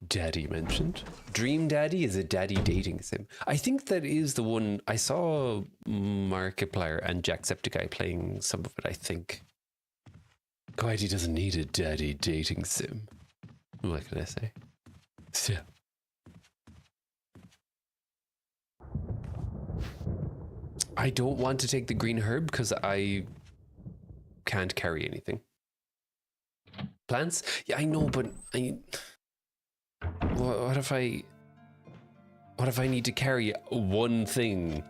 Daddy mentioned. Dream Daddy is a daddy dating sim. I think that is the one. I saw Markiplier and Jacksepticeye playing some of it, I think. God, he doesn't need a daddy dating sim. What can I say? Yeah. I don't want to take the green herb because I can't carry anything. Plants? Yeah, I know, but what if I need to carry one thing?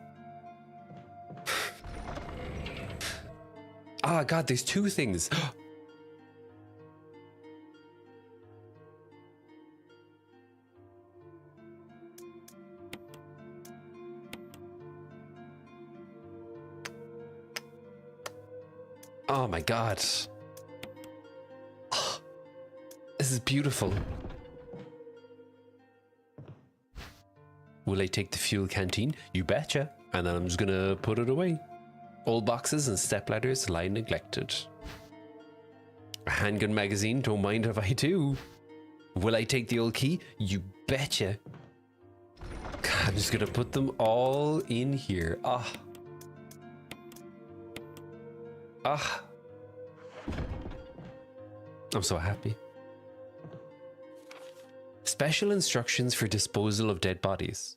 Ah, God, there's two things. Oh my God. Oh, this is beautiful. Will I take the fuel canteen? You betcha. And then I'm just gonna put it away. Old boxes and stepladders lie neglected. A handgun magazine, don't mind if I do. Will I take the old key? You betcha. God, I'm just gonna put them all in here. Ah. Ah. I'm so happy. Special instructions for disposal of dead bodies.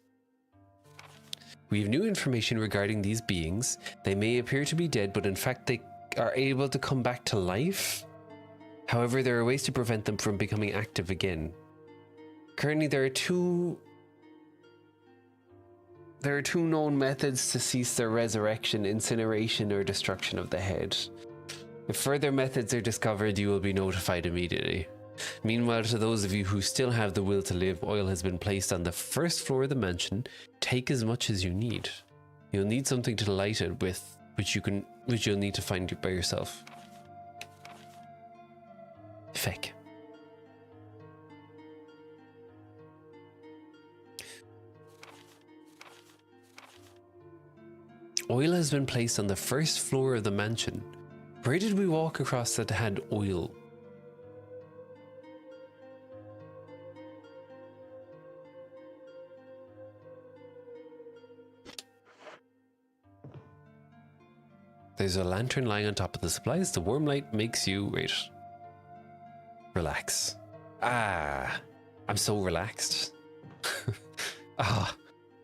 We have new information regarding these beings. They may appear to be dead, but in fact they are able to come back to life. However, there are ways to prevent them from becoming active again. Currently, there are two known methods to cease their resurrection: incineration or destruction of the head. If further methods are discovered, you will be notified immediately. Meanwhile, to those of you who still have the will to live, oil has been placed on the first floor of the mansion. Take as much as you need. You'll need something to light it with, which you'll need to find by yourself. Fake. Oil has been placed on the first floor of the mansion. Where did we walk across that had oil? There's a lantern lying on top of the supplies. The warm light makes you... Wait. Relax. Ah. I'm so relaxed. Ah.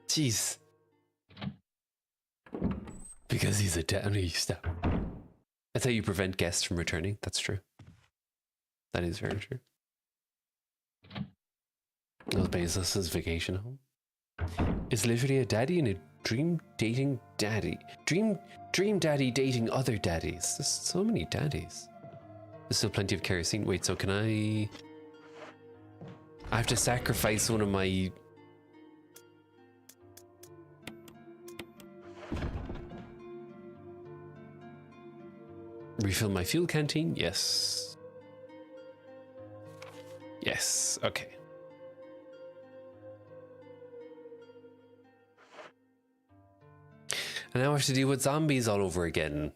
Jeez. Because he's a downy step. That's how you prevent guests from returning. That's true. That is very true. That was Bezos' vacation home. Is literally a daddy and a dream dating daddy. Dream daddy dating other daddies. There's so many daddies. There's still plenty of kerosene. Wait, so can I have to sacrifice one of my... Refill my fuel canteen? Yes. Yes, okay. And now I have to deal with zombies all over again.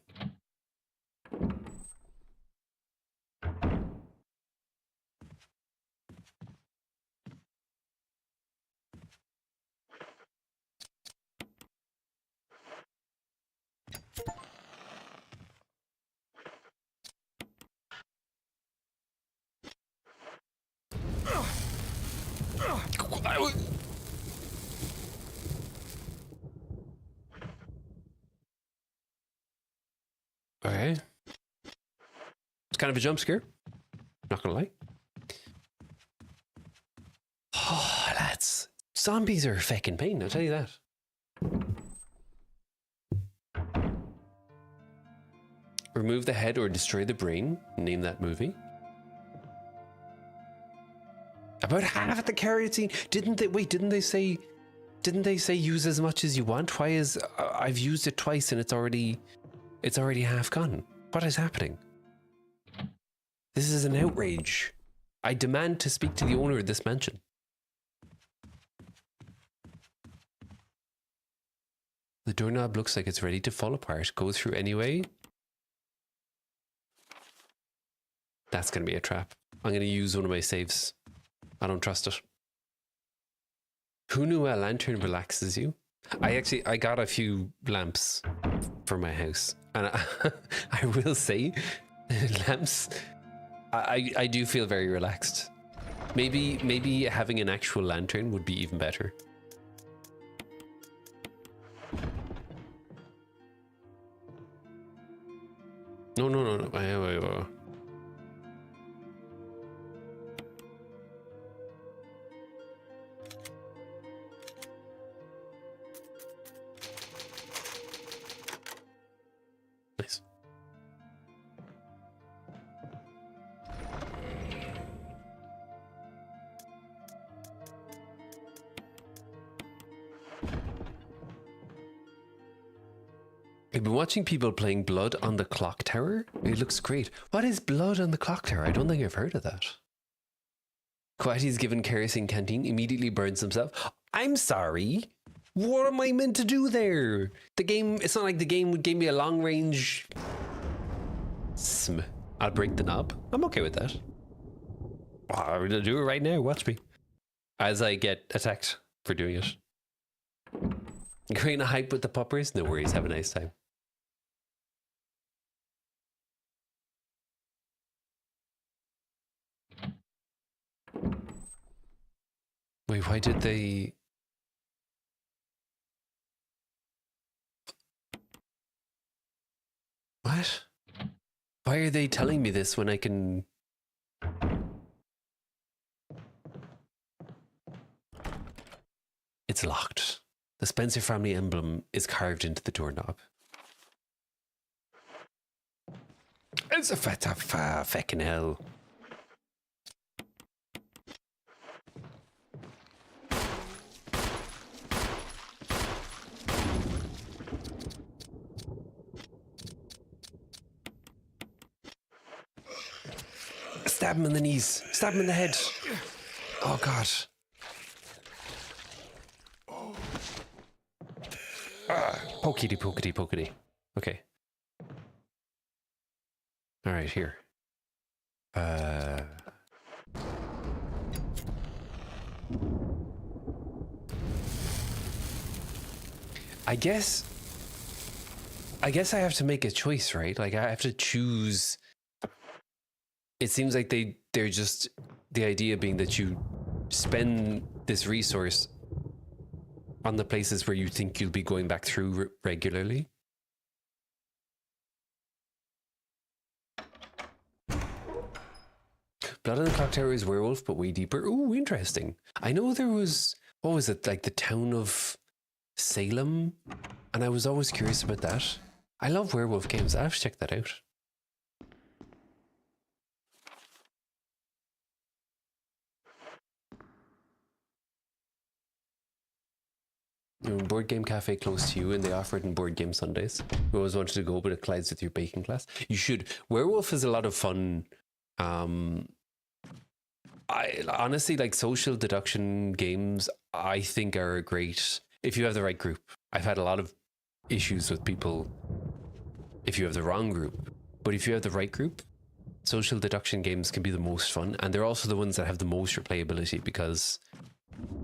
Okay. It's kind of a jump scare. Not gonna lie. Oh, lads. Zombies are a fucking pain, I'll tell you that. Remove the head or destroy the brain. Name that movie. About half of the kerosene. Didn't they say use as much as you want? Why is I've used it twice and it's already half gone? What is happening? This is an outrage. I demand to speak to the owner of this mansion. The doorknob looks like it's ready to fall apart. Go through anyway. That's going to be a trap. I'm going to use one of my saves. I don't trust it. Who knew a lantern relaxes you? I got a few lamps for my house. And I will say, lamps, I do feel very relaxed. Maybe having an actual lantern would be even better. No. Wait. Nice. I've been watching people playing Blood on the Clock Tower. It looks great. What is Blood on the Clock Tower? I don't think I've heard of that. Quati's given kerosene canteen, immediately burns himself. I'm sorry. What am I meant to do there? The game, it's not like the game gave me a long range. I'll break the knob. I'm okay with that. I'm gonna do it right now. Watch me. As I get attacked for doing it. Creating a hype with the poppers? No worries. Have a nice time. Wait, why did they... What? Why are they telling me this when I can... It's locked. The Spencer family emblem is carved into the doorknob. It's a fucking hell. Stab him in the knees. Stab him in the head. Oh, God. Pokety. Okay. All right, here. I guess I have to make a choice, right? Like I have to choose. It seems like they're just, the idea being that you spend this resource on the places where you think you'll be going back through regularly. Blood on the Clock Tower is werewolf, but way deeper. Ooh, interesting. I know there was, what was it, like the town of Salem? And I was always curious about that. I love werewolf games. I have to check that out. Board Game Cafe close to you, and they offer it in Board Game Sundays. We always wanted to go, but it collides with your baking class. You should. Werewolf is a lot of fun. I honestly, like, social deduction games, I think are great if you have the right group. I've had a lot of issues with people if you have the wrong group, but if you have the right group, social deduction games can be the most fun, and they're also the ones that have the most replayability because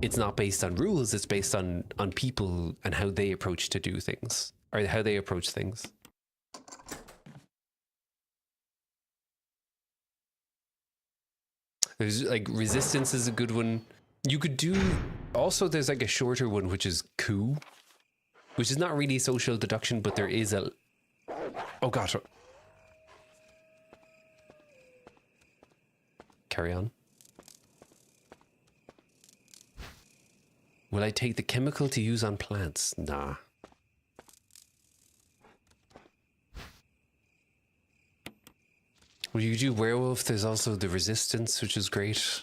it's not based on rules, it's based on people and how they approach to do things, or how they approach things. There's like Resistance is a good one. You could do, also there's like a shorter one, which is Coup, which is not really social deduction, but there is a, oh gosh. Carry on. Will I take the chemical to use on plants? Nah. Well, you do werewolf. There's also the resistance, which is great.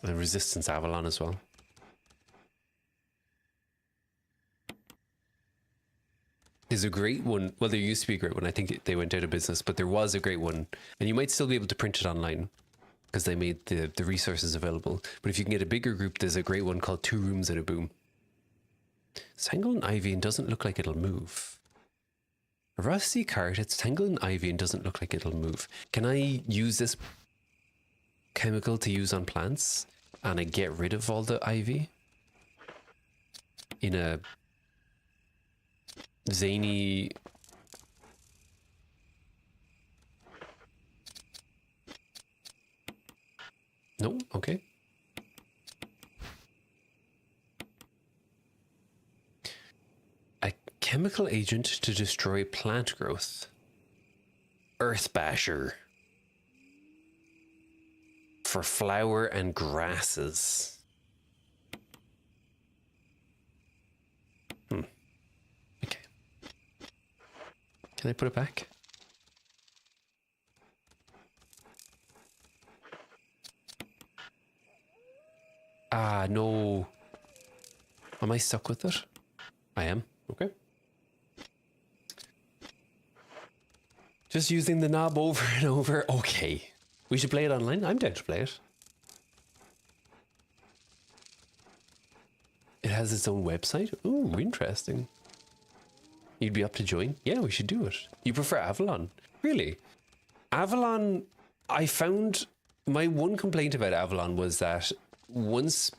And resistance Avalon as well. There's a great one. Well, there used to be a great one. I think they went out of business, but there was a great one. And you might still be able to print it online because they made the resources available. But if you can get a bigger group, there's a great one called Two Rooms and a Boom. It's tangled in ivy and doesn't look like it'll move. A rusty cart, it's tangled in ivy and doesn't look like it'll move. Can I use this chemical to use on plants and I get rid of all the ivy in a zany no? Okay. A chemical agent to destroy plant growth. Earth Basher. For flower and grasses. Okay. Can I put it back? Ah, no. Am I stuck with it? I am. Okay. Just using the knob over and over. Okay. We should play it online. I'm down to play it. It has its own website. Ooh, interesting. You'd be up to join? Yeah, we should do it. You prefer Avalon? Really? Avalon, I found my one complaint about Avalon was that once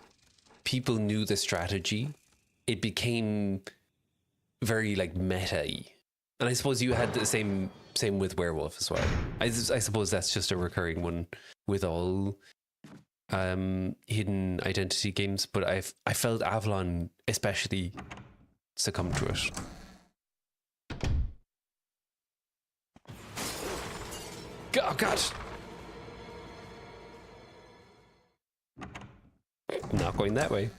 people knew the strategy, it became very like meta-y. And I suppose you had the same with Werewolf as well. I suppose that's just a recurring one with all hidden identity games, but I felt Avalon especially succumbed to it. Oh God! Not going that way.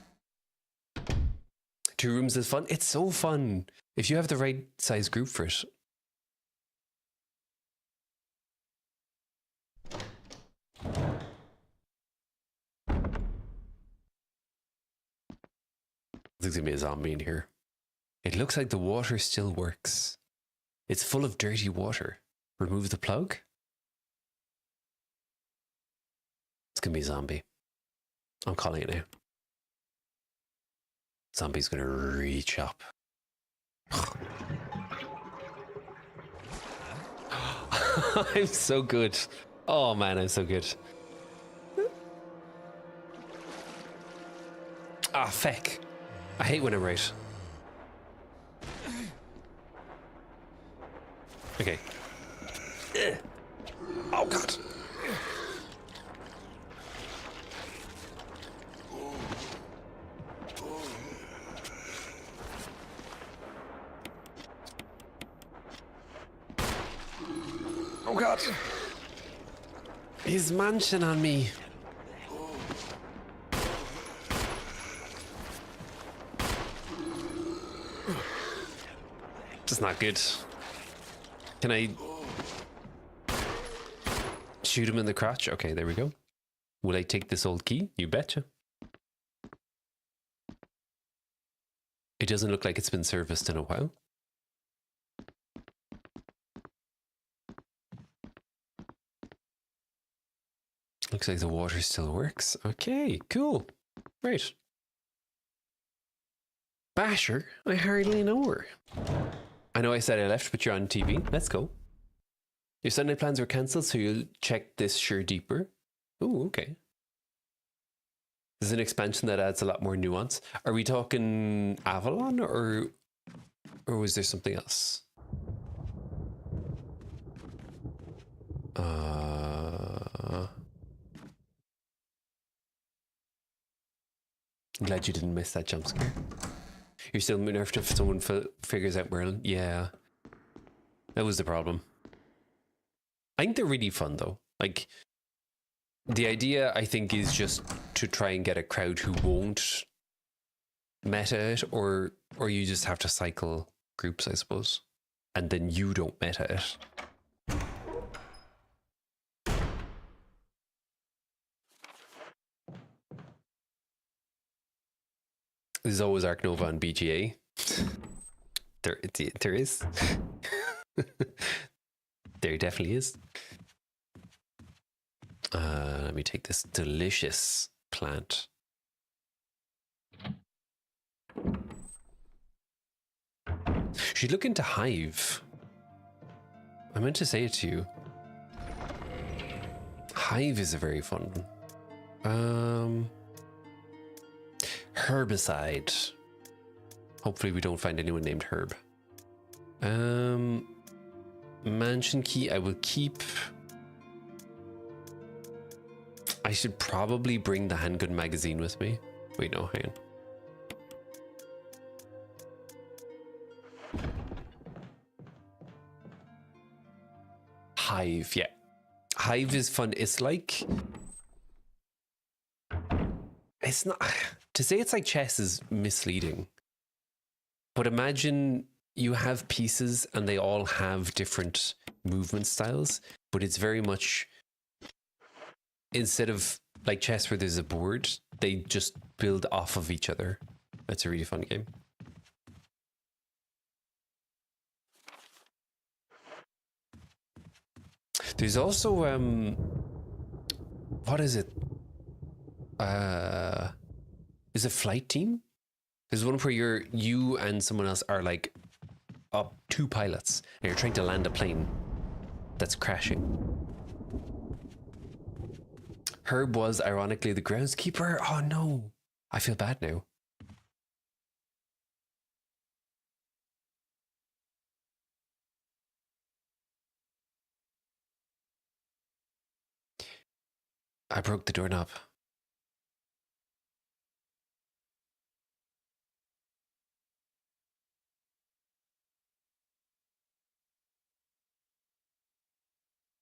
Two Rooms is fun. It's so fun if you have the right size group for it. There's gonna be a zombie in here. It looks like the water still works. It's full of dirty water. Remove the plug. It's gonna be a zombie. I'm calling it now. Zombie's gonna reach up. I'm so good. Oh man, I'm so good. Ah, feck. I hate when I'm right. Okay. Oh God. Oh God. He's munching on me. Just not good. Can I shoot him in the crotch? Okay, there we go. Will I take this old key? You betcha. It doesn't look like it's been serviced in a while. Looks like the water still works. Okay, cool. Right. Basher? I hardly know her. I know I said I left, but you're on TV. Let's go. Your Sunday plans were cancelled, so you'll check this sure deeper. Ooh, okay. This is an expansion that adds a lot more nuance. Are we talking Avalon, or was there something else? I'm glad you didn't miss that jump scare. You're still nerfed if someone figures out Merlin. Yeah. That was the problem. I think they're really fun though. Like, the idea I think is just to try and get a crowd who won't meta it, or you just have to cycle groups, I suppose. and then you don't meta it. There's always Ark Nova on BGA. There is. There definitely is. Let me take this delicious plant. Should look into Hive. I meant to say it to you. Hive is a very fun one. Herbicide. Hopefully we don't find anyone named Herb. Mansion key I will keep. I should probably bring the handgun magazine with me. Wait, no, hang on. Hive, yeah. Hive is fun. It's like... It's not... To say it's like chess is misleading. But imagine you have pieces and they all have different movement styles, but it's very much... Instead of like chess where there's a board, they just build off of each other. That's a really fun game. There's also what is it? Is it Flight Team? There's one where you and someone else are like up 2 pilots and you're trying to land a plane that's crashing. Herb was ironically the groundskeeper. Oh no, I feel bad now. I broke the doorknob.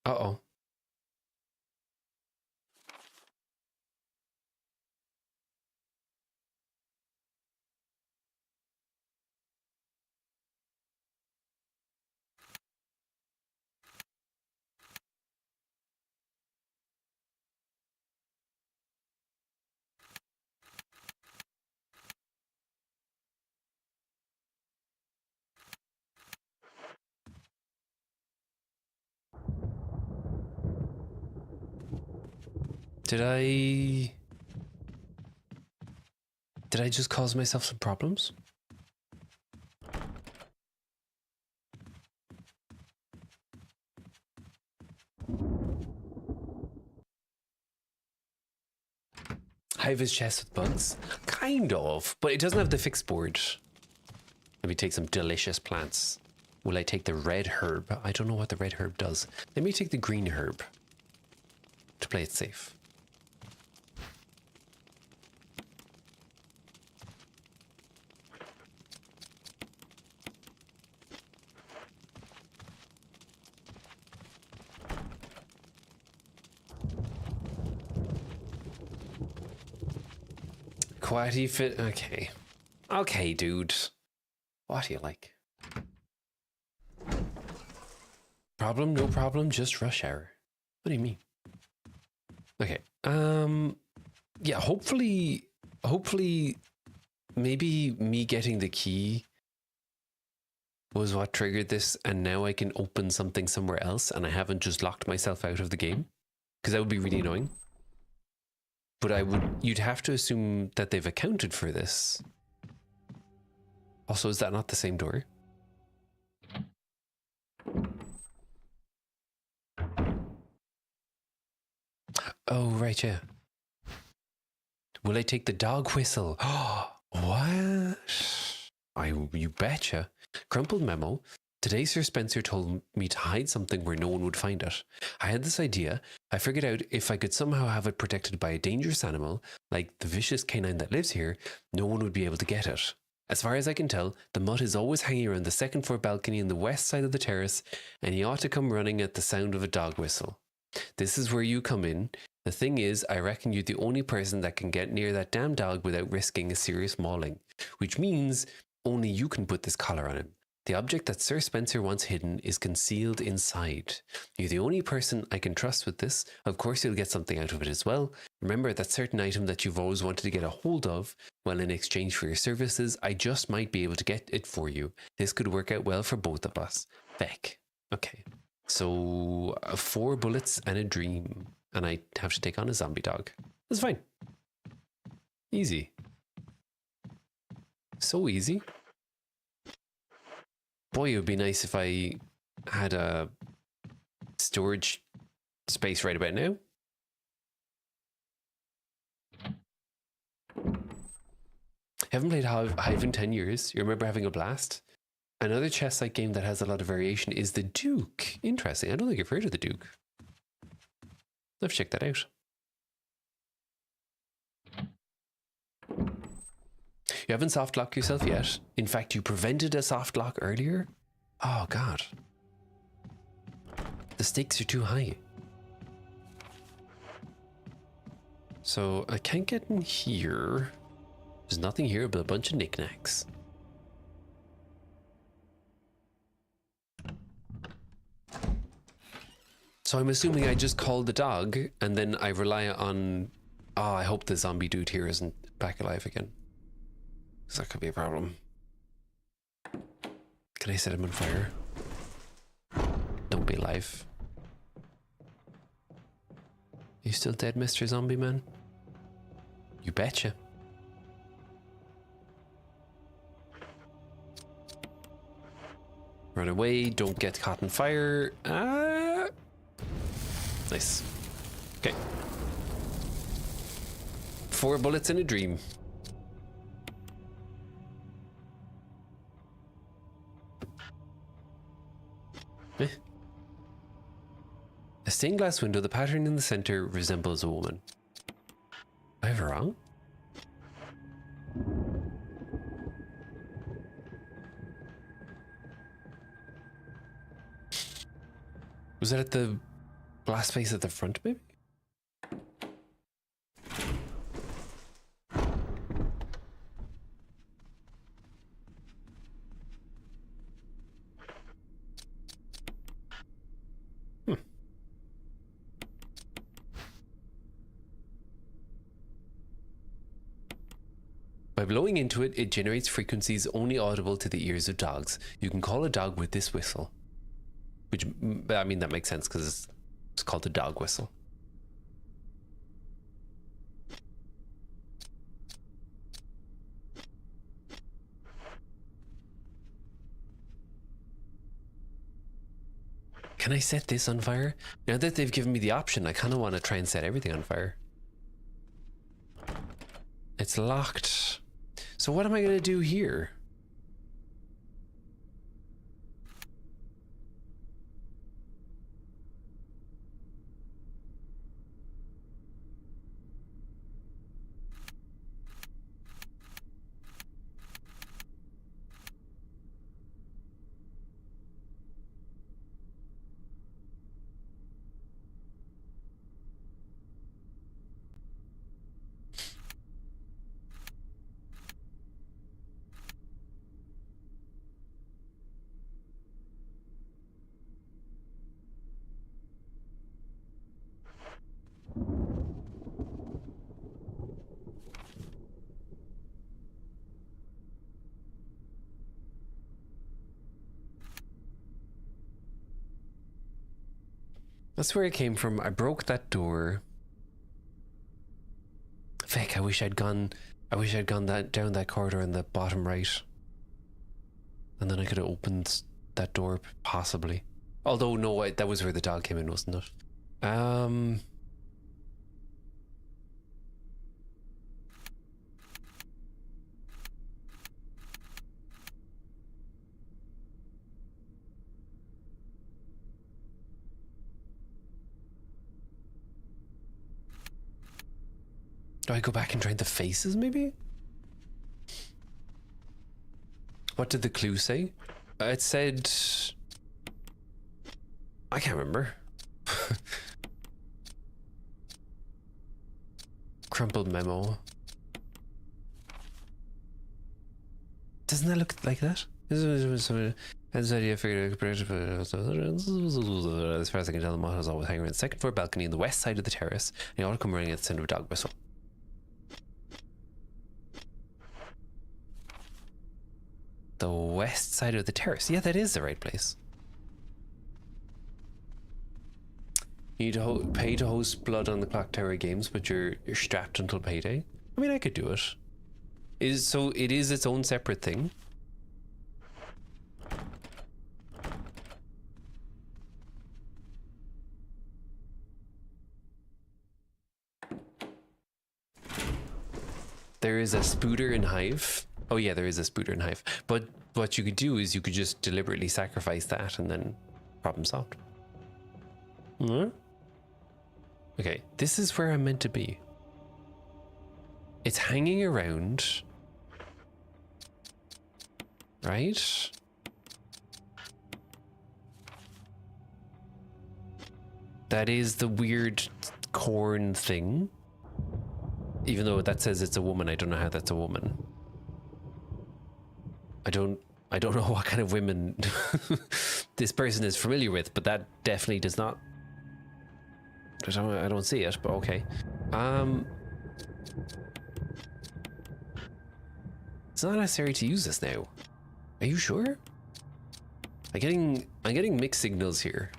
Uh-oh. Did I just cause myself some problems? Hive is chess with bugs? Kind of, but it doesn't have the fixed board. Let me take some delicious plants. Will I take the red herb? I don't know what the red herb does. Let me take the green herb to play it safe. Why do you fit? Okay. Okay, dude. What do you like? Problem? No problem. Just rush hour. What do you mean? Okay. Yeah, hopefully, maybe me getting the key was what triggered this, and now I can open something somewhere else, and I haven't just locked myself out of the game. Because that would be really annoying. But you'd have to assume that they've accounted for this. Also, is that not the same door? Oh, right, yeah. Will I take the dog whistle? What? You betcha. Crumpled memo. Today, Sir Spencer told me to hide something where no one would find it. I had this idea. I figured out if I could somehow have it protected by a dangerous animal, like the vicious canine that lives here, no one would be able to get it. As far as I can tell, the mutt is always hanging around the second floor balcony on the west side of the terrace, and he ought to come running at the sound of a dog whistle. This is where you come in. The thing is, I reckon you're the only person that can get near that damn dog without risking a serious mauling, which means only you can put this collar on him. The object that Sir Spencer wants hidden is concealed inside. You're the only person I can trust with this. Of course, you'll get something out of it as well. Remember that certain item that you've always wanted to get a hold of? Well, in exchange for your services, I just might be able to get it for you. This could work out well for both of us. Feck. Okay. So, 4 bullets and a dream. And I have to take on a zombie dog. That's fine. Easy. So easy. Boy, it would be nice if I had a storage space right about now. Haven't played Hive in 10 years. You remember having a blast? Another chess-like game that has a lot of variation is the Duke. Interesting. I don't think I've heard of the Duke. Let's check that out. You haven't soft locked yourself yet. In fact, you prevented a soft lock earlier. Oh, God. The stakes are too high. So I can't get in here. There's nothing here but a bunch of knickknacks. So I'm assuming I just called the dog and then I rely on... Oh, I hope the zombie dude here isn't back alive again. Because that could be a problem. Can I set him on fire? Don't be alive. Are you still dead, Mr. Zombie Man? You betcha. Run away, don't get caught on fire. Nice. Okay. 4 bullets in a dream. A stained glass window, the pattern in the center resembles a woman. Am I ever wrong? Was that at the glass face at the front, maybe? By blowing into it, it generates frequencies only audible to the ears of dogs. You can call a dog with this whistle. Which, I mean, that makes sense because it's called a dog whistle. Can I set this on fire? Now that they've given me the option, I kind of want to try and set everything on fire. It's locked. So what am I going to do here? That's where it came from. I broke that door. Feck, I wish I'd gone down that corridor in the bottom right. And then I could have opened that door, possibly. Although, no, that was where the dog came in, wasn't it? Do I go back and try the faces, maybe? What did the clue say? It said... I can't remember. Crumpled memo. Doesn't that look like that? As idea figured as far as I can tell, the motto is always hanging around the second floor balcony on the west side of the terrace, and he ought to come running at the sound of a dog whistle. The west side of the terrace. Yeah, that is the right place. You need to pay to host Blood on the Clock Tower games, but you're strapped until payday. I mean, I could do it. So it is its own separate thing. There is a Spooter in Hive. Oh yeah, there is a Spooter in Hive. But what you could do is you could just deliberately sacrifice that and then problem solved. Okay, this is where I'm meant to be. It's hanging around. Right? That is the weird corn thing. Even though that says it's a woman, I don't know how that's a woman. I don't know what kind of women this person is familiar with, but that definitely does not. I don't see it, but okay. It's not necessary to use this now. Are you sure? I'm getting mixed signals here.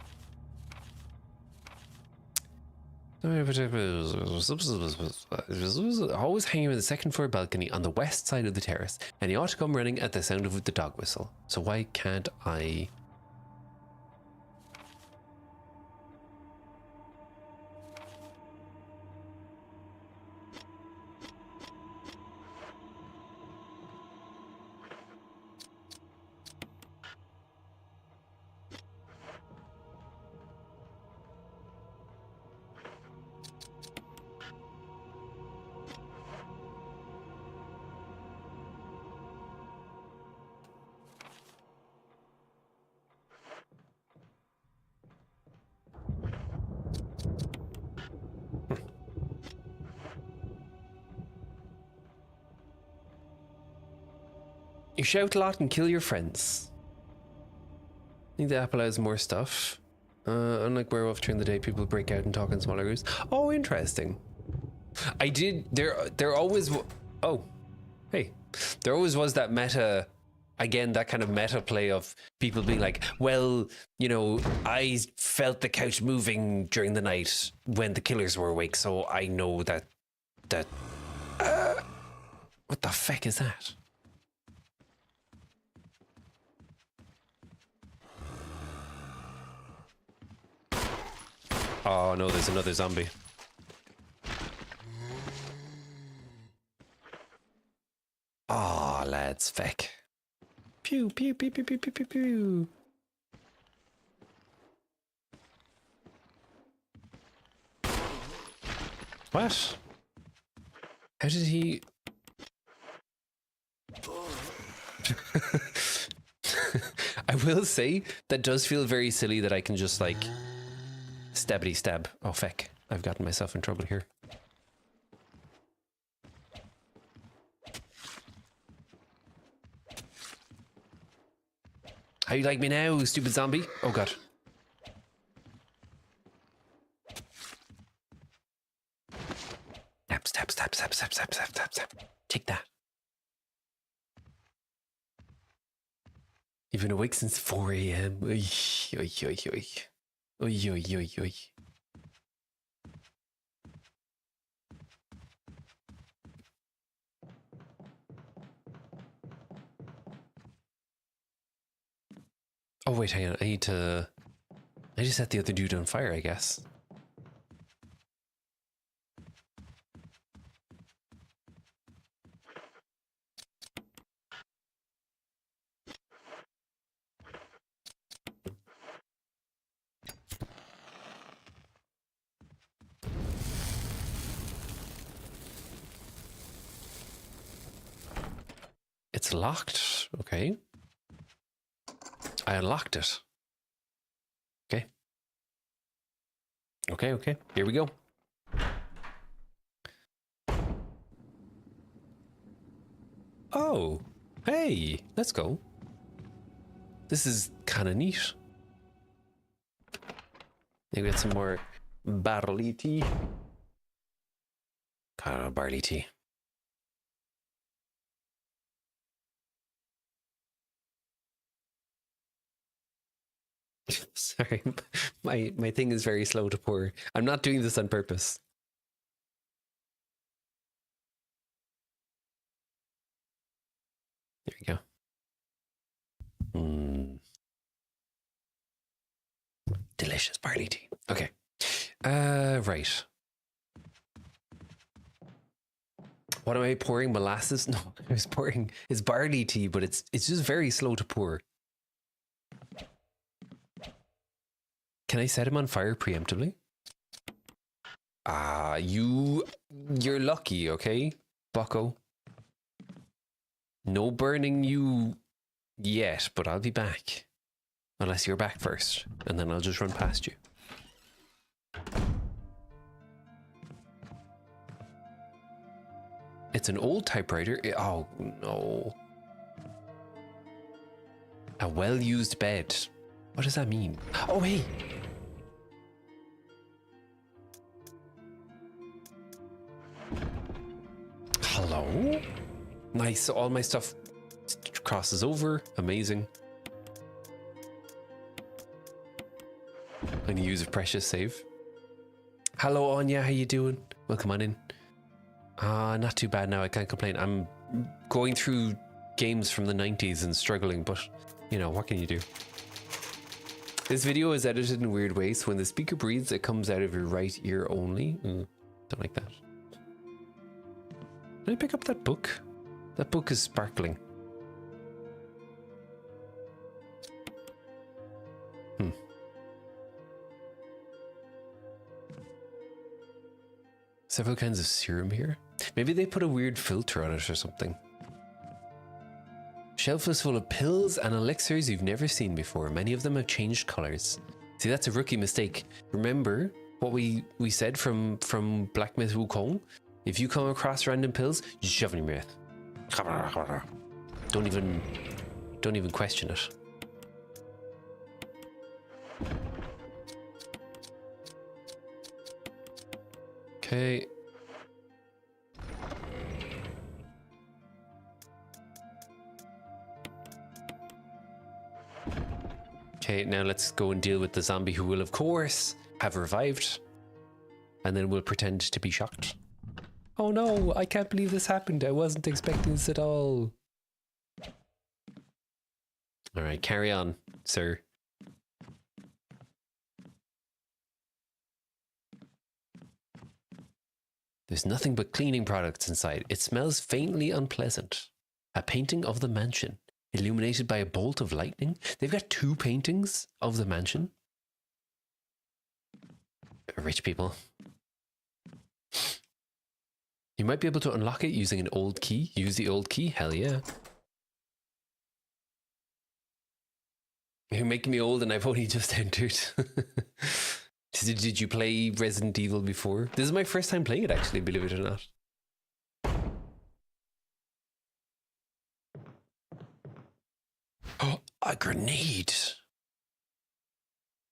Always hanging in the second floor balcony on the west side of the terrace, and he ought to come running at the sound of the dog whistle. So why can't I? You shout a lot and kill your friends. I think the app allows more stuff. Unlike Werewolf, during the day people break out and talk in smaller groups. Oh, interesting. There always oh, hey. There always was that meta, again, that kind of meta play of people being like, well, you know, I felt the couch moving during the night when the killers were awake, so I know that what the fuck is that? Oh no, there's another zombie. Oh, lads, feck. Pew, pew, pew, pew, pew, pew, pew, pew. What? How did he... I will say, that does feel very silly that I can just, like... Stabbity stab. Oh, feck. I've gotten myself in trouble here. How you like me now, stupid zombie? Oh, God. Stab, stab, stab, stab, stab, stab, stab, stab, stab. Take that. You've been awake since 4 a.m. Oy, oy, oy, oy. Oy, oy, oy, oy. Oh, wait, hang on. I need to set the other dude on fire, I guess. It's locked. Okay. I unlocked it. Okay. Okay, okay. Here we go. Oh. Hey, let's go. This is kind of neat. Maybe get some more barley tea. Kind of barley tea. Sorry, my thing is very slow to pour. I'm not doing this on purpose. There we go. Delicious barley tea. Okay. Right. What am I pouring? Molasses? No, I was pouring. It's barley tea, but it's just very slow to pour. Can I set him on fire preemptively? You're lucky, okay, bucko? No burning you yet, but I'll be back. Unless you're back first, and then I'll just run past you. It's an old typewriter. Oh, no. A well-used bed. What does that mean? Oh, hey! Hello? Nice, all my stuff crosses over. Amazing. I'm gonna use a precious save. Hello, Anya, how you doing? Welcome on in. Not too bad now, I can't complain. I'm going through games from the 90s and struggling, but, you know, what can you do? This video is edited in a weird way, so when the speaker breathes, it comes out of your right ear only. Don't like that. Did I pick up that book? That book is sparkling. Several kinds of serum here. Maybe they put a weird filter on it or something. Shelf is full of pills and elixirs you've never seen before. Many of them have changed colors. See, that's a rookie mistake. Remember what we said from Black Myth Wukong? If you come across random pills, just shove it in your mouth. Don't even question it. Okay. Okay, now let's go and deal with the zombie who will, of course, have revived. And then we'll pretend to be shocked. Oh no, I can't believe this happened. I wasn't expecting this at all. Alright, carry on, sir. There's nothing but cleaning products inside. It smells faintly unpleasant. A painting of the mansion, illuminated by a bolt of lightning. They've got 2 paintings of the mansion. Rich people. You might be able to unlock it using an old key. Use the old key? Hell yeah. You're making me old and I've only just entered. Did you play Resident Evil before? This is my first time playing it, actually, believe it or not. Oh, a grenade.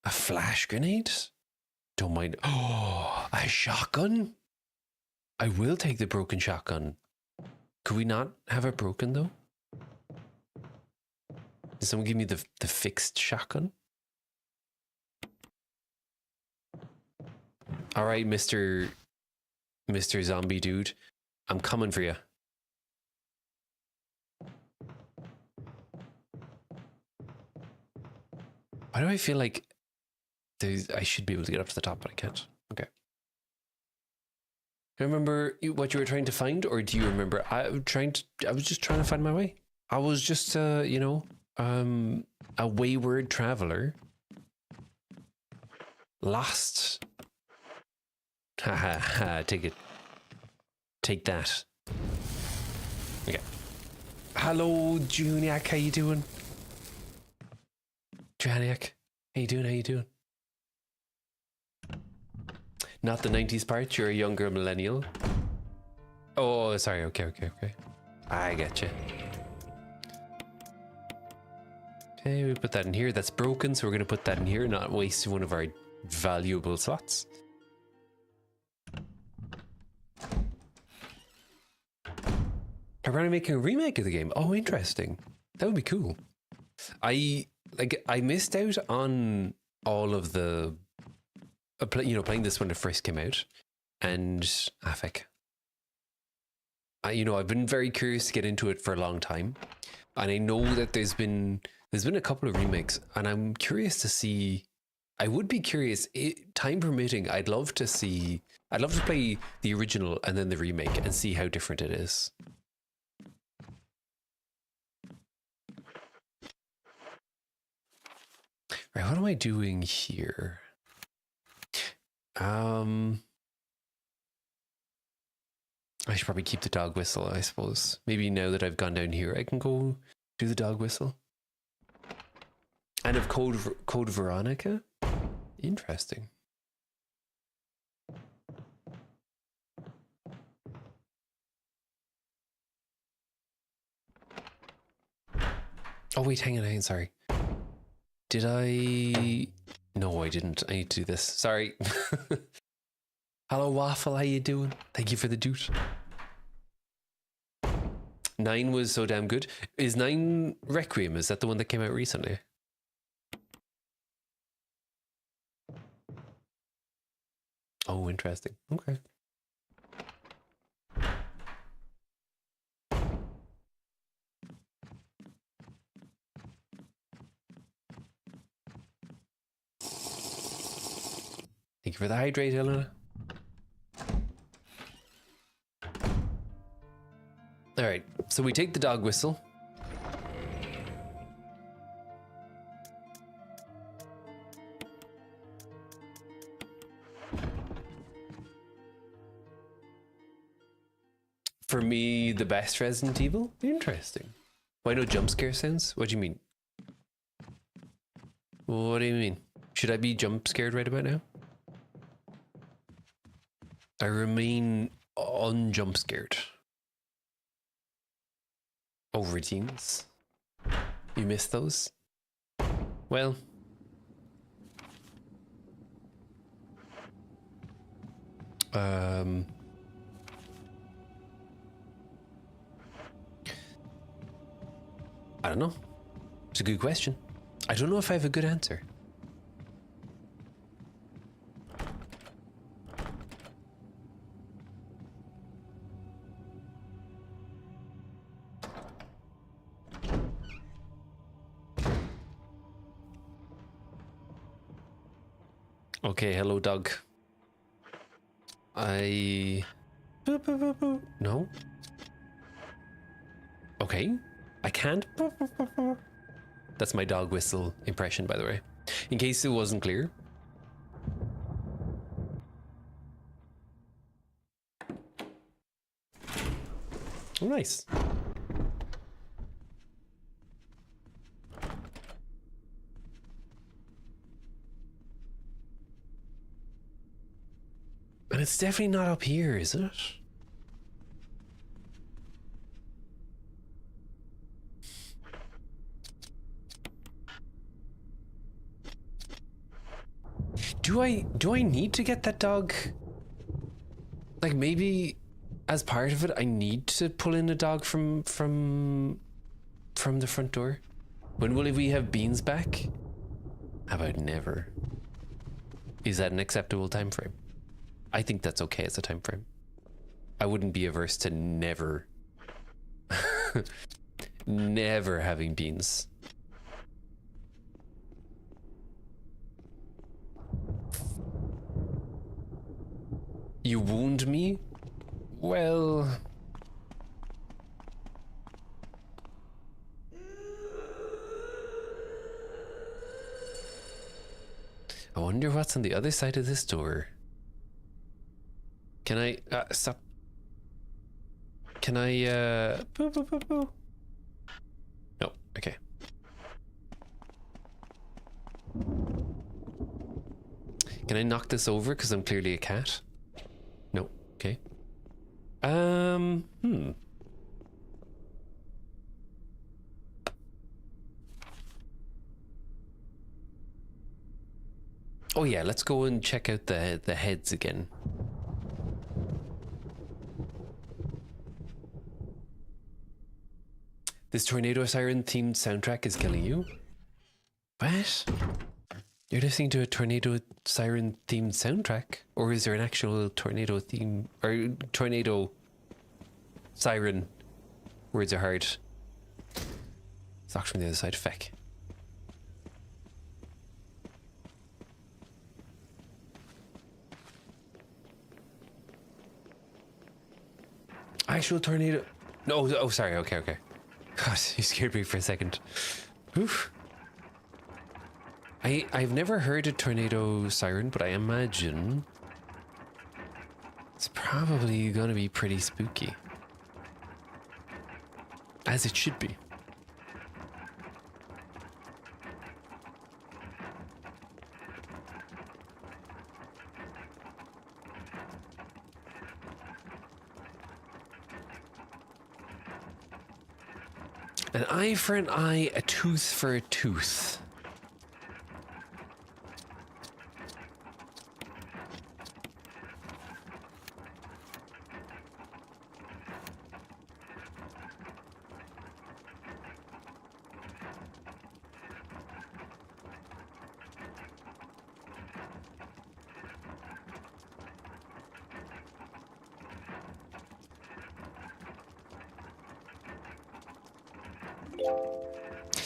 A flash grenade? Don't mind. Oh, a shotgun? I will take the broken shotgun. Could we not have it broken, though? Did someone give me the fixed shotgun? All right, Mr. Zombie dude, I'm coming for you. Why do I feel like I should be able to get up to the top, but I can't? Okay. Do you remember what you were trying to find, or do you remember? I was just trying to find my way. I was just, you know, a wayward traveler, lost. Ha ha ha! Take it. Take that. Okay. Hello, Juniac. How you doing? Janiac, how you doing? How you doing? Not the 90s part. You're a younger millennial. Oh, sorry. Okay. I get you. Okay, we put that in here. That's broken, so we're going to put that in here, not waste one of our valuable slots. Are we making a remake of the game? Oh, interesting. That would be cool. I missed out on all of the, playing this when it first came out, and Afik. I've been very curious to get into it for a long time, and I know that there's been a couple of remakes, and I'm curious to see. I would be curious, time permitting. I'd love to play the original and then the remake and see how different it is. Right, what am I doing here? I should probably keep the dog whistle, I suppose. Maybe now that I've gone down here, I can go do the dog whistle. And of Code Veronica? Interesting. Oh wait, hang on, sorry. Did I? No, I didn't. I need to do this. Sorry. Hello, Waffle. How you doing? Thank you for the doot. 9 was so damn good. Is 9 Requiem? Is that the one that came out recently? Oh, interesting. Okay. Thank you for the hydrate, Helena. All right, so we take the dog whistle. For me, the best Resident Evil? Interesting. Why no jump scare sounds? What do you mean? What do you mean? Should I be jump scared right about now? I remain unjump scared. Oh, routines. You missed those? Well. I don't know. It's a good question. I don't know if I have a good answer. Okay, hello, Doug. No? Okay. I can't. That's my dog whistle impression, by the way. In case it wasn't clear. Oh, nice. And it's definitely not up here, is it? Do I need to get that dog? Like, maybe as part of it I need to pull in a dog from the front door? When will we have Beans back? How about never? Is that an acceptable time frame? I think that's okay as a time frame. I wouldn't be averse to never never having Beans. You wound me? Well... I wonder what's on the other side of this door. Can I... stop. Can I... Boo, boo, boo, boo. No, okay. Can I knock this over because I'm clearly a cat? No, okay. Oh yeah, let's go and check out the heads again. This Tornado Siren themed soundtrack is killing you. What? You're listening to a Tornado Siren themed soundtrack? Or is there an actual tornado theme or tornado siren? Words are hard. It's locked from the other side. Feck. Actual tornado. No, oh, sorry. Okay. God, you scared me for a second. Oof. I've never heard a tornado siren, but I imagine it's probably gonna be pretty spooky. As it should be. An eye for an eye, a tooth for a tooth.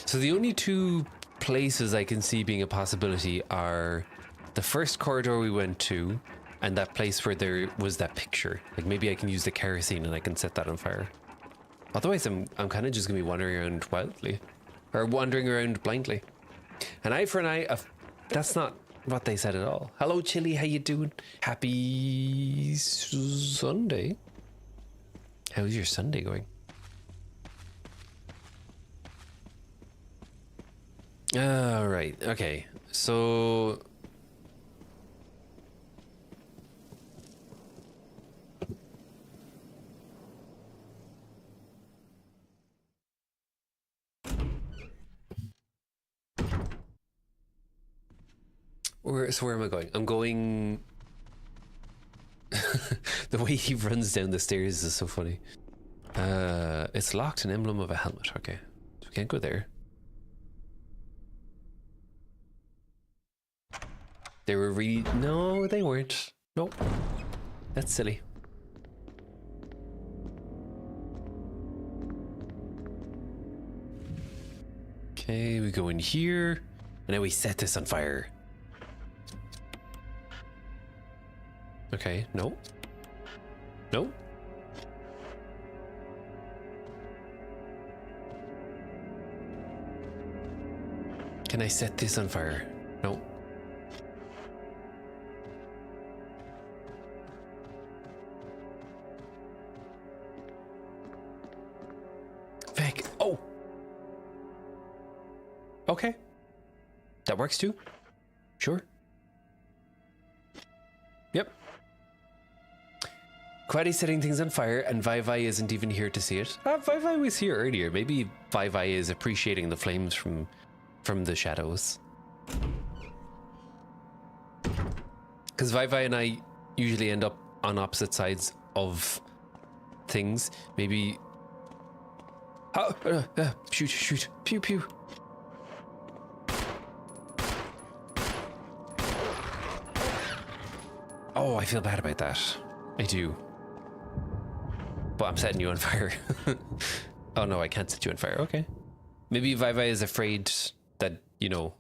So the only two places I can see being a possibility are the first corridor we went to and that place where there was that picture. Like maybe I can use the kerosene and I can set that on fire. Otherwise I'm kind of just gonna be wandering around wildly. Or wandering around blindly. An eye for an eye, that's not what they said at all. Hello Chili, how you doing? Happy Sunday. How's your Sunday going? All right. Okay. So where am I going? I'm going the way he runs down the stairs is so funny. It's locked, an emblem of a helmet. Okay. So we can't go there. They were really... No, they weren't. Nope. That's silly. Okay, we go in here. And now we set this on fire. Okay, no. No. Can I set this on fire? No. Vic. Oh. Okay. That works too. Sure. Yep. Quaddy's setting things on fire, and Vai isn't even here to see it. Vai was here earlier. Maybe Vai is appreciating the flames from the shadows. Because Vai and I usually end up on opposite sides of things. Maybe... shoot. Pew, pew. Oh, I feel bad about that. I do. But I'm setting you on fire. Oh no, I can't set you on fire. Okay. Maybe Vai is afraid that, you know,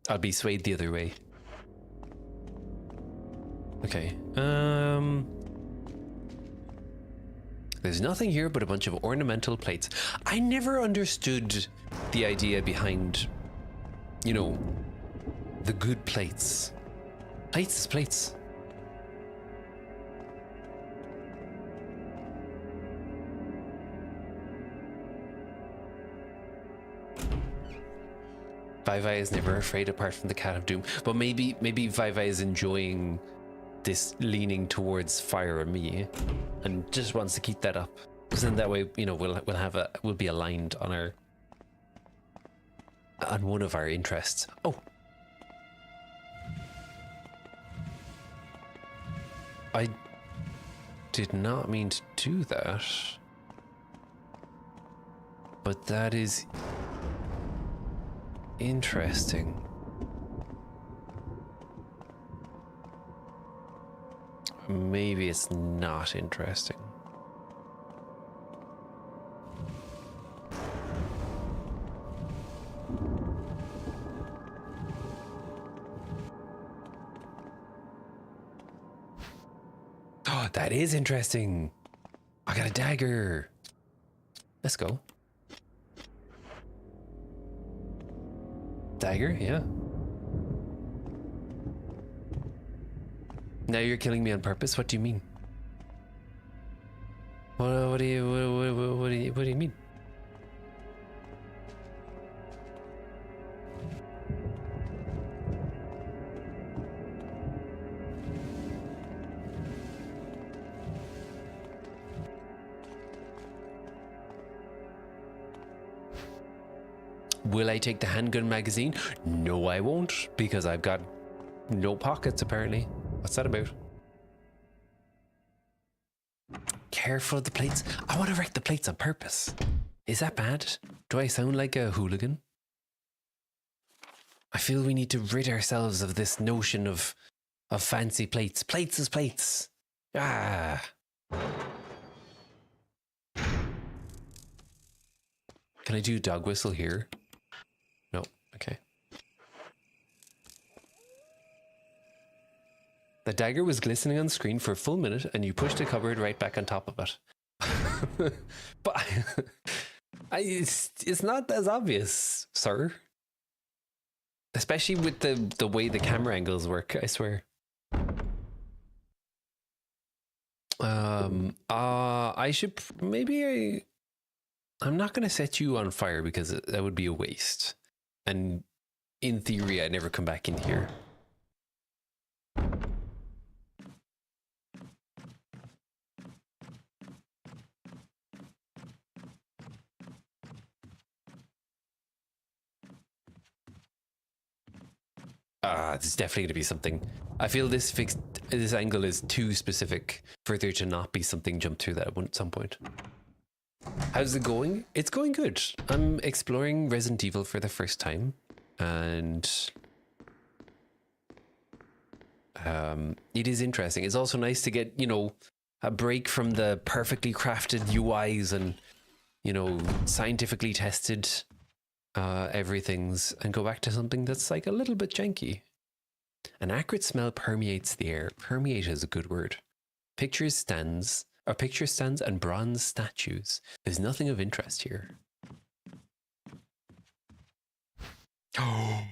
I'll be swayed the other way. Okay. There's nothing here but a bunch of ornamental plates. I never understood the idea behind, you know, the good plates. Plates is plates. Vai is never afraid apart from the Cat of Doom. But maybe Vai is enjoying this leaning towards fire and me and just wants to keep that up. Because then that way, you know, we'll be aligned on one of our interests. Oh. I did not mean to do that. But that is interesting. Maybe it's not interesting. Oh, that is interesting. I got a dagger. Let's go. Dagger, yeah. Now you're killing me on purpose. What do you mean? What do you mean? Will I take the handgun magazine? No, I won't, because I've got no pockets, apparently. What's that about? Careful of the plates. I want to wreck the plates on purpose. Is that bad? Do I sound like a hooligan? I feel we need to rid ourselves of this notion of fancy plates. Plates is plates. Ah. Can I do dog whistle here? No. Okay. The dagger was glistening on the screen for a full minute, and you pushed the cupboard right back on top of it. But it's not as obvious, sir. Especially with the way the camera angles work, I swear. I should maybe I'm not going to set you on fire because that would be a waste. And in theory, I never come back in here. There's definitely going to be something. I feel this angle is too specific for there to not be something jump through that at some point. How's it going? It's going good. I'm exploring Resident Evil for the first time, and it is interesting. It's also nice to get, you know, a break from the perfectly crafted UIs and, you know, scientifically tested everythings, and go back to something that's like a little bit janky. An acrid smell permeates the air. Permeate is a good word. Picture stands and bronze statues. There's nothing of interest here. Oh,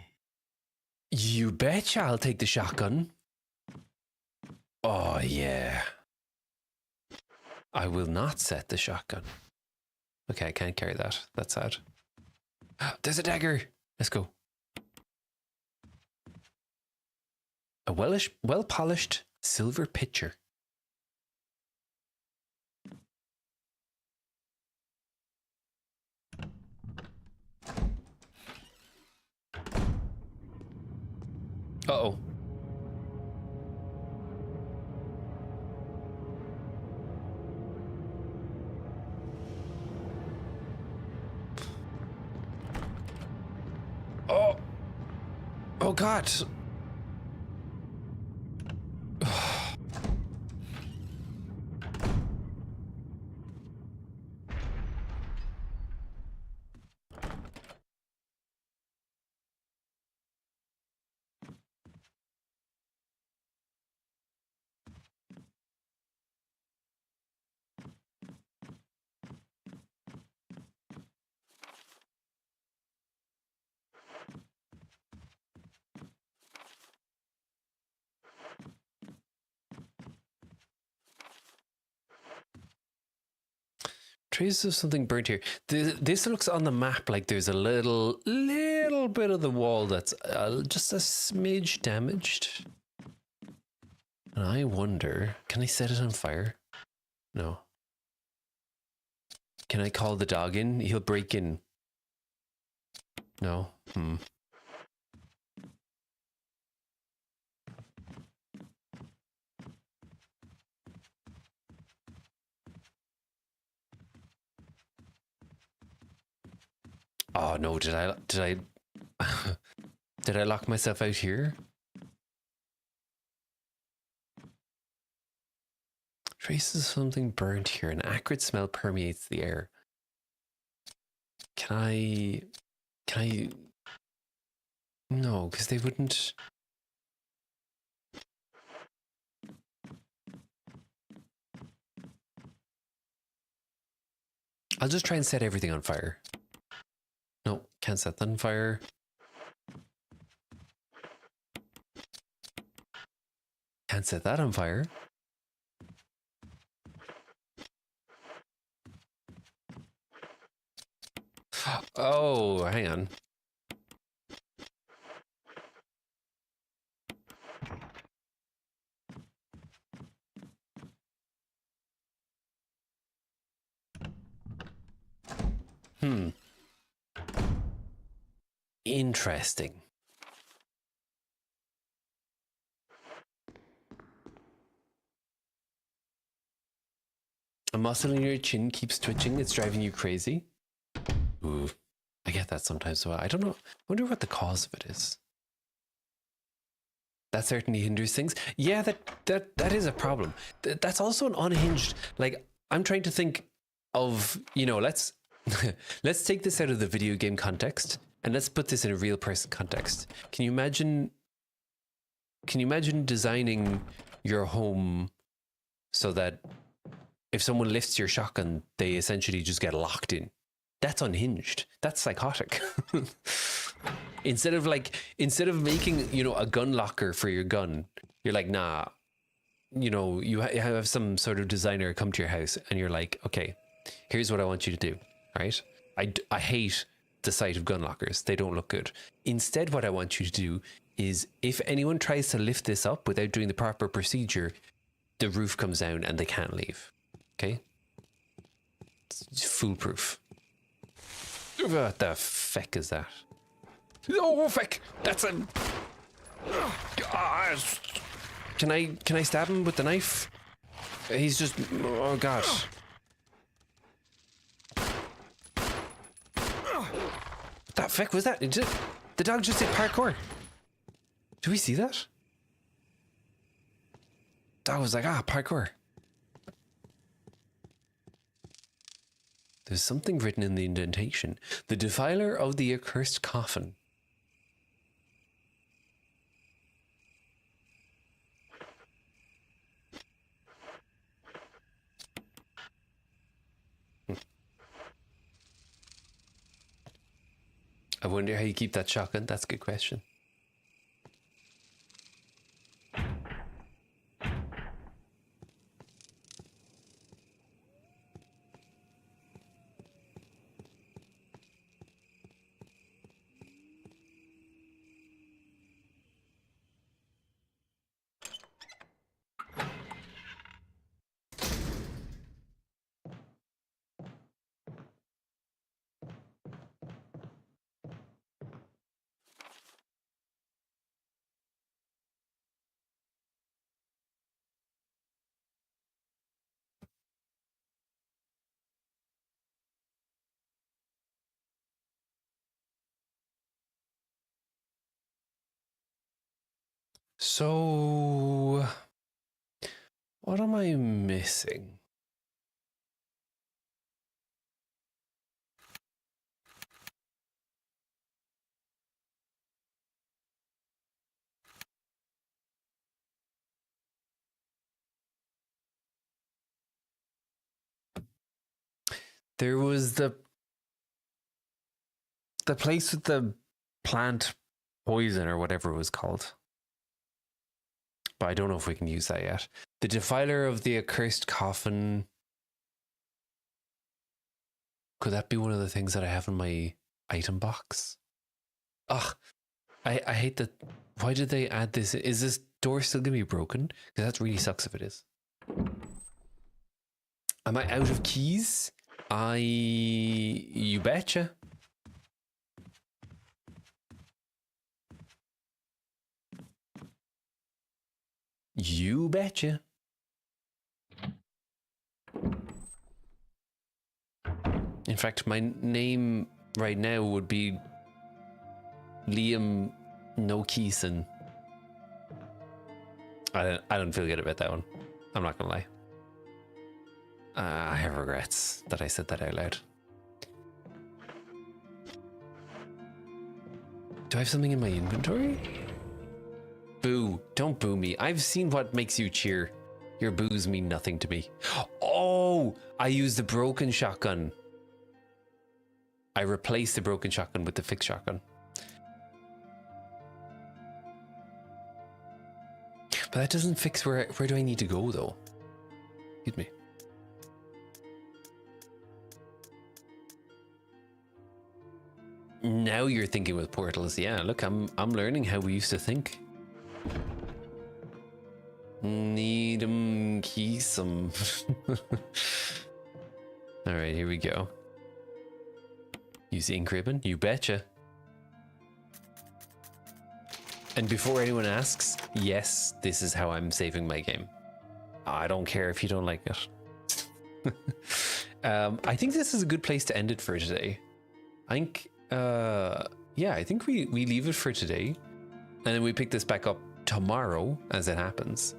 you betcha I'll take the shotgun. Oh yeah. I will not set the shotgun. Okay, I can't carry that. That's sad. There's a dagger. Let's go. A well-polished silver pitcher. Uh-oh. Oh. Oh God. Traces of something burnt here. This looks on the map like there's a little bit of the wall that's just a smidge damaged. And I wonder, can I set it on fire? No. Can I call the dog in? He'll break in. No. Oh no, did I did I lock myself out here? Traces of something burnt here. An acrid smell permeates the air. Can I no, because they wouldn't. I'll just try and set everything on fire. No, can't set that on fire. Can't set that on fire. Oh, hang on. Interesting. A muscle in your chin keeps twitching. It's driving you crazy. Ooh, I get that sometimes. So I don't know. I wonder what the cause of it is. That certainly hinders things. Yeah, that is a problem. That's also an unhinged. Like, I'm trying to think of, you know, let's let's take this out of the video game context and let's put this in a real person context. Can you imagine designing your home so that if someone lifts your shotgun, they essentially just get locked in? That's unhinged. That's psychotic. Instead of making, you know, a gun locker for your gun, you're like, nah, you know, you have some sort of designer come to your house and you're like, okay, here's what I want you to do. Right? I hate the sight of gun lockers. They don't look good. Instead, what I want you to do is, if anyone tries to lift this up without doing the proper procedure, the roof comes down and they can't leave. Okay? It's foolproof. What the feck is that? Oh, feck! That's a... Can I stab him with the knife? He's just... Oh, God. What the feck was that? The dog just did parkour. Do we see that? Dog was like, parkour. There's something written in the indentation. The defiler of the accursed coffin. I wonder how you keep that shotgun. That's a good question. So, what am I missing? There was the place with the plant poison or whatever it was called. But I don't know if we can use that yet. The defiler of the accursed coffin. Could that be one of the things that I have in my item box? Ugh, I hate that. Why did they add this? Is this door still gonna be broken? Because that really sucks if it is. Am I out of keys? You betcha. You betcha. In fact, my name right now would be Liam Nokeeson. I don't feel good about that one. I'm not gonna lie. I have regrets that I said that out loud. Do I have something in my inventory? Boo. Don't boo me. I've seen what makes you cheer. Your boos mean nothing to me. Oh, I used the broken shotgun. I replaced the broken shotgun with the fixed shotgun. But that doesn't fix where do I need to go though? Excuse me. Now you're thinking with portals. Yeah, look, I'm learning how we used to think. Need 'em, keys 'em. All right, here we go. Use the ink ribbon, you betcha. And before anyone asks, yes, this is how I'm saving my game. I don't care if you don't like it. I think this is a good place to end it for today. I think, yeah, I think we leave it for today, and then we pick this back up tomorrow as it happens.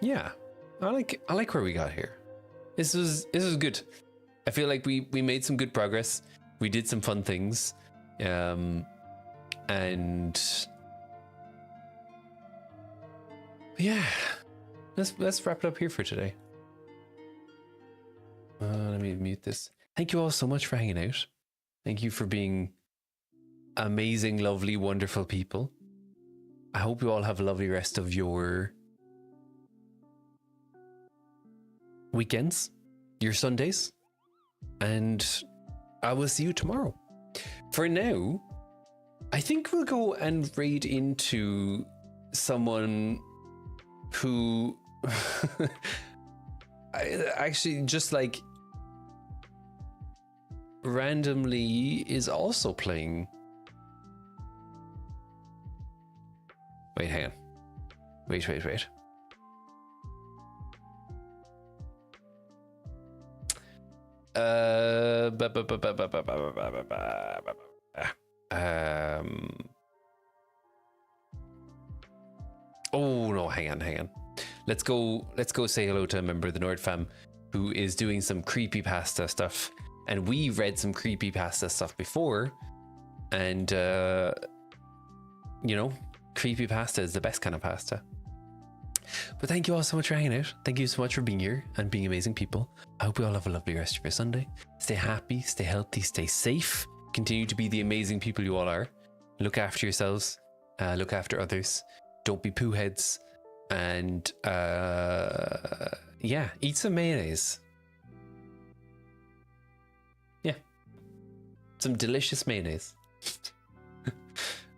Yeah, I like where we got here. This was good. I feel like we made some good progress. We did some fun things, and yeah, let's wrap it up here for today. Let me mute this. Thank you all so much for hanging out. Thank you for being amazing, lovely, wonderful people. I hope you all have a lovely rest of your weekends, your Sundays, and I will see you tomorrow. For now, I think we'll go and raid into someone who I actually just like randomly is also playing. Wait, hang on. Wait. Oh no, hang on. Let's go say hello to a member of the Nord fam who is doing some creepypasta stuff. And we read some creepypasta stuff before, and you know, creepypasta is the best kind of pasta. But thank you all so much for hanging out. Thank you so much for being here and being amazing people. I hope you all have a lovely rest of your Sunday. Stay happy, stay healthy, stay safe. Continue to be the amazing people you all are. Look after yourselves. Look after others. Don't be poo heads. And yeah, eat some mayonnaise. Yeah, some delicious mayonnaise.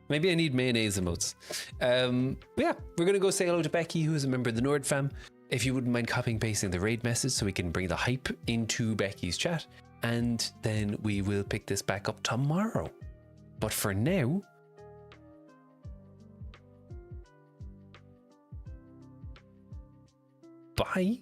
Maybe I need mayonnaise emotes. But yeah, we're gonna go say hello to Becky, who is a member of the Nord fam. If you wouldn't mind copying and pasting the raid message so we can bring the hype into Becky's chat, and then we will pick this back up tomorrow. But for now, bye.